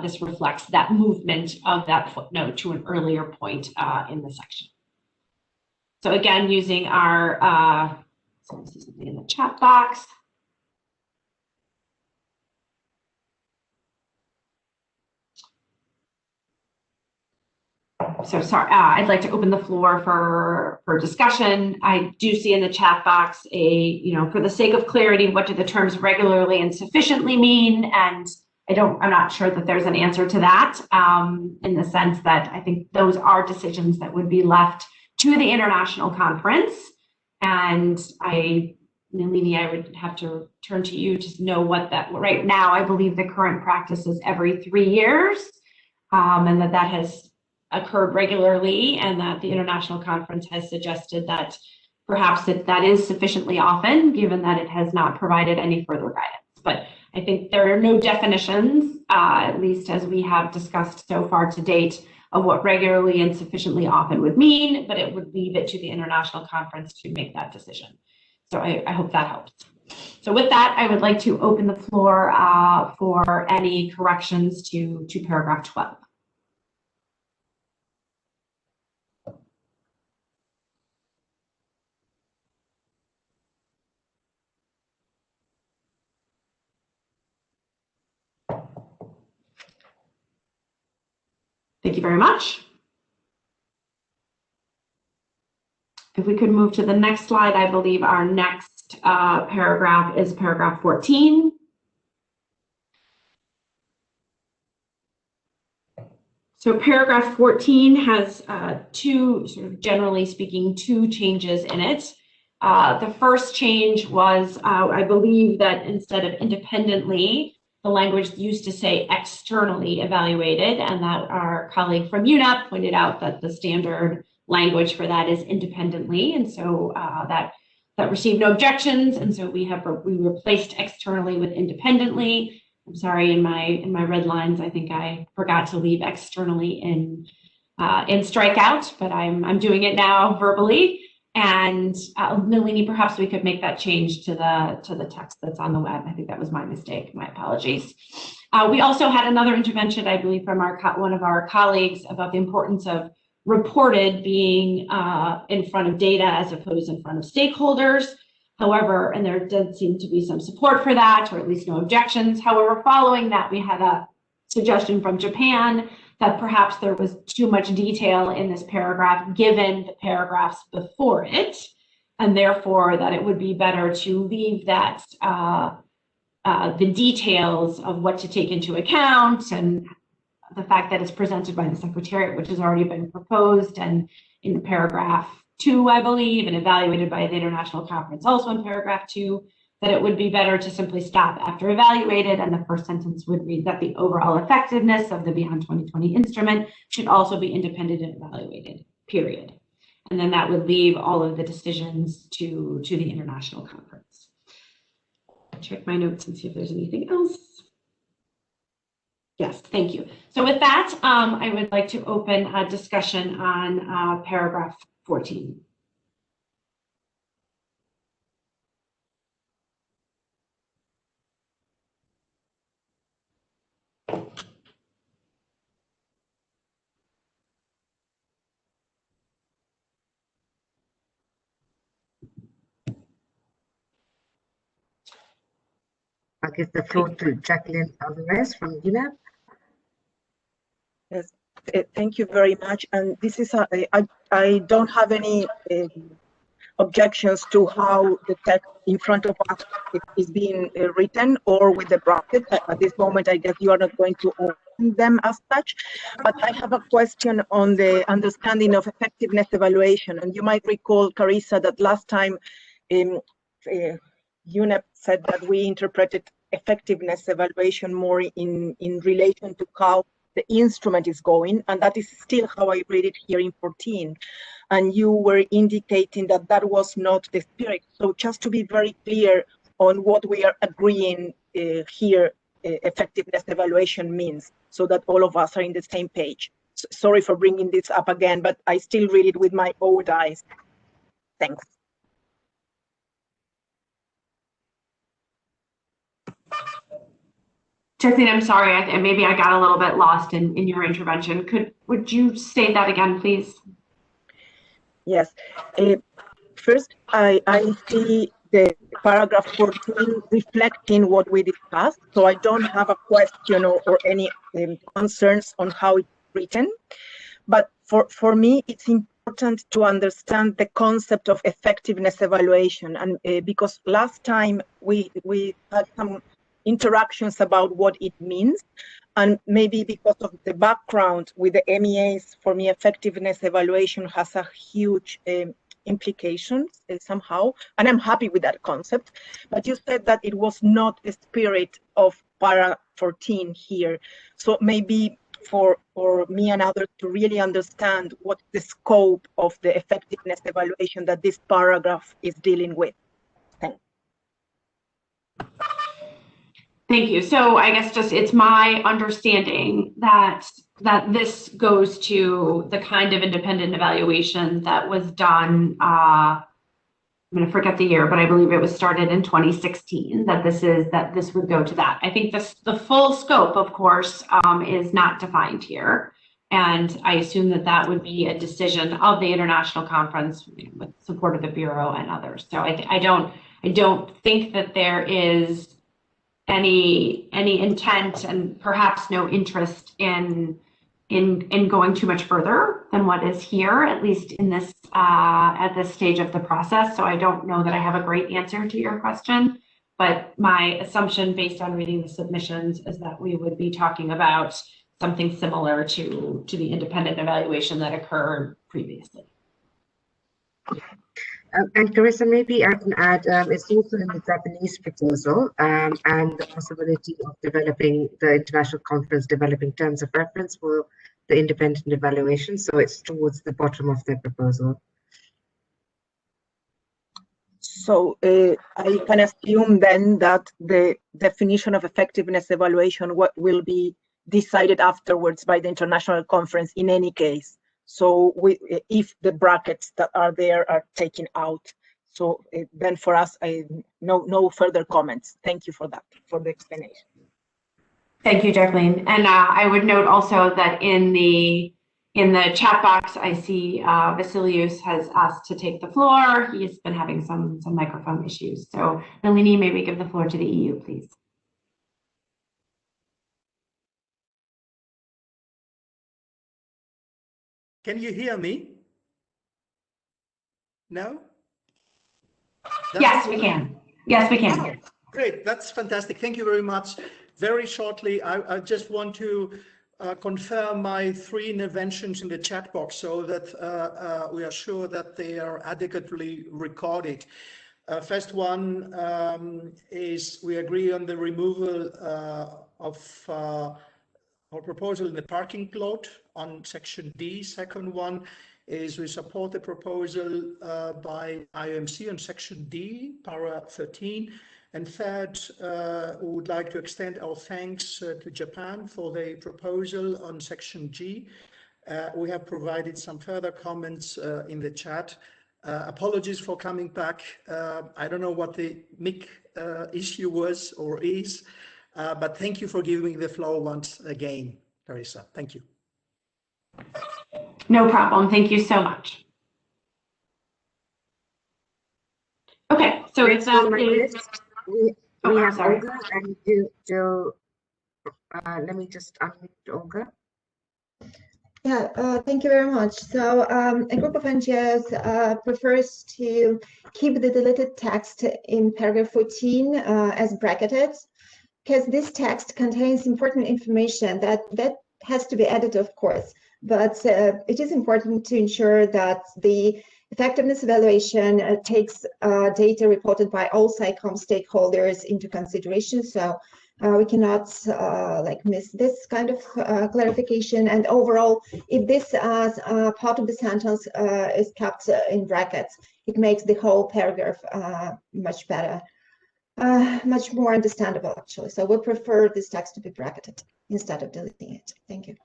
this reflects that movement of that footnote to an earlier point in the section. So again, using our, so this is something in the chat box. So sorry, I'd like to open the floor for discussion. I do see in the chat box for the sake of clarity, what do the terms regularly and sufficiently mean? And I'm not sure that there's an answer to that in the sense that I think those are decisions that would be left to the international conference. And Nalini, I would have to turn to you to know what that, right now, I believe the current practice is every 3 years, and that has occurred regularly, and that the international conference has suggested that perhaps that is sufficiently often, given that it has not provided any further guidance. But I think there are no definitions, at least as we have discussed so far to date, of what regularly and sufficiently often would mean, but it would leave it to the international conference to make that decision. So I hope that helps. So with that, I would like to open the floor for any corrections to paragraph 12. Thank you very much. If we could move to the next slide, I believe our next paragraph is paragraph 14. So paragraph 14 has two, sort of generally speaking, two changes in it. The first change was, I believe that instead of independently, the language used to say externally evaluated, and that our colleague from UNEP pointed out that the standard language for that is independently, and so that received no objections, and so we replaced externally with independently. I'm sorry, in my red lines, I think I forgot to leave externally in strikeout, but I'm doing it now verbally. And Nalini, perhaps we could make that change to the text that's on the web. I think that was my mistake. My apologies. We also had another intervention, I believe, from one of our colleagues about the importance of reported being in front of data as opposed in front of stakeholders. However, and there did seem to be some support for that, or at least no objections. However, following that, we had a suggestion from Japan that perhaps there was too much detail in this paragraph given the paragraphs before it, and therefore that it would be better to leave that the details of what to take into account and the fact that it's presented by the Secretariat, which has already been proposed, and in paragraph 2, I believe, and evaluated by the International Conference also in paragraph 2, that it would be better to simply stop after evaluated, and the first sentence would read that the overall effectiveness of the Beyond 2020 instrument should also be independent and evaluated, period. And then that would leave all of the decisions to the International Conference. I'll check my notes and see if there's anything else. Yes, thank you. So with that, I would like to open a discussion on paragraph 14. I'll give the floor to Jacqueline Alvarez from UNEP. Yes, thank you very much. And this is I don't have any objections to how the text in front of us is being written or with the brackets. At this moment, I guess you are not going to open them as such, but I have a question on the understanding of effectiveness evaluation. And you might recall, Carissa, that last time UNEP said that we interpreted effectiveness evaluation more in relation to how the instrument is going, and that is still how I read it here in 14. And you were indicating that that was not the spirit. So just to be very clear on what we are agreeing here, effectiveness evaluation means, so that all of us are in the same page. Sorry for bringing this up again, but I still read it with my old eyes. Thanks. Jacqueline, I'm sorry, maybe I got a little bit lost in your intervention. Would you say that again, please? Yes. First, I see the paragraph 14 reflecting what we discussed, so I don't have a question or any concerns on how it's written. But for me, it's important to understand the concept of effectiveness evaluation, and because last time we had some interactions about what it means, and maybe because of the background with the MEAs, for me, effectiveness evaluation has a huge implications somehow, and I'm happy with that concept. But you said that it was not the spirit of para 14 here, so maybe for me and others to really understand what the scope of the effectiveness evaluation that this paragraph is dealing with. Thanks. Thank you. So I guess just it's my understanding that this goes to the kind of independent evaluation that was done. I'm going to forget the year, but I believe it was started in 2016. That this would go to that. I think the full scope, of course, is not defined here, and I assume that would be a decision of the international conference with support of the Bureau and others. So I don't think that there is any intent and perhaps no interest in going too much further than what is here, at least in this at this stage of the process. So I don't know that I have a great answer to your question, but my assumption based on reading the submissions is that we would be talking about something similar to the independent evaluation that occurred previously. And Carissa, maybe I can add, it's also in the Japanese proposal and the possibility of developing the international conference, developing terms of reference for the independent evaluation. So it's towards the bottom of the proposal. So I can assume then that the definition of effectiveness evaluation will be decided afterwards by the international conference in any case. So if the brackets that are there are taken out, so then for us, no further comments. Thank you for that, for the explanation. Thank you, Jacqueline. And I would note also that in the In the chat box, I see Vasilius has asked to take the floor. He's been having some microphone issues. So Nalini, may we give the floor to the EU, please? Can you hear me? No? Yes, we can. Yes, we can. Oh, great, that's fantastic. Thank you very much. Very shortly, I just want to confirm my 3 interventions in the chat box so that we are sure that they are adequately recorded. First one is we agree on the removal of our proposal in the parking plot on section D. Second one is we support the proposal by Iomc on section D, para 13. And third, we would like to extend our thanks to Japan for the proposal on section G. We have provided some further comments in the chat. Apologies for coming back. I don't know what the MIC issue was or is, but thank you for giving me the floor once again, Carissa. Thank you. No problem. Thank you so much. Okay, so if that is... We have Olga and Jill. Let me just unmute Olga. Yeah, thank you very much. So a group of NGOs prefers to keep the deleted text in paragraph 14 as bracketed, because this text contains important information that has to be added, of course. But it is important to ensure that the effectiveness evaluation takes data reported by all SciComm stakeholders into consideration. So we cannot miss this kind of clarification. And overall, if this part of the sentence is kept in brackets, it makes the whole paragraph much better, much more understandable, actually. So we prefer this text to be bracketed instead of deleting it. Thank you.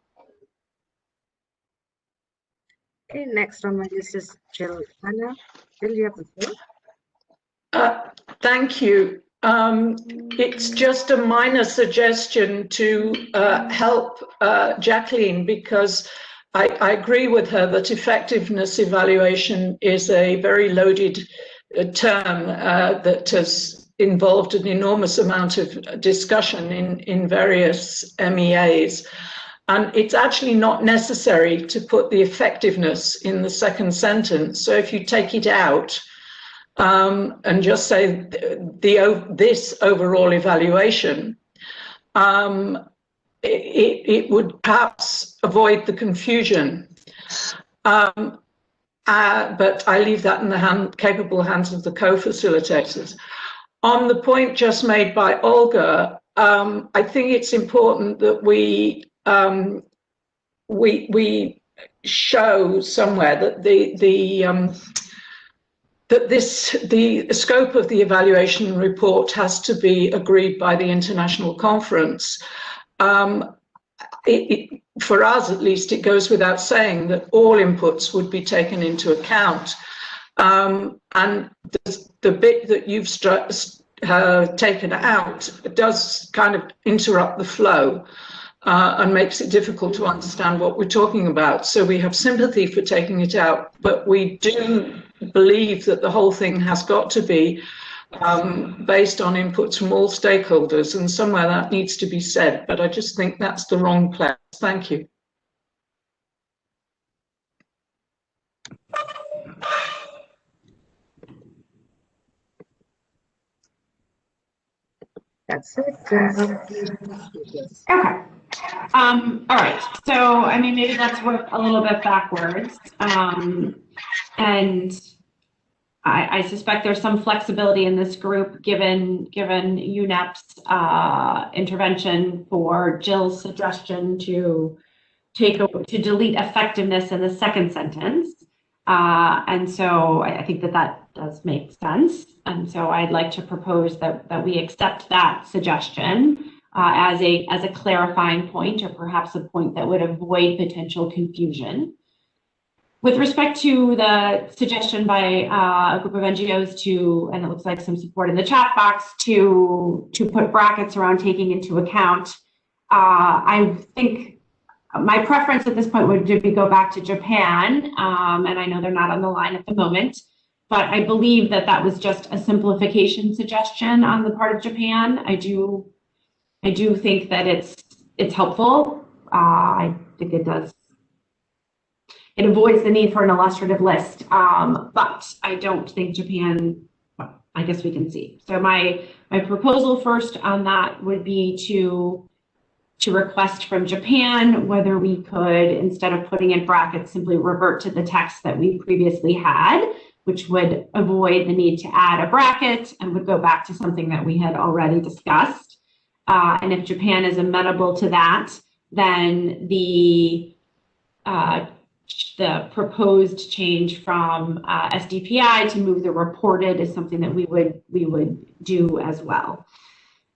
Okay, next on my list is Jill. Anna, Jill, you have the floor. Thank you. It's just a minor suggestion to help Jacqueline, because I agree with her that effectiveness evaluation is a very loaded term that has involved an enormous amount of discussion in various MEAs. And it's actually not necessary to put the effectiveness in the second sentence. So if you take it out and just say this overall evaluation, it would perhaps avoid the confusion. But I leave that in the capable hands of the co-facilitators. On the point just made by Olga, I think it's important that we show somewhere that the scope of the evaluation report has to be agreed by the international conference. For us, at least, it goes without saying that all inputs would be taken into account. And the bit that you've taken out does kind of interrupt the flow. And makes it difficult to understand what we're talking about. So we have sympathy for taking it out, but we do believe that the whole thing has got to be based on inputs from all stakeholders, and somewhere that needs to be said, but I just think that's the wrong place. Thank you. That's it. Okay. All right. So, I mean, maybe let's work a little bit backwards. And I suspect there's some flexibility in this group given UNEP's intervention for Jill's suggestion to delete effectiveness in the second sentence. And so I think that does make sense. And so I'd like to propose that we accept that suggestion as a clarifying point, or perhaps a point that would avoid potential confusion. With respect to the suggestion by a group of NGOs and it looks like some support in the chat box, to put brackets around taking into account, I think My preference at this point would be go back to Japan, and I know they're not on the line at the moment, but I believe that that was just a simplification suggestion on the part of Japan. I do think that it's helpful. I think it does. It avoids the need for an illustrative list, but I don't think Japan. Well, I guess we can see. So my proposal first on that would be to request from Japan whether we could, instead of putting in brackets, simply revert to the text that we previously had, which would avoid the need to add a bracket and would go back to something that we had already discussed. And if Japan is amenable to that, then the proposed change from SDPI to move the reported is something that we would do as well.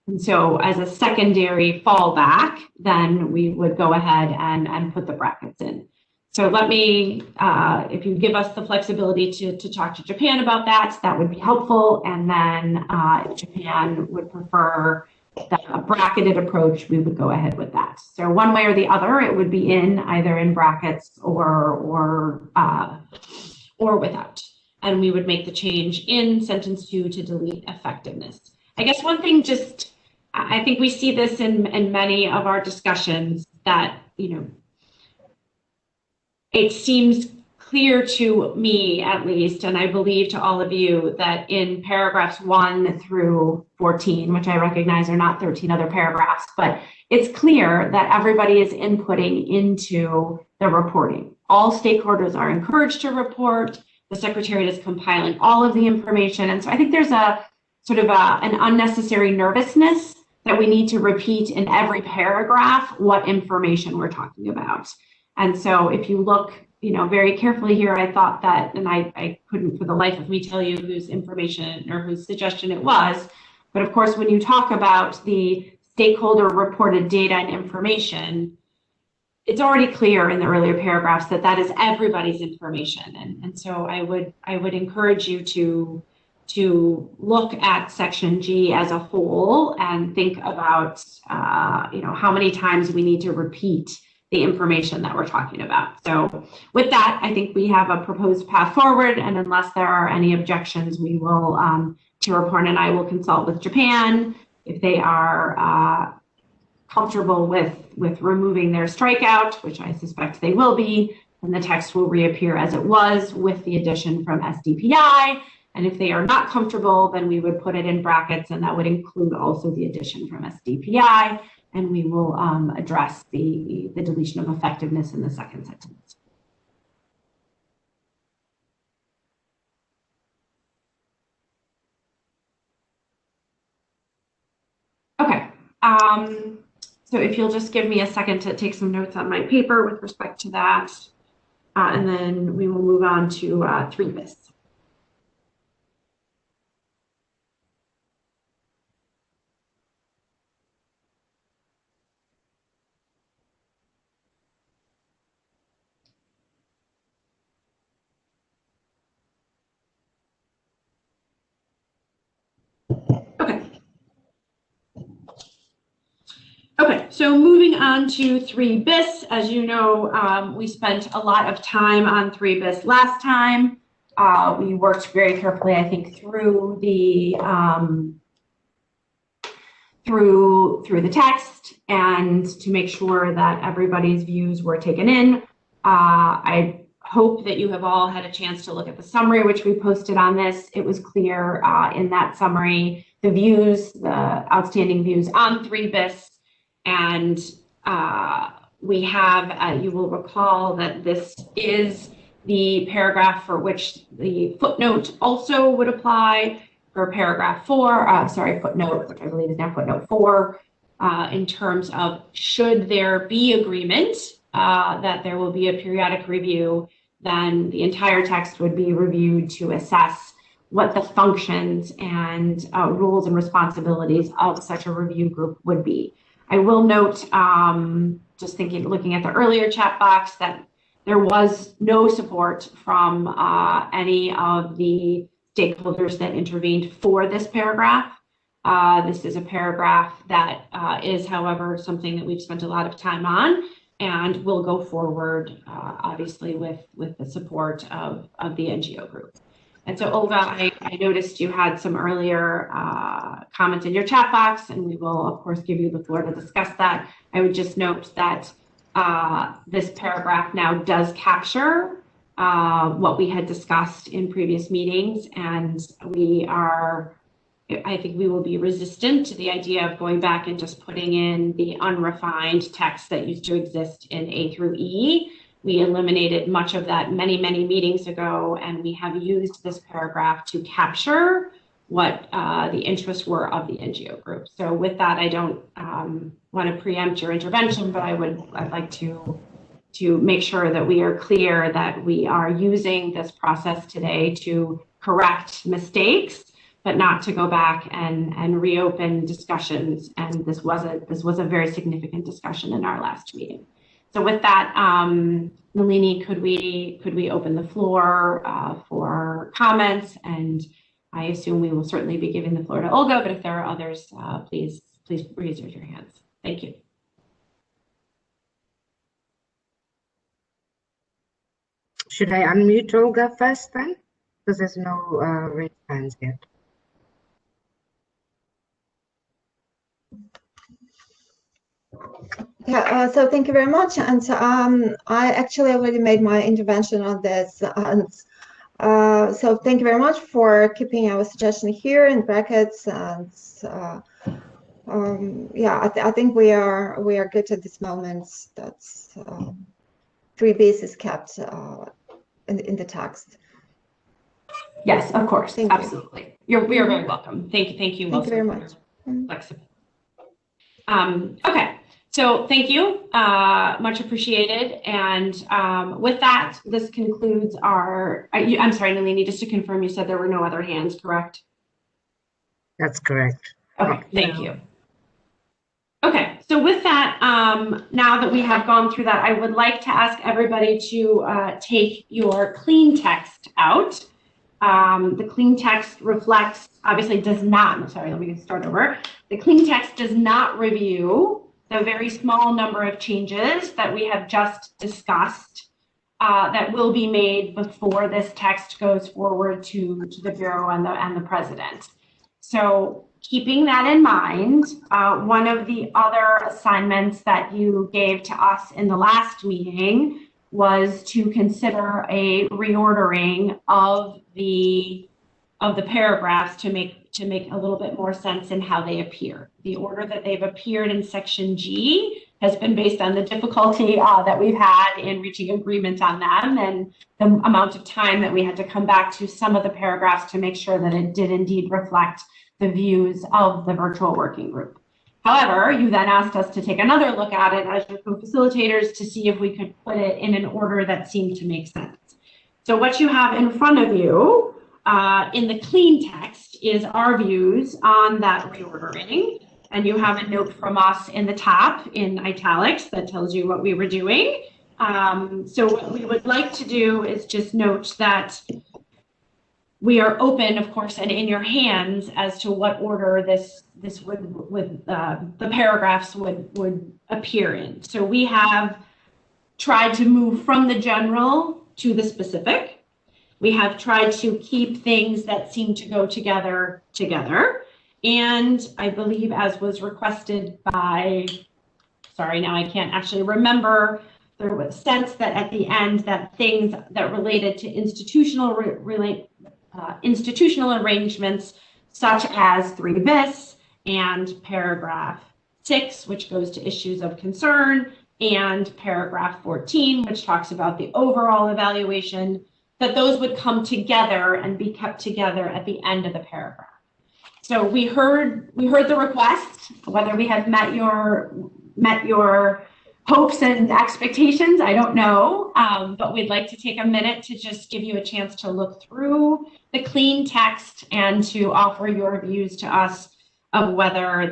And so as a secondary fallback, then we would go ahead and put the brackets in. So let me, if you give us the flexibility to talk to Japan about that, that would be helpful. And then if Japan would prefer the bracketed approach, we would go ahead with that. So one way or the other, it would be in either in brackets or without. And we would make the change in sentence 2 to delete effectiveness. I guess one thing just, I think we see this in many of our discussions that, you know, it seems clear to me, at least, and I believe to all of you, that in paragraphs 1 through 14, which I recognize are not 13 other paragraphs, but it's clear that everybody is inputting into the reporting. All stakeholders are encouraged to report. The Secretariat is compiling all of the information. And so I think there's a sort of an unnecessary nervousness that we need to repeat in every paragraph what information we're talking about. And so if you look, you know, very carefully here, I thought that, and I couldn't for the life of me tell you whose information or whose suggestion it was, but of course, when you talk about the stakeholder reported data and information, it's already clear in the earlier paragraphs that that is everybody's information. And so I would encourage you to look at section G as a whole and think about, you know, how many times we need to repeat the information that we're talking about. So with that, I think we have a proposed path forward, and unless there are any objections, we will, Chairperson and I will consult with Japan. If they are comfortable with removing their strikeout, which I suspect they will be, then the text will reappear as it was with the addition from SDPI. And if they are not comfortable, then we would put it in brackets, and that would include also the addition from SDPI. And we will address the deletion of effectiveness in the second sentence. Okay. So if you'll just give me a second to take some notes on my paper with respect to that, and then we will move on to 3 bis. Okay, so moving on to 3 bis. As you know, we spent a lot of time on 3 bis last time. We worked very carefully, I think, through the through the text and to make sure that everybody's views were taken in. I hope that you have all had a chance to look at the summary which we posted on this. It was clear in that summary the views, the outstanding views on 3 bis. And we have, you will recall that this is the paragraph for which the footnote also would apply for paragraph 4, footnote, which I believe is now footnote 4, in terms of should there be agreement that there will be a periodic review, then the entire text would be reviewed to assess what the functions and rules and responsibilities of such a review group would be. I will note, just looking at the earlier chat box, that there was no support from any of the stakeholders that intervened for this paragraph. This is a paragraph that is, however, something that we've spent a lot of time on. and we'll go forward, obviously, with the support of the NGO group. And so, Olga, I noticed you had some earlier comments in your chat box, and we will, of course, give you the floor to discuss that. I would just note that this paragraph now does capture what we had discussed in previous meetings, and I think we will be resistant to the idea of going back and just putting in the unrefined text that used to exist in A through E. We eliminated much of that many, many meetings ago, and we have used this paragraph to capture what the interests were of the NGO group. So with that, I don't want to preempt your intervention, but I'd like to make sure that we are clear that we are using this process today to correct mistakes, but not to go back and reopen discussions. And this was a very significant discussion in our last meeting. So with that, Nalini, could we open the floor for comments? And I assume we will certainly be giving the floor to Olga, but if there are others, please raise your hands. Thank you. Should I unmute Olga first then? Because there's no raised hands yet. Yeah, so thank you very much. And I actually already made my intervention on this. And so thank you very much for keeping our suggestion here in brackets. And yeah, I think we are good at this moment. That's 3bis is kept in the text. Yes, of course, thank absolutely. We are very welcome. Thank you. Thank you very much. Flexible. Okay, so thank you, much appreciated. And with that, this concludes our, I'm sorry, Nalini, just to confirm, you said there were no other hands, correct? That's correct. Okay, thank you. Okay, so with that, now that we have gone through that, I would like to ask everybody to take your clean text out. The clean text reflects, obviously does not, sorry, let me start over. The clean text does not review the very small number of changes that we have just discussed that will be made before this text goes forward to the Bureau and the President. So keeping that in mind, one of the other assignments that you gave to us in the last meeting was to consider a reordering of the paragraphs to make a little bit more sense in how they appear. The order that they've appeared in section G has been based on the difficulty that we've had in reaching agreement on them and the amount of time that we had to come back to some of the paragraphs to make sure that it did indeed reflect the views of the virtual working group. However, you then asked us to take another look at it as your co-facilitators to see if we could put it in an order that seemed to make sense. So what you have in front of you in the clean text is our views on that reordering. And you have a note from us in the top in italics that tells you what we were doing. So what we would like to do is just note that we are open, of course, and in your hands as to what order this would the paragraphs would appear in. So we have tried to move from the general to the specific. We have tried to keep things that seem to go together. And I believe, as was requested by, sorry, now I can't actually remember, there was a sense that at the end that things that related to institutional arrangements, such as 3bis and paragraph 6, which goes to issues of concern, and paragraph 14, which talks about the overall evaluation, that those would come together and be kept together at the end of the paragraph. So we heard the request. Whether we have met your hopes and expectations, I don't know, but we'd like to take a minute to just give you a chance to look through the clean text and to offer your views to us of whether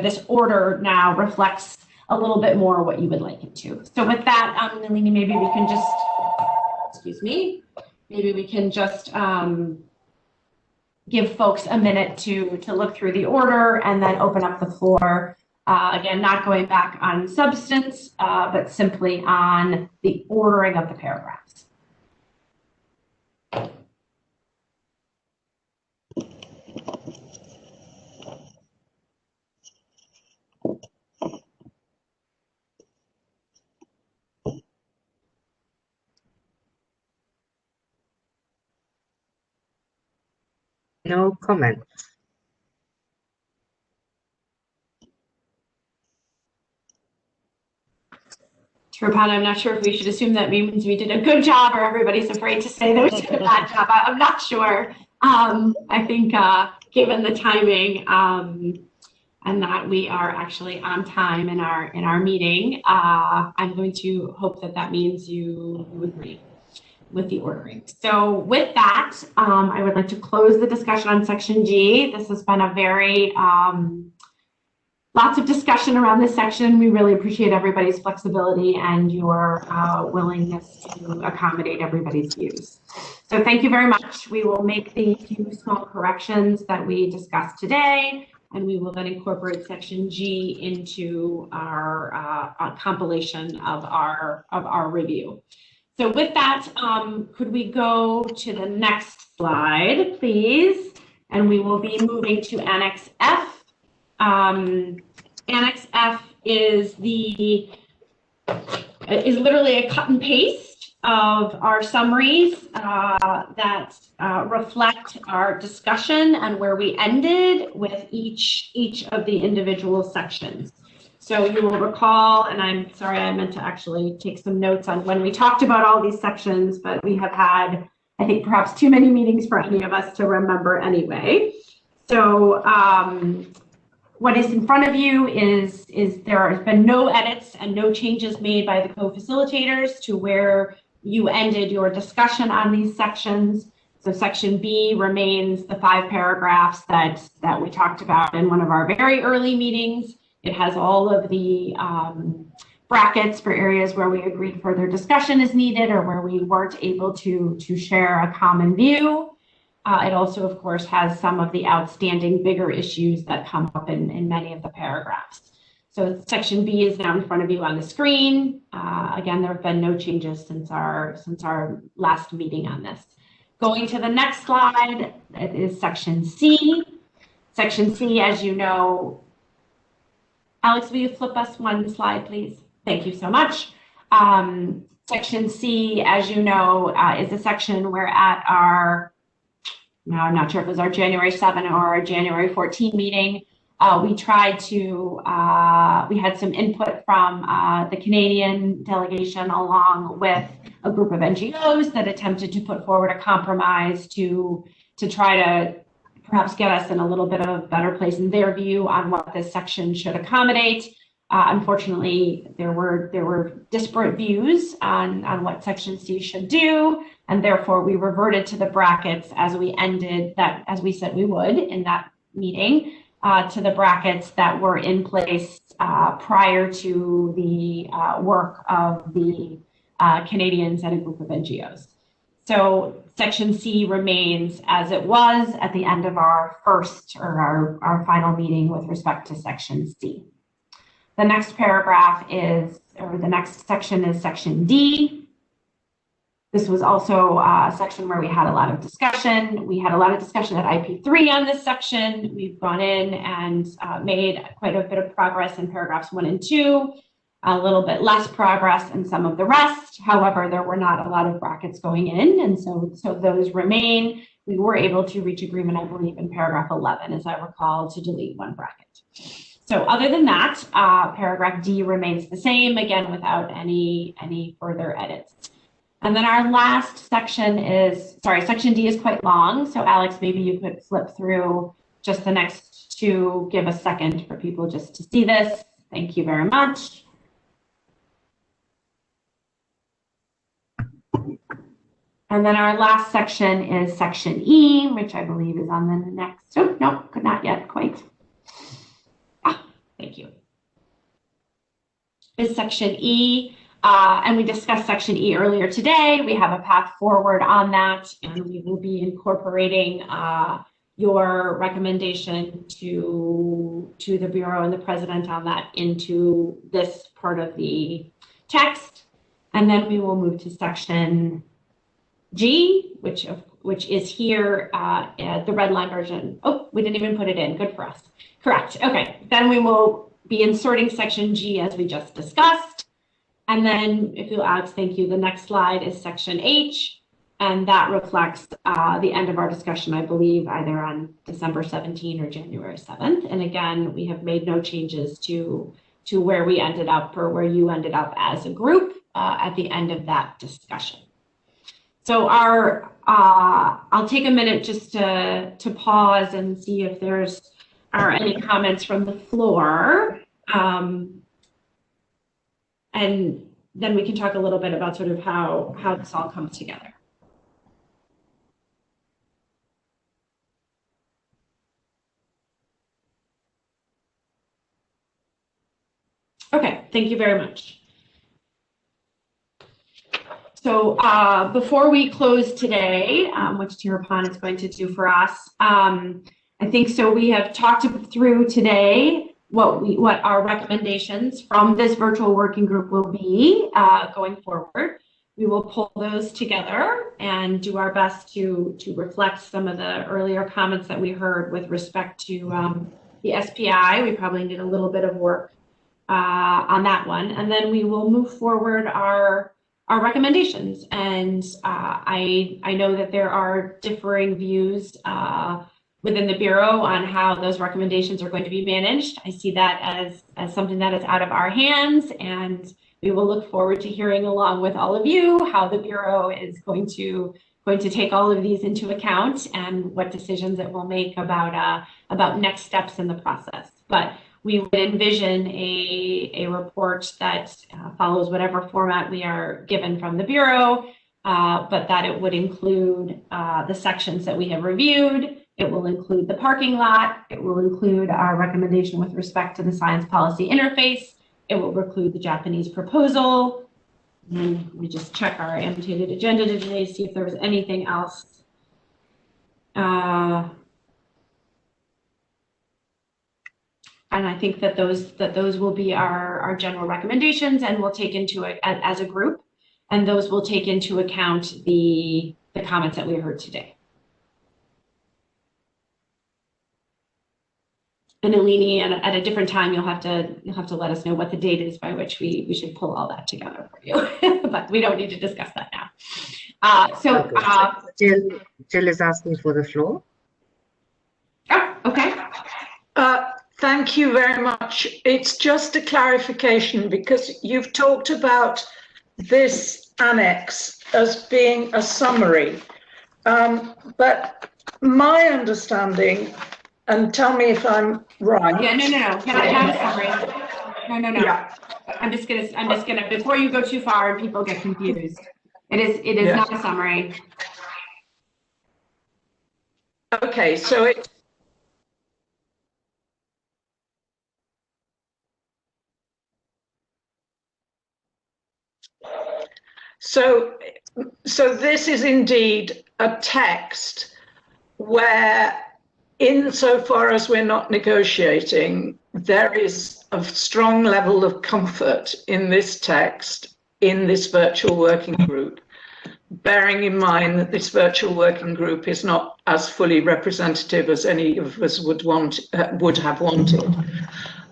this order now reflects a little bit more what you would like it to. So with that, Nalini, maybe we can just, excuse me, maybe we can just give folks a minute to look through the order and then open up the floor Again, not going back on substance, but simply on the ordering of the paragraphs. No comment. Rapana, I'm not sure if we should assume that means we did a good job or everybody's afraid to say that we did a bad job. I'm not sure. I think given the timing and that we are actually on time in our meeting, I'm going to hope that that means you agree with the ordering. So with that, I would like to close the discussion on section G. This has been a very lots of discussion around this section. We really appreciate everybody's flexibility and your willingness to accommodate everybody's views. So thank you very much. We will make the few small corrections that we discussed today, and we will then incorporate section G into our compilation of our review. So with that, could we go to the next slide, please? And we will be moving to Annex F. Annex F is literally a cut and paste of our summaries that reflect our discussion and where we ended with each of the individual sections. So you will recall, and I'm sorry, I meant to actually take some notes on when we talked about all these sections, but we have had, I think, perhaps too many meetings for any of us to remember anyway. So what is in front of you is there has been no edits and no changes made by the co-facilitators to where you ended your discussion on these sections. So section B remains the 5 paragraphs that we talked about in one of our very early meetings. It has all of the brackets for areas where we agreed further discussion is needed or where we weren't able to share a common view. It also, of course, has some of the outstanding bigger issues that come up in many of the paragraphs. So section B is now in front of you on the screen. Again, there have been no changes since our last meeting on this. Going to the next slide, it is section C. Section C, as you know, Alex, will you flip us one slide, please? Thank you so much. Section C, as you know, is a section where at our, now I'm not sure if it was our January 7 or our January 14 meeting, we tried to, we had some input from the Canadian delegation along with a group of NGOs that attempted to put forward a compromise to try to perhaps get us in a little bit of a better place in their view on what this section should accommodate. Unfortunately, there were disparate views on what section C should do, and therefore we reverted to the brackets as we ended that, as we said we would in that meeting, to the brackets that were in place prior to the work of the Canadians and a group of NGOs. So section C remains as it was at the end of our first or our final meeting with respect to section C. The next paragraph is, or the next section is section D. This was also a section where we had a lot of discussion. We had a lot of discussion at IP3 on this section. We've gone in and made quite a bit of progress in paragraphs 1 and 2. A little bit less progress in some of the rest. However, there were not a lot of brackets going in, and so those remain. We were able to reach agreement, I believe, in paragraph 11, as I recall, to delete one bracket. So other than that, paragraph D remains the same, again, without any further edits. And then our last section is, sorry, section D is quite long, so Alex, maybe you could flip through just the next two, give a second for people just to see this. Thank you very much. And then our last section is section E, which I believe is on the next, oh, no, not yet quite. Ah, thank you. Is section E, and we discussed section E earlier today. We have a path forward on that, and we will be incorporating your recommendation to the Bureau and the President on that into this part of the text. And then we will move to section G, which is here, the red line version. Oh, we didn't even put it in. Good for us. Correct. Okay. Then we will be inserting section G as we just discussed. And then, if you'll, Alex, thank you. The next slide is section H, and that reflects the end of our discussion, I believe, either on December 17 or January 7th. And again, we have made no changes to where we ended up or where you ended up as a group at the end of that discussion. So I'll take a minute just to pause and see if there's any comments from the floor. And then we can talk a little bit about sort of how this all comes together. Okay, thank you very much. So before we close today, which Tirupon is going to do for us, I think so we have talked through today what our recommendations from this virtual working group will be going forward. We will pull those together and do our best to reflect some of the earlier comments that we heard with respect to the SPI. We probably need a little bit of work on that one, and then we will move forward our recommendations. And I know that there are differing views within the Bureau on how those recommendations are going to be managed. I see that as something that is out of our hands, and we will look forward to hearing along with all of you how the Bureau is going to take all of these into account and what decisions it will make about next steps in the process. But we would envision a report that follows whatever format we are given from the Bureau, but that it would include the sections that we have reviewed. It will include the parking lot. It will include our recommendation with respect to the science policy interface. It will include the Japanese proposal. And let me just check our annotated agenda today, see if there was anything else. And I think that those will be our general recommendations, and we'll take into it as a group, and those will take into account the comments that we heard today. And Eleni, at a different time, you'll have to let us know what the date is by which we should pull all that together for you. But we don't need to discuss that now. Jill is asking for the floor. Oh, okay. Thank you very much. It's just a clarification, because you've talked about this annex as being a summary, but my understanding, and tell me if I'm right. Yeah, no. Can I have a summary? No. Yeah. I'm just gonna before you go too far and people get confused. It is not a summary. Okay, so So this is indeed a text where, insofar as we're not negotiating, there is a strong level of comfort in this text, in this virtual working group, bearing in mind that this virtual working group is not as fully representative as any of us would have wanted.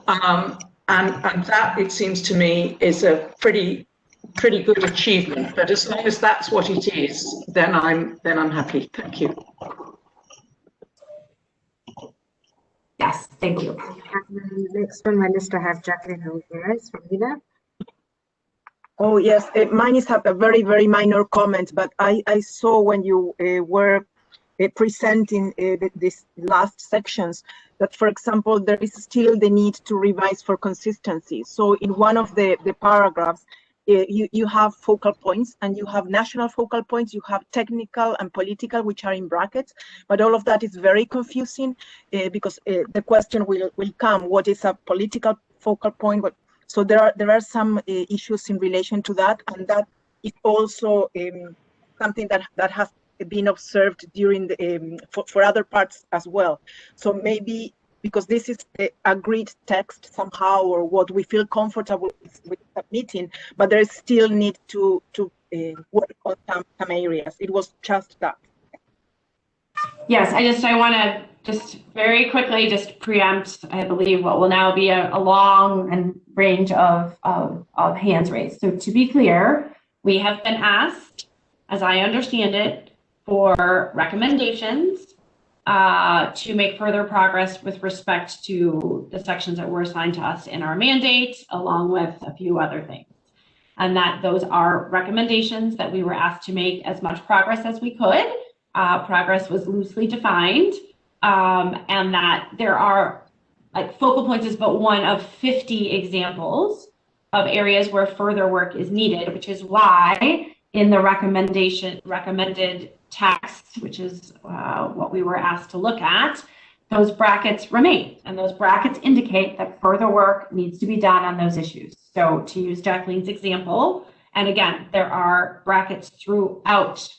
And that, it seems to me, is a pretty good achievement. But as long as that's what it is, then I'm happy. Thank you. Yes, thank you. Next on my list, I have Jacqueline Ramirez from VINA. Oh yes, mine is a very, very minor comment, but I saw when you were presenting these last sections that, for example, there is still the need to revise for consistency. So in one of the paragraphs, you have focal points, and you have national focal points, you have technical and political, which are in brackets, but all of that is very confusing because the question will come, what is a political focal point? So there are some issues in relation to that, and that is also something that has been observed during the for other parts as well. So maybe because this is the agreed text somehow, or what we feel comfortable with submitting, but there is still need to work on some areas. It was just that. Yes, I want to just very quickly just preempt, I believe, what will now be a long and range of hands raised. So to be clear, we have been asked, as I understand it, for recommendations to make further progress with respect to the sections that were assigned to us in our mandate, along with a few other things. And that those are recommendations that we were asked to make as much progress as we could. Progress was loosely defined, and that there are like focal points is but one of 50 examples of areas where further work is needed, which is why in the recommended text, which is what we were asked to look at, those brackets remain, and those brackets indicate that further work needs to be done on those issues. So to use Jacqueline's example, and again, there are brackets throughout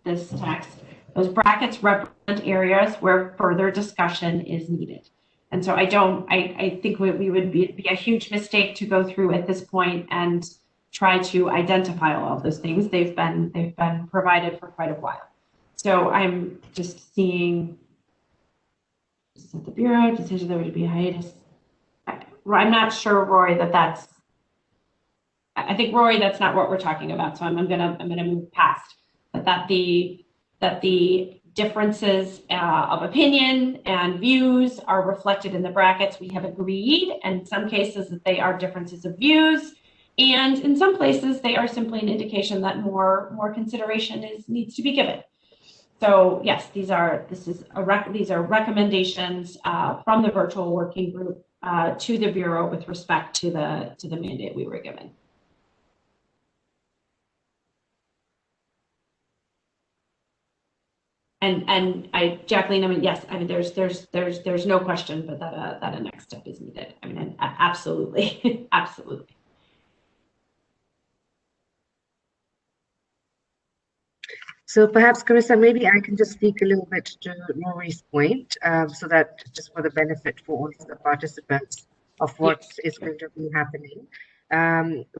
this text. Those brackets represent areas where further discussion is needed. And so I think we would be a huge mistake to go through at this point and try to identify all of those things. They've been provided for quite a while. So I'm just seeing at the Bureau decision there would be a hiatus. I'm not sure, Rory, that's I think, Rory, that's not what we're talking about. So I'm gonna move past. But that the differences of opinion and views are reflected in the brackets. We have agreed, and in some cases that they are differences of views, and in some places they are simply an indication that more consideration needs to be given. So yes, these are recommendations from the virtual working group to the Bureau with respect to the mandate we were given. And Jacqueline, I mean, yes, I mean, there's no question, but that a next step is needed. I mean, absolutely, absolutely. So perhaps, Carissa, maybe I can just speak a little bit to Rory's point, so that just for the benefit for all of the participants of what is going to be happening.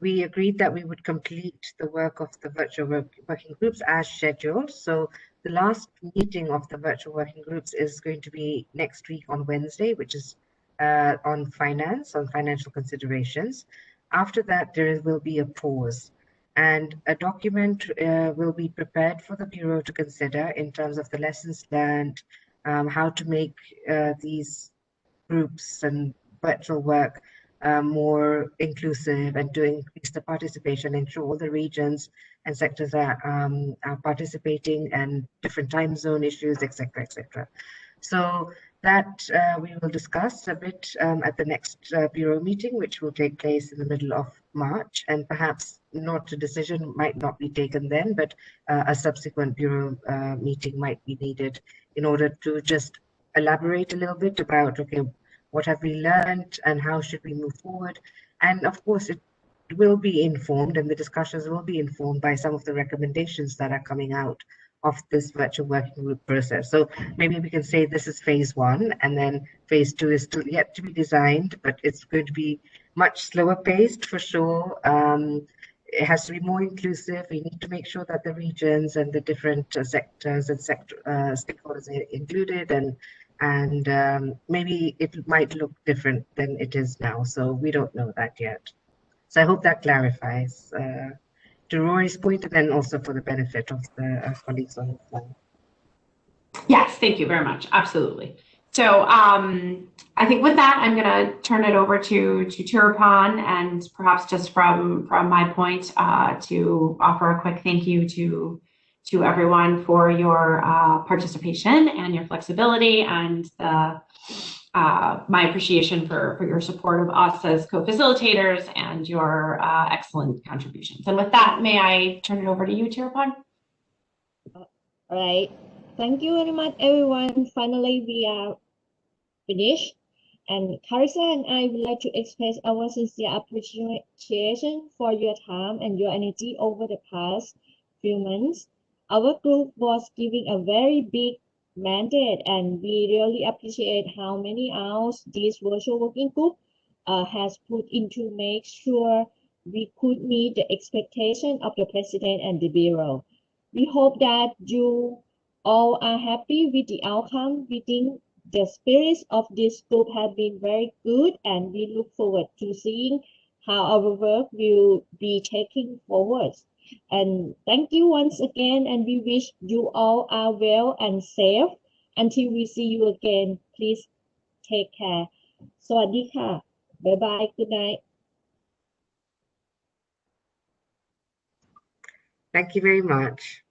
We agreed that we would complete the work of the virtual working groups as scheduled. So the last meeting of the virtual working groups is going to be next week on Wednesday, which is on financial considerations. After that, there will be a pause, and a document will be prepared for the Bureau to consider in terms of the lessons learned, how to make these groups and virtual work more inclusive, and to increase the participation, ensure all the regions and sectors are participating, and different time zone issues, etc., etc. So that we will discuss a bit at the next Bureau meeting, which will take place in the middle of March, and perhaps not a decision might not be taken then, but a subsequent Bureau meeting might be needed in order to just elaborate a little bit about, okay, what have we learned and how should we move forward? And of course, it will be informed, and the discussions will be informed by some of the recommendations that are coming out of this virtual working group process. So maybe we can say this is phase 1, and then phase 2 is still yet to be designed, but it's going to be much slower paced for sure. It has to be more inclusive. We need to make sure that the regions and the different sectors and stakeholders are included, and maybe it might look different than it is now. So we don't know that yet. So I hope that clarifies to Rory's point, and then also for the benefit of the colleagues on the phone. Yes, thank you very much. Absolutely. So I think with that, I'm going to turn it over to Chirapan, and perhaps just from my point to offer a quick thank you to everyone for your participation and your flexibility, and my appreciation for your support of us as co-facilitators and your excellent contributions. And with that, may I turn it over to you, Chirapan? All right. Thank you very much, everyone. Finally, we are finished. And Carissa and I would like to express our sincere appreciation for your time and your energy over the past few months. Our group was given a very big mandate, and we really appreciate how many hours this virtual working group has put into make sure we could meet the expectation of the President and the Bureau. We hope that you all are happy with the outcome. We think the spirit of this group has been very good, and we look forward to seeing how our work will be taken forward. And thank you once again, and we wish you all are well and safe. Until we see you again, please take care. สวัสดีค่ะ Bye bye. Good night. Thank you very much.